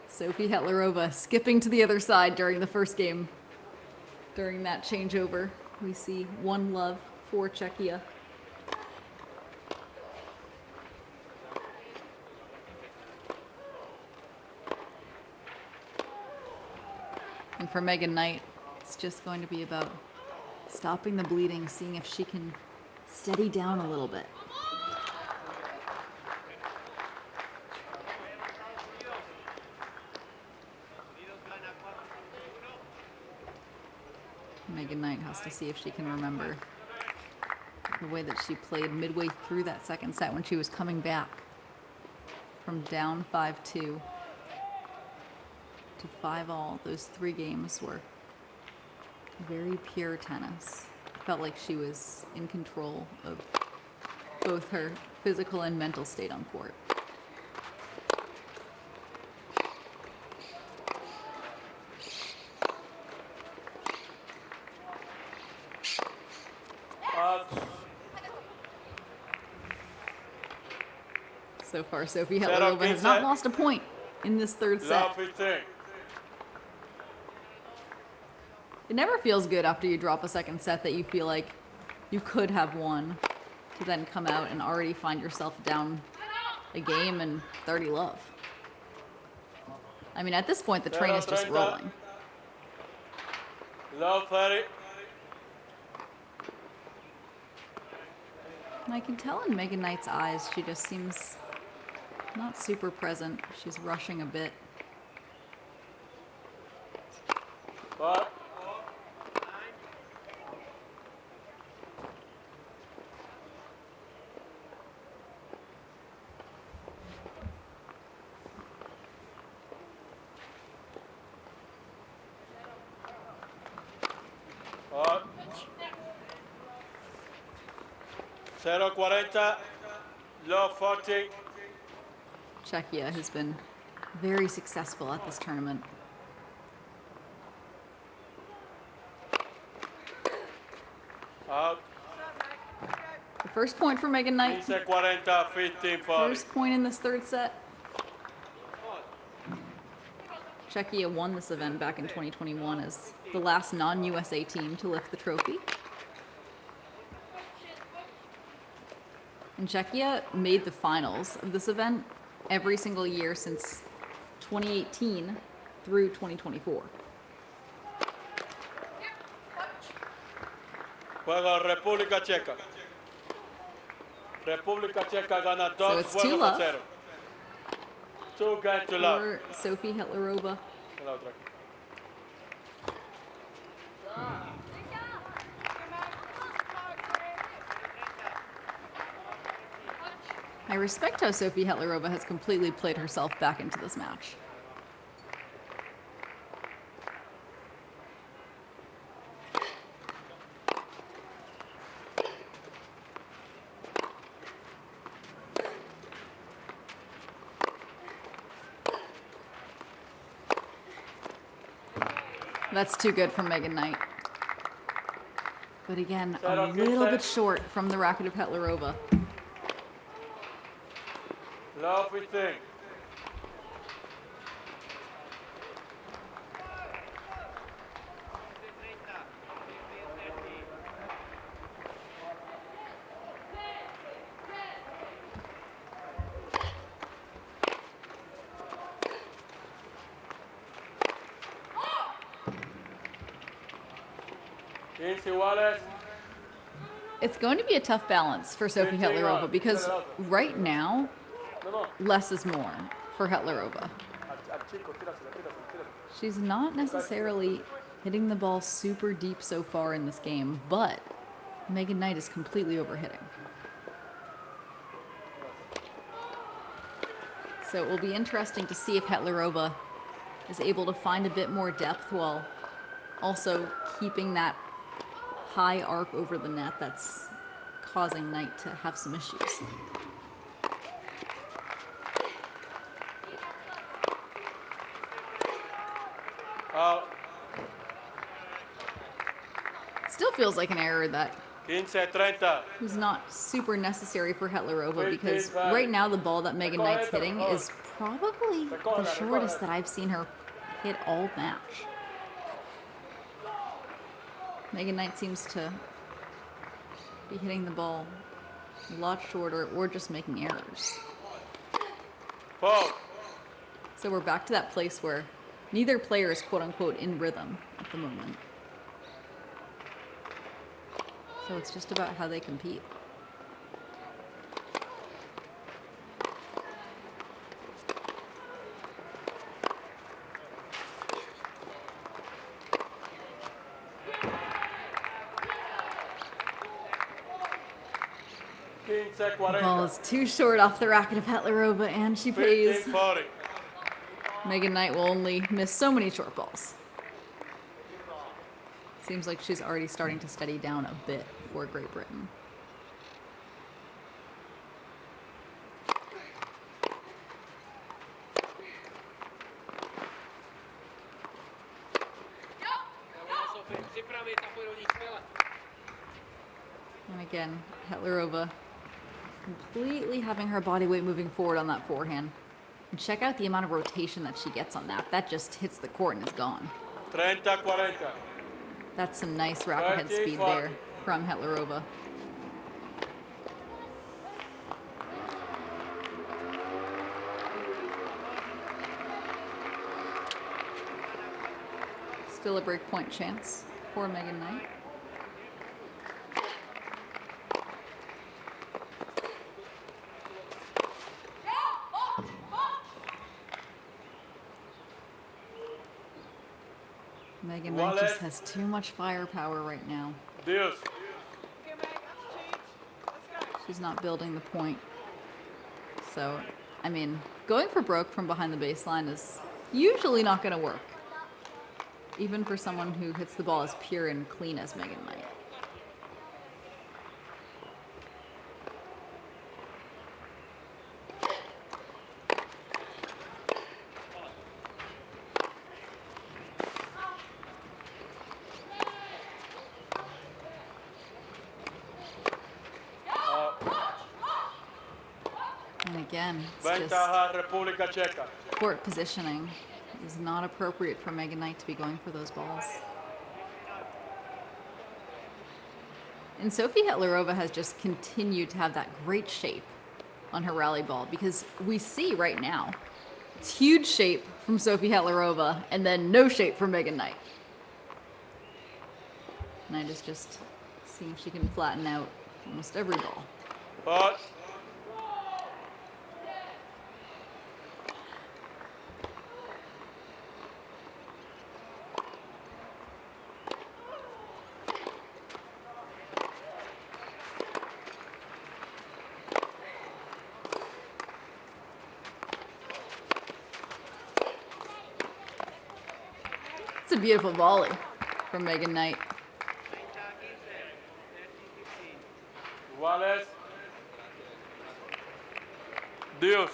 Sofie Hettlerova skipping to the other side during the first game. During that changeover, we see 1-love for Czechia. And for Megan Knight, it's just going to be about stopping the bleeding, seeing if she can steady down a little bit. Megan Knight has to see if she can remember the way that she played midway through that second set when she was coming back from down 5-2 to 5-all. Those 3 games were very pure tennis. Felt like she was in control of both her physical and mental state on court. So far, Sofie Hettlerova has not lost a point in this third set. It never feels good after you drop a second set that you feel like you could have won, to then come out and already find yourself down a game and 30-love. I mean, at this point, the train is just rolling. Love 30. And I can tell in Megan Knight's eyes, she just seems not super present. She's rushing a bit. But 0-40, low 40. Czechia has been very successful at this tournament. Out. The first point for Megan Knight. 15-40, 15-40. First point in this third set. Czechia won this event back in 2021 as the last non-USA team to lift the trophy. And Czechia made the finals of this event every single year since 2018 through 2024. Juega República Checa. República Checa gana So 2 it's juegos 2-0. a 0. 2 games to love. For Sofie Hettlerova. La otra. I respect how Sofie Hettlerova has completely played herself back into this match. That's too good from Megan Knight. But again, a little bit short from the racket of Hettlerova. Love 15. Iguales. It's going to be a tough balance for Sofie Hettlerova because right now, less is more for Hettlerova. She's not necessarily hitting the ball super deep so far in this game, but Megan Knight is completely overhitting. So it will be interesting to see if Hettlerova is able to find a bit more depth while also keeping that high arc over the net that's causing Knight to have some issues. Still feels like an error that 15-30. was not super necessary for Hettlerova because right now the ball that Megan Knight's hitting is probably the shortest that I've seen her hit all match. Megan Knight seems to be hitting the ball a lot shorter or just making errors. So we're back to that place where neither player is quote-unquote in rhythm at the moment. So it's just about how they compete. The ball is too short off the racket of Hettlerova, and she pays. 15-40. Megan Knight will only miss so many short balls. Seems like she's already starting to steady down a bit for Great Britain. And again, Hettlerova completely having her body weight moving forward on that forehand. And check out the amount of rotation that she gets on that. That just hits the court and is gone. 30-40. That's some nice racket head speed there from Hettlerova. Still a break point chance for Megan Knight. Megan Knight just has too much firepower right now. Dios. She's not building the point. So, I mean, going for broke from behind the baseline is usually not going to work. Even for someone who hits the ball as pure and clean as Megan Knight. Again, it's just Ventaja República Checa. court positioning is not appropriate for Megan Knight to be going for those balls. And Sofie Hettlerova has just continued to have that great shape on her rally ball, because we see right now it's huge shape from Sofie Hettlerova and then no shape from Megan Knight. Knight is just seeing if she can flatten out almost every ball. Hot. It's a beautiful volley from Megan Knight. Iguales. Dios.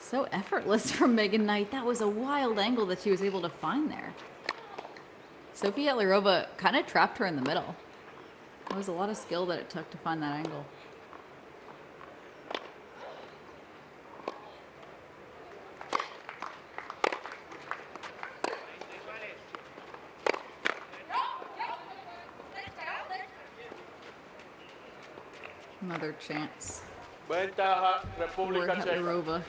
So effortless from Megan Knight. That was a wild angle that she was able to find there. Sofie Hettlerova kind of trapped her in the middle. There was a lot of skill that it took to find that angle. Another chance Ventaja for República Checa. Hettlerova.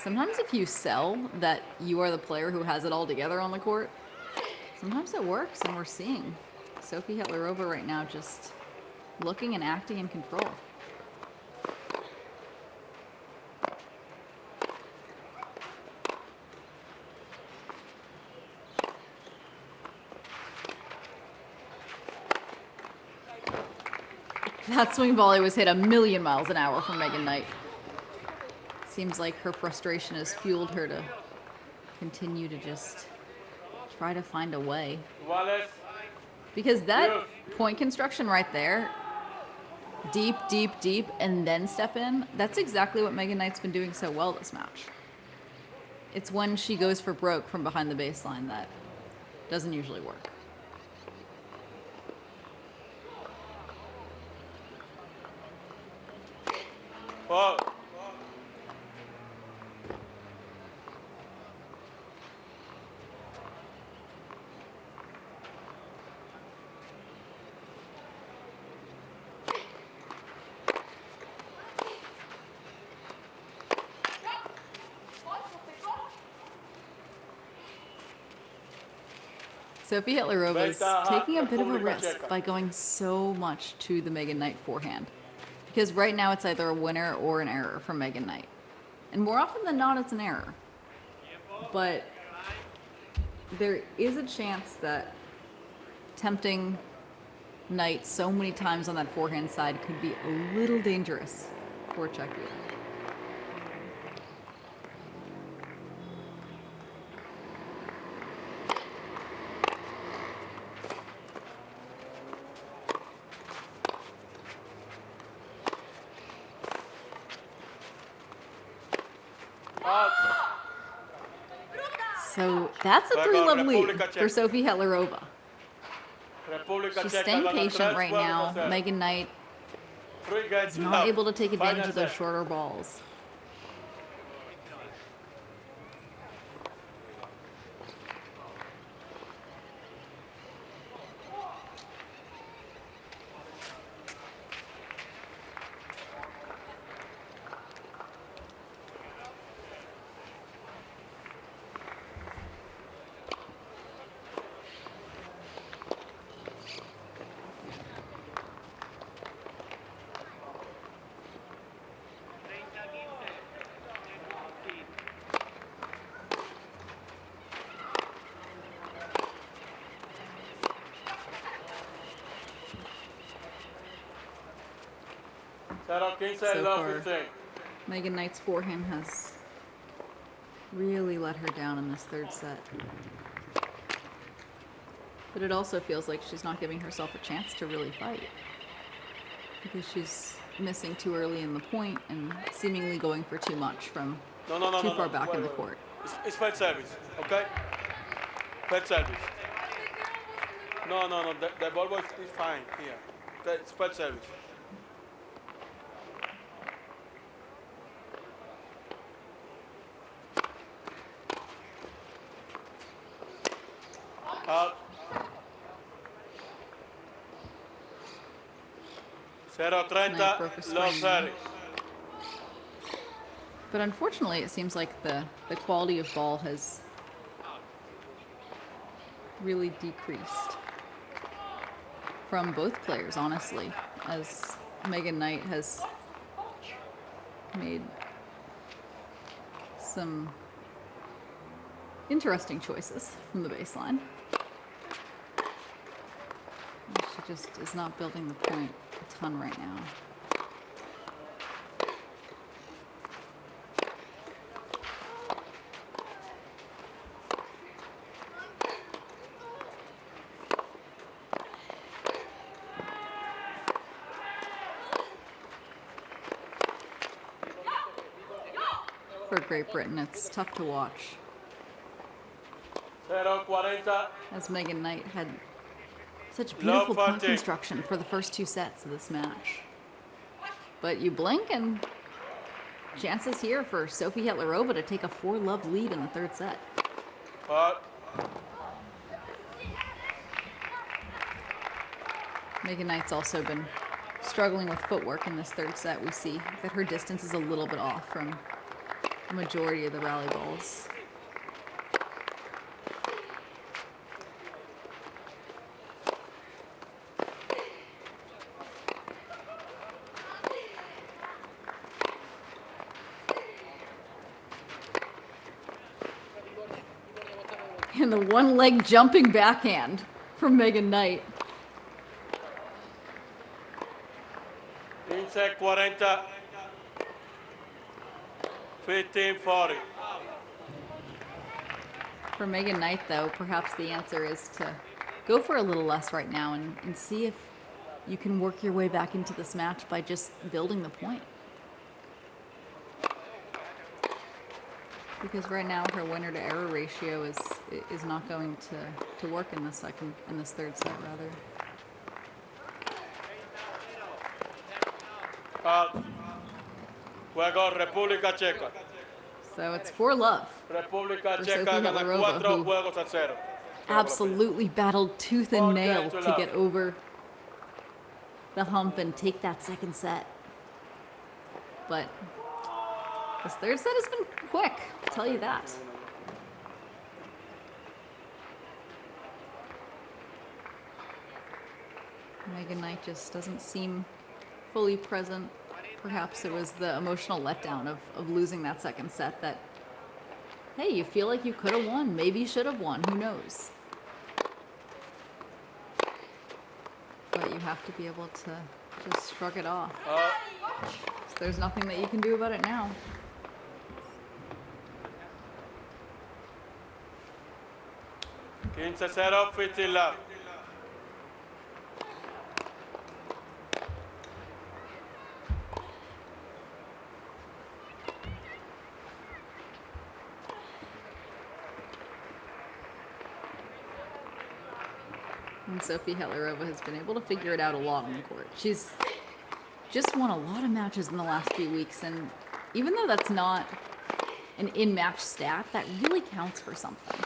Sometimes if you sell that you are the player who has it all together on the court, sometimes it works, and we're seeing Sofie Hettlerova right now just looking and acting in control. That swing volley was hit a million miles an hour from Megan Knight. Seems like her frustration has fueled her to continue to just try to find a way. Iguales. Because that point construction right there, deep, deep, deep, and then step in, that's exactly what Megan Knight's been doing so well this match. It's when she goes for broke from behind the baseline that doesn't usually work. Hot. Sofie Hettlerova is Ventaja taking a bit of a República risk Checa. by going so much to the Megan Knight forehand. Because right now it's either a winner or an error from Megan Knight. And more often than not, it's an error. But there is a chance that tempting Knight so many times on that forehand side could be a little dangerous for Czechia. Hot. So that's a Back 3-love on lead República for Czech. Sofie Hettlerova. República She's Checa staying gana patient 3 right juegos now. a 0. Megan Knight 3 games is not left. able to take advantage Final of those set. shorter balls. Zero 15 So love far. 15. Megan Knight's forehand has really let her down in this third set. But it also feels like she's not giving herself a chance to really fight. Because she's missing too early in the point and seemingly going for too much from No. too far back in the court. It's fair service, okay? Fair service. No. The ball was is fine here. Okay, it's fair service. Out. 0-30, Knight broke a low swing. service. But unfortunately, it seems like the quality of ball has really decreased from both players, honestly, as Megan Knight has made some interesting choices from the baseline. She just is not building the point a ton right now. For Great Britain, it's tough to watch, 0-40, as Megan Knight had such beautiful point 14. construction for the first two sets of this match. But you blink and chances here for Sofie Hettlerova to take a 4-love lead in the third set. out. Megan Knight's also been struggling with footwork in this third set. We see that her distance is a little bit off from the majority of the rally balls. And the one-leg jumping backhand from Megan Knight. 15-40, 15-40. For Megan Knight, though, perhaps the answer is to go for a little less right now and see if you can work your way back into this match by just building the point. Because right now her winner to error ratio is not going to work in this third set rather. Juego República Checa. So it's 4-love. República For Checa Sofie gana Hettlerova, 4 who juegos a 0. Absolutely battled tooth and nail Okay, to get over the hump and take that second set. But this third set has been quick, I'll tell you that. Megan Knight just doesn't seem fully present. Perhaps it was the emotional letdown of losing that second set that, hey, you feel like you could have won, maybe you should have won, who knows? But you have to be able to just shrug it off. So there's nothing that you can do about it now. Quince 0, 15 love. And Sofie Hettlerova has been able to figure it out a lot on the court. She's just won a lot of matches in the last few weeks, and even though that's not an in-match stat, that really counts for something.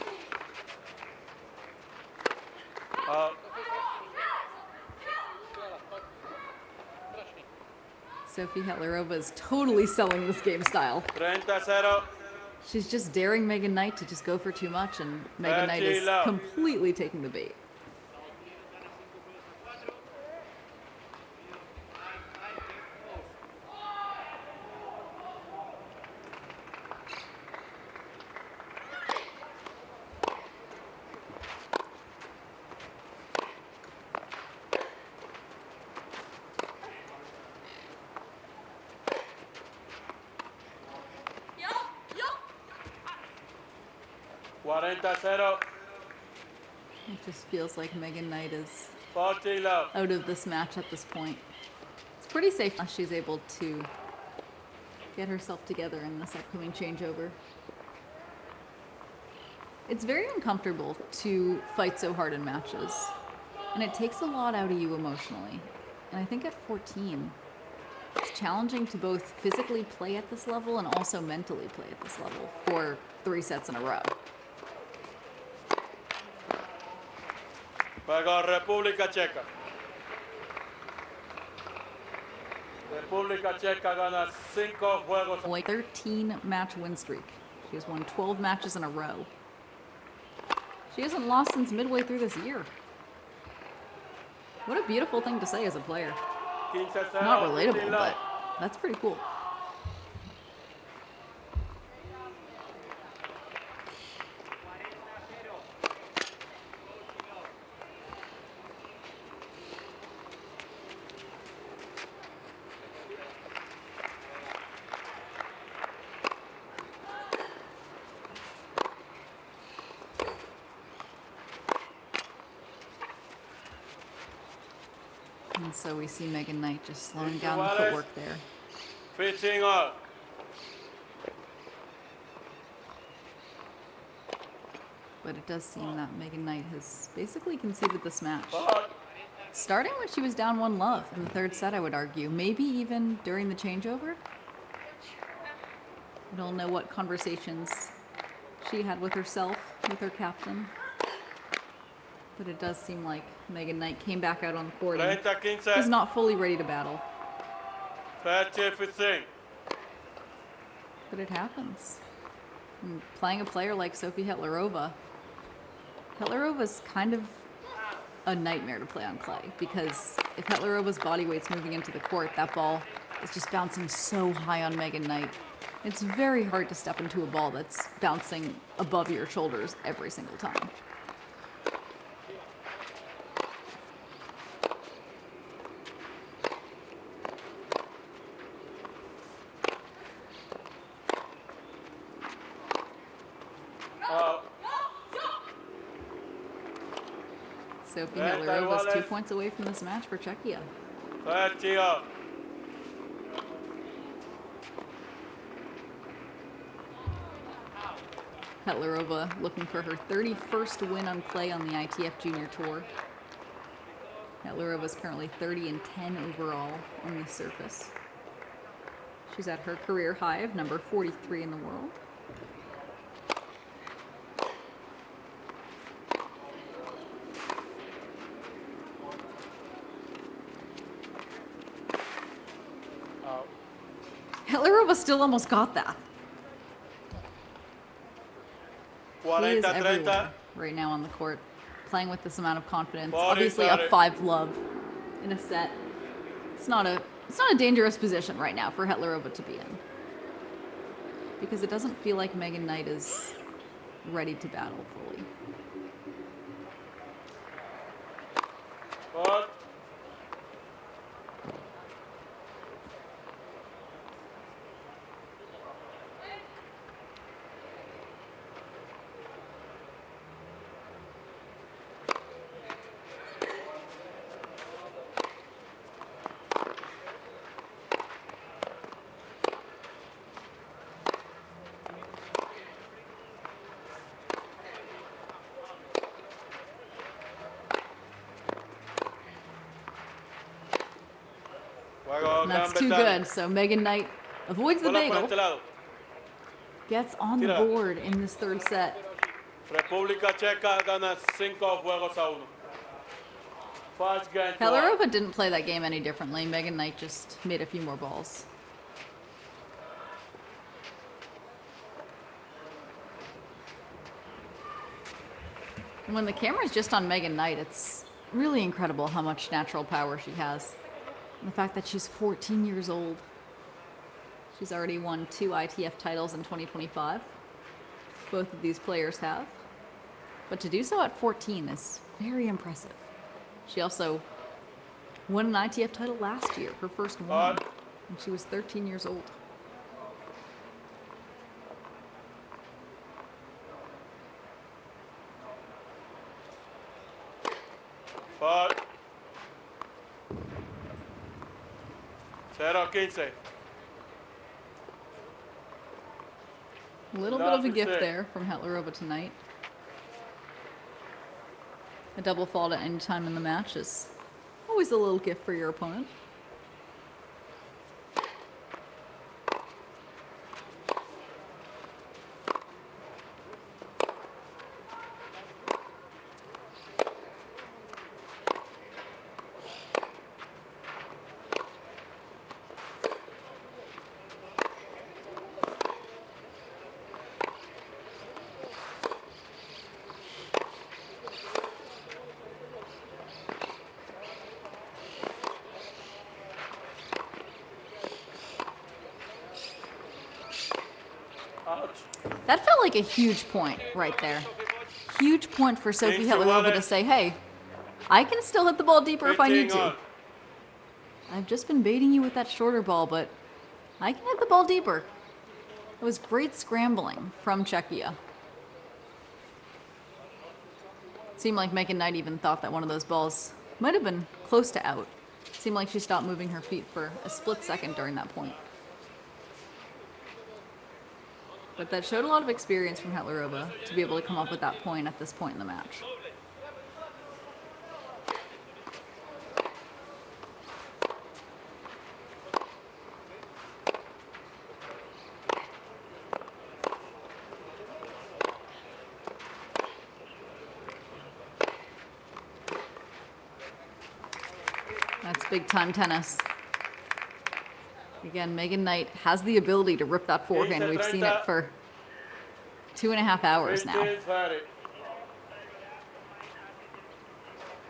Sofie Hettlerova is totally selling this game style. 30-0. She's just daring Megan Knight to just go for too much, and Megan Knight is completely taking the bait. It just feels like Megan Knight is 40 love. out of this match at this point. It's pretty safe now she's able to get herself together in this upcoming changeover. It's very uncomfortable to fight so hard in matches, and it takes a lot out of you emotionally. And I think at 14, it's challenging to both physically play at this level and also mentally play at this level for 3 sets in a row. Juega República Checa. República Checa gana 5 juegos. A 13-match win streak. She has won 12 matches in a row. She hasn't lost since midway through this year. What a beautiful thing to say as a player. 15-0. Not relatable, but that's pretty cool. And so we see Megan Knight just slowing down the footwork there. 15-0. But it does seem that Megan Knight has basically conceded this match. Starting when she was down 1-love in the 3rd set, I would argue. Maybe even during the changeover. I don't know what conversations she had with herself, with her captain. But it does seem like Megan Knight came back out on the court and is not fully ready to battle. 30-15. But it happens. And playing a player like Sofie Hettlerova, Hettlerova's kind of a nightmare to play on clay, because if Hettlerova's body weight's moving into the court, that ball is just bouncing so high on Megan Knight. It's very hard to step into a ball that's bouncing above your shoulders every single time. Sofie Hettlerova is 2 points away from this match for Czechia. 30-0. Hettlerova looking for her 31st win on clay on the ITF Junior Tour. Hettlerova is currently 30-10 overall on this surface. She's at her career high of number 43 in the world. Hettlerova still almost got that. He is 40-30. everywhere right now on the court, playing with this amount of confidence. 40-30. Obviously up 5-love in a set. It's not a dangerous position right now for Hettlerova to be in, because it doesn't feel like Megan Knight is ready to battle fully. But And that's too good. So Megan Knight avoids the bagel, gets on the board in this 3rd set. República Checa gana 5 juegos a 1. First game. Hettlerova didn't play that game any differently. Megan Knight just made a few more balls. And when the camera's just on Megan Knight, it's really incredible how much natural power she has. And the fact that she's 14 years old. She's already won 2 ITF titles in 2025. Both of these players have. But to do so at 14 is very impressive. She also won an ITF title last year, her first one, and she was 13 years old. But 0-15. A little bit of a gift there from Hettlerova tonight. A double fault at any time in the match is always a little gift for your opponent. That felt like a huge point right there. Huge point for Sofie Hettlerova to say, hey, I can still hit the ball deeper if I need to. I've just been baiting you with that shorter ball, but I can hit the ball deeper. It was great scrambling from Czechia. It seemed like Megan Knight even thought that one of those balls might have been close to out. It seemed like she stopped moving her feet for a split second during that point. But that showed a lot of experience from Hettlerova to be able to come up with that point at this point in the match. That's big time tennis. Again, Megan Knight has the ability to rip that forehand. We've seen it for 2.5 hours now.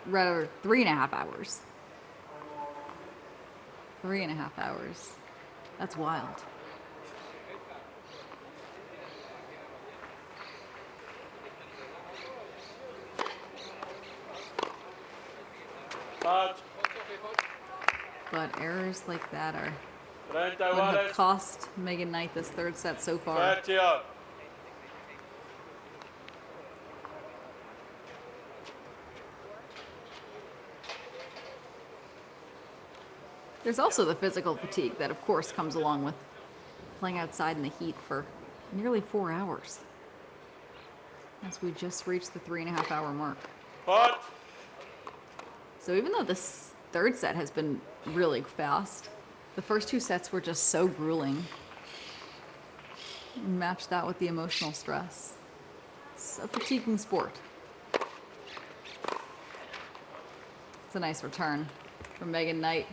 Rather, 3.5 hours. 3.5 hours. That's wild. But errors like that are would have cost Megan Knight this third set so far. There's also the physical fatigue that, of course, comes along with playing outside in the heat for nearly 4 hours. As we just reached the 3.5 hour mark. So even though this third set has been really fast, the first 2 sets were just so grueling. Match that with the emotional stress. It's a fatiguing sport. It's a nice return from Megan Knight.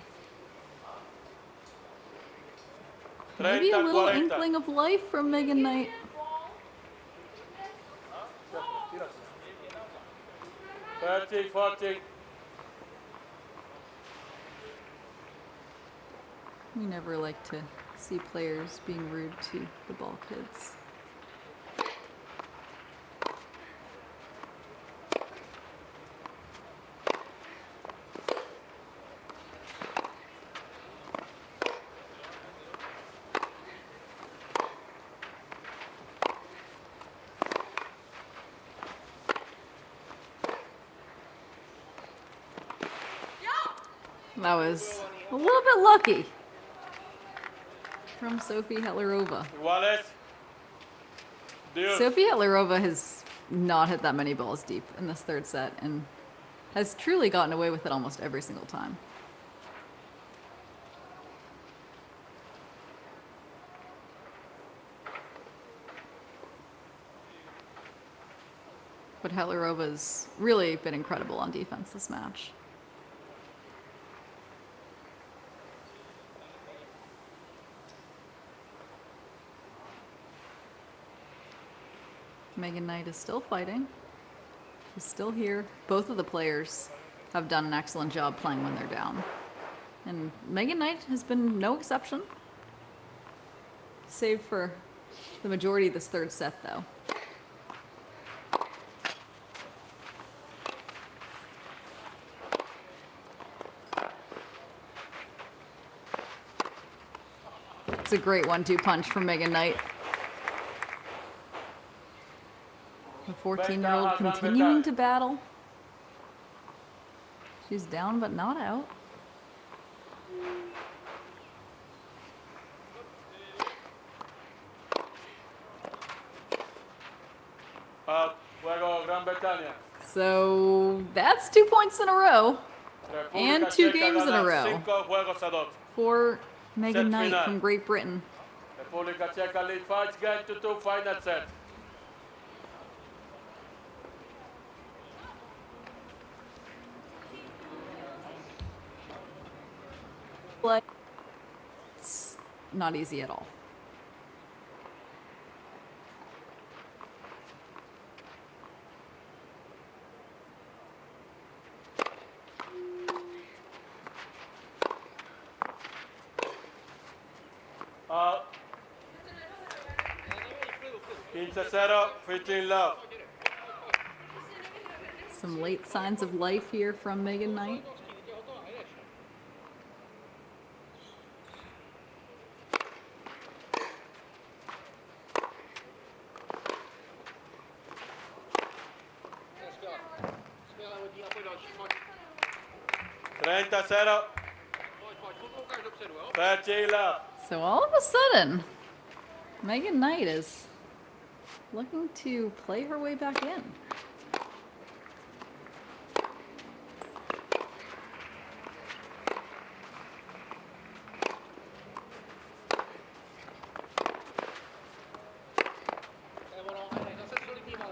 Maybe a little inkling of life from Megan Knight. We never like to see players being rude to the ball kids. That was a little bit lucky from Sofie Hettlerova. Sofie Hettlerova has not hit that many balls deep in this third set and has truly gotten away with it almost every single time. But Hettlerova's really been incredible on defense this match. Megan Knight is still fighting. She's still here. Both of the players have done an excellent job playing when they're down. And Megan Knight has been no exception. Save for the majority of this third set, though. It's a great 1-2 punch from Megan Knight. The 14-year-old continuing to battle. She's down but not out. Out. Juego Gran Bretaña. So that's 2 points in a row República and 2 Checa games in a gana row 5 juegos a 2. for Megan Set Knight final. from Great Britain. República Checa lead 5 games to 2 final set. But it's not easy at all. Out. 15-0, 15 love. Some late signs of life here from Megan Knight. Spela hodí a pojď další, pojď. 30-0, Pojď, furt koukáš dopředu, jo? 30 love. So all of a sudden, Megan Knight is looking to play her way back in.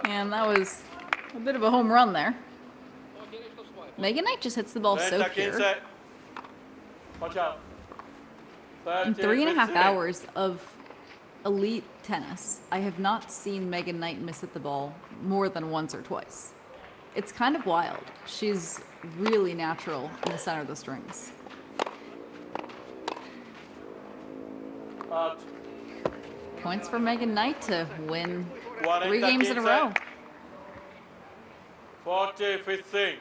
And that was a bit of a home run there. Megan Knight just hits the ball so 30-15. pure. Watch out. In 3.5 30-15. hours of elite tennis, I have not seen Megan Knight miss at the ball more than once or twice. It's kind of wild. She's really natural in the center of the strings. Out. Points for Megan Knight to win 40, 3 games in a row. 40-15.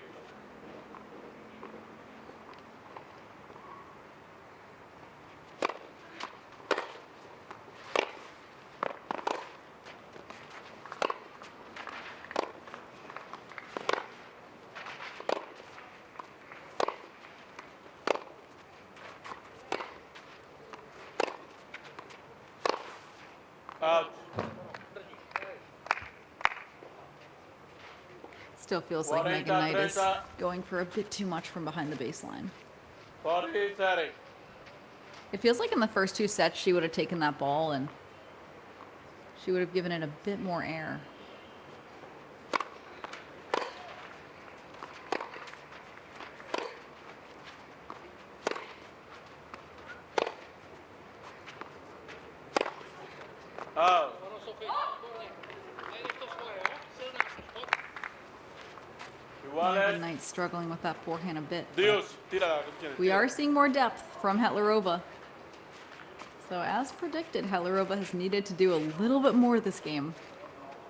Out. Still feels like 40, Megan Knight is 30. going for a bit too much from behind the baseline. 40-30. It feels like in the first 2 sets she would have taken that ball and she would have given it a bit more air. Out. Ono, Sofie, výborně. Nejdeš to svoje, jo? Silná jsi, pojď. Megan Iguales. Knight struggling with that forehand a bit. but Dios. Tírala. ¿qué tienes? we are seeing more depth from Hettlerova. So as predicted, Hettlerova has needed to do a little bit more this game.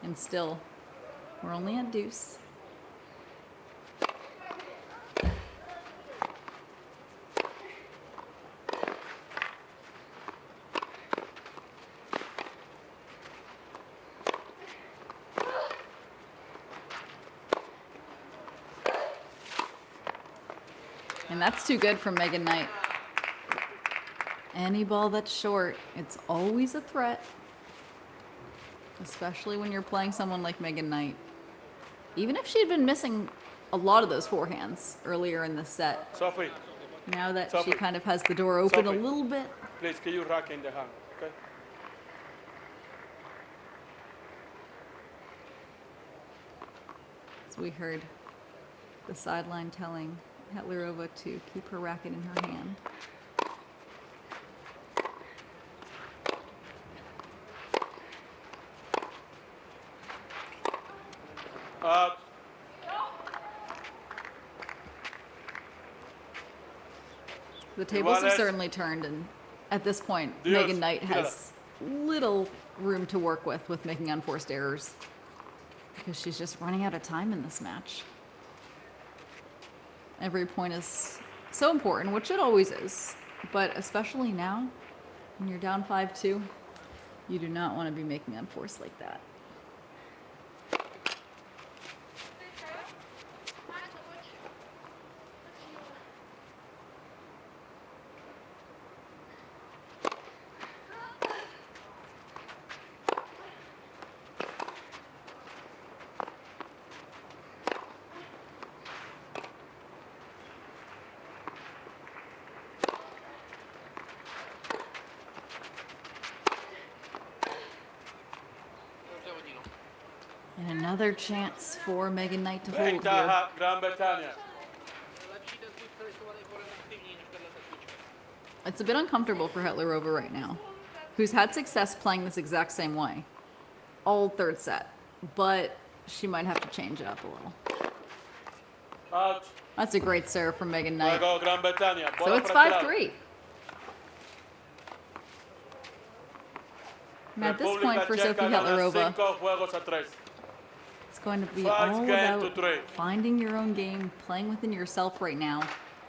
And still, we're only at deuce. And that's too good from Megan Knight. Any ball that's short, it's always a threat. Especially when you're playing someone like Megan Knight. Even if she had been missing a lot of those forehands earlier in the set, Sophie, now that she Sophie. kind of has the door open Sophie. a little bit, please, can you rack in the hand? Okay. as we heard the sideline telling Hettlerova to keep her racket in her hand. Out. The tables have Iguales. certainly turned, and at this point, Dios, Megan Knight tírala. has little room to work with making unforced errors because she's just running out of time in this match. Every point is so important, which it always is, but especially now, when you're down 5-2, you do not want to be making unforced like that. Another chance for Megan Knight to hold here. Ventaja Gran Bretaña. It's a bit uncomfortable for Hettlerova right now, who's had success playing this exact same way all third set, but she might have to change it up a little. Out. That's a great serve from Megan Knight. Juego Gran Bretaña. So Bola it's para este lado. 5-3. And at this point for Sofie Hettlerova, 5 juegos a 3. it's going to be Five all game to about three. finding your own game, playing within yourself right now.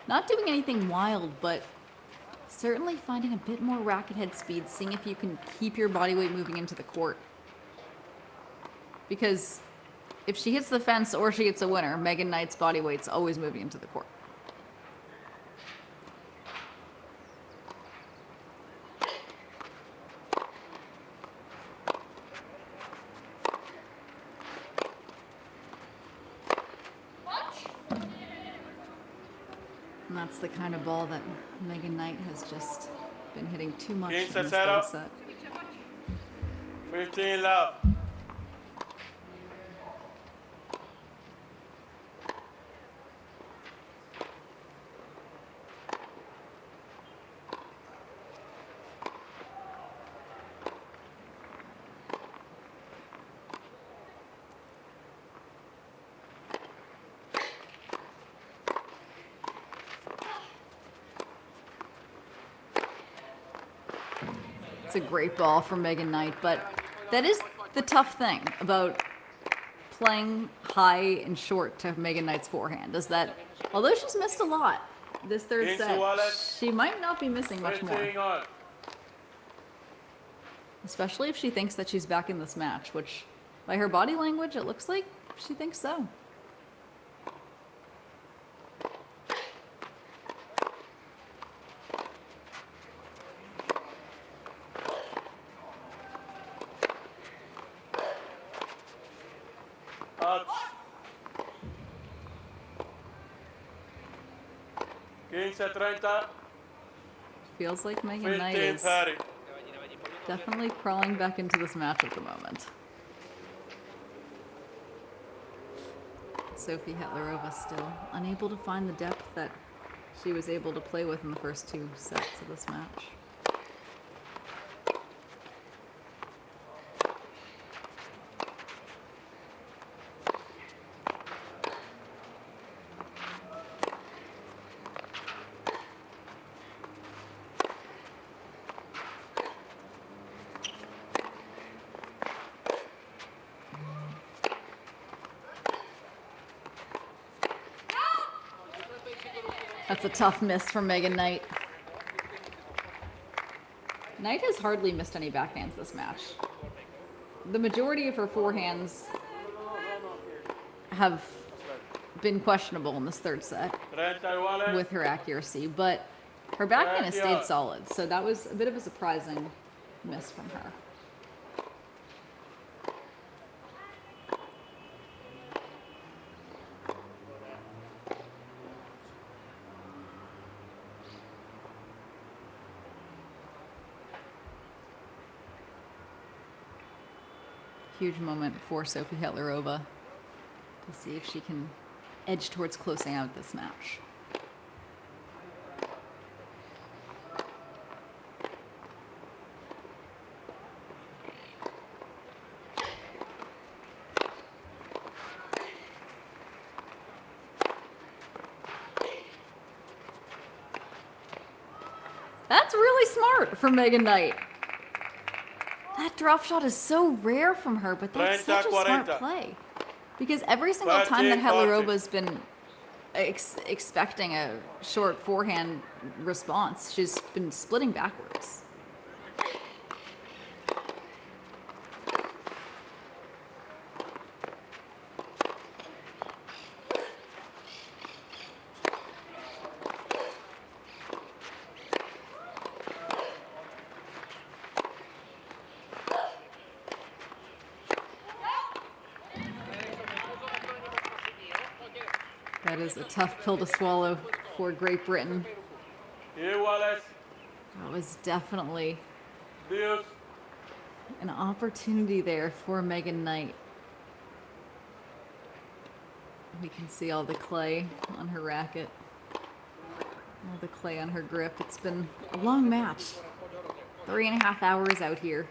Not doing anything wild, but certainly finding a bit more racket head speed, seeing if you can keep your body weight moving into the court. Because if she hits the fence or she gets a winner, Megan Knight's body weight's always moving into the court. And that's the kind of ball that Megan Knight has just been hitting too much in this third set. 15 love. It's a great ball from Megan Knight, but that is the tough thing about playing high and short to Megan Knight's forehand, is that although she's missed a lot this third set, she might not be missing much more. 15 on. Especially if she thinks that she's back in this match, which by her body language, it looks like she thinks so. Out. 15-30. Feels like Megan Knight is 15-30. definitely crawling back into this match at the moment. Sofie Hettlerova still unable to find the depth that she was able to play with in the first two sets of this match. That's a tough miss from Megan Knight. Knight has hardly missed any backhands this match. The majority of her forehands have been questionable in this third set 30 iguales. with her accuracy, but her backhand has stayed solid, so that was a bit of a surprising miss from her. Huge moment for Sofie Hettlerova to see if she can edge towards closing out this match. That's really smart from Megan Knight. That drop shot is so rare from her, but that's such a smart 40. play. Because every single time that 40. Hettlerova's been expecting a short forehand response, she's been splitting backwards. That is a tough pill to swallow for Great Britain. Iguales. That was definitely Dios. an opportunity there for Megan Knight. We can see all the clay on her racket, all the clay on her grip. It's been a long match. 3.5 hours out here.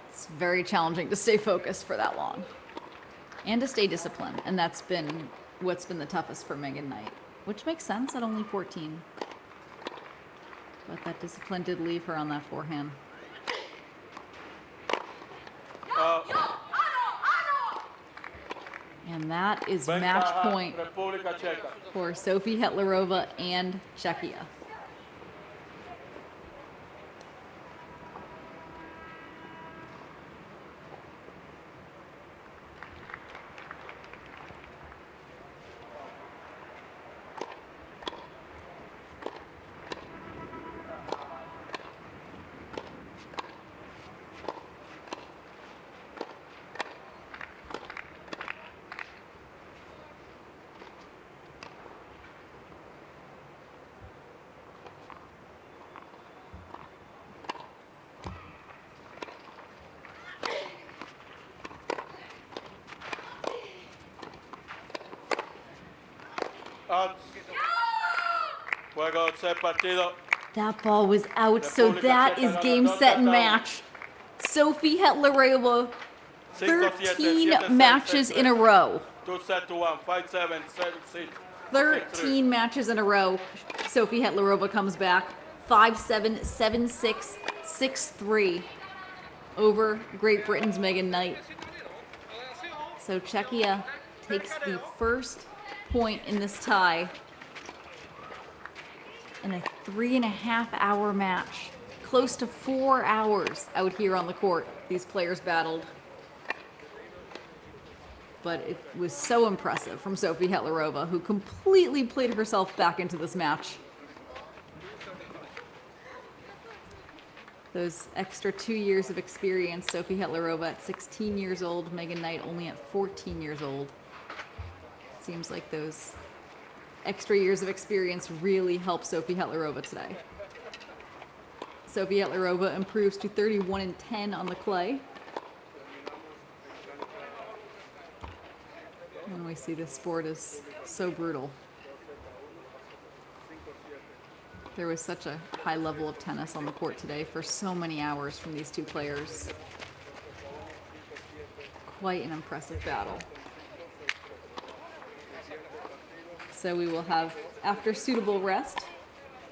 It's very challenging to stay focused for that long and to stay disciplined. And that's been what's been the toughest for Megan Knight, which makes sense at only 14. But that discipline did leave her on that forehand. And that is match point Republika Czeka. for Sofie Hettlerova and Czechia. Out. Juego, set partido. That ball was out, so that is game, set, and match. Sofie Hettlerova, 13 matches in a row. 2 set to 1, 5-7, 7-6. 13 matches in a row. Sofie Hettlerova comes back 5-7, 7-6, 6-3 over Great Britain's Megan Knight. So Czechia takes the first point in this tie in a 3.5 hour match. Close to 4 hours out here on the court, these players battled. But it was so impressive from Sofie Hettlerova, who completely played herself back into this match. Those extra 2 years of experience, Sofie Hettlerova at 16 years old, Megan Knight only at 14 years old. Seems like those extra years of experience really helped Sofie Hettlerova today. Sofie Hettlerova improves to 31-10 on the clay. And we see this sport is so brutal. There was such a high level of tennis on the court today for so many hours from these two players. Quite an impressive battle. So we will have, after suitable rest,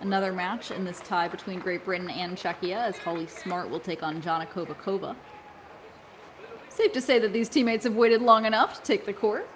another match in this tie between Great Britain and Czechia, as Holly Smart will take on Jana Kovačová. Safe to say that these teammates have waited long enough to take the court.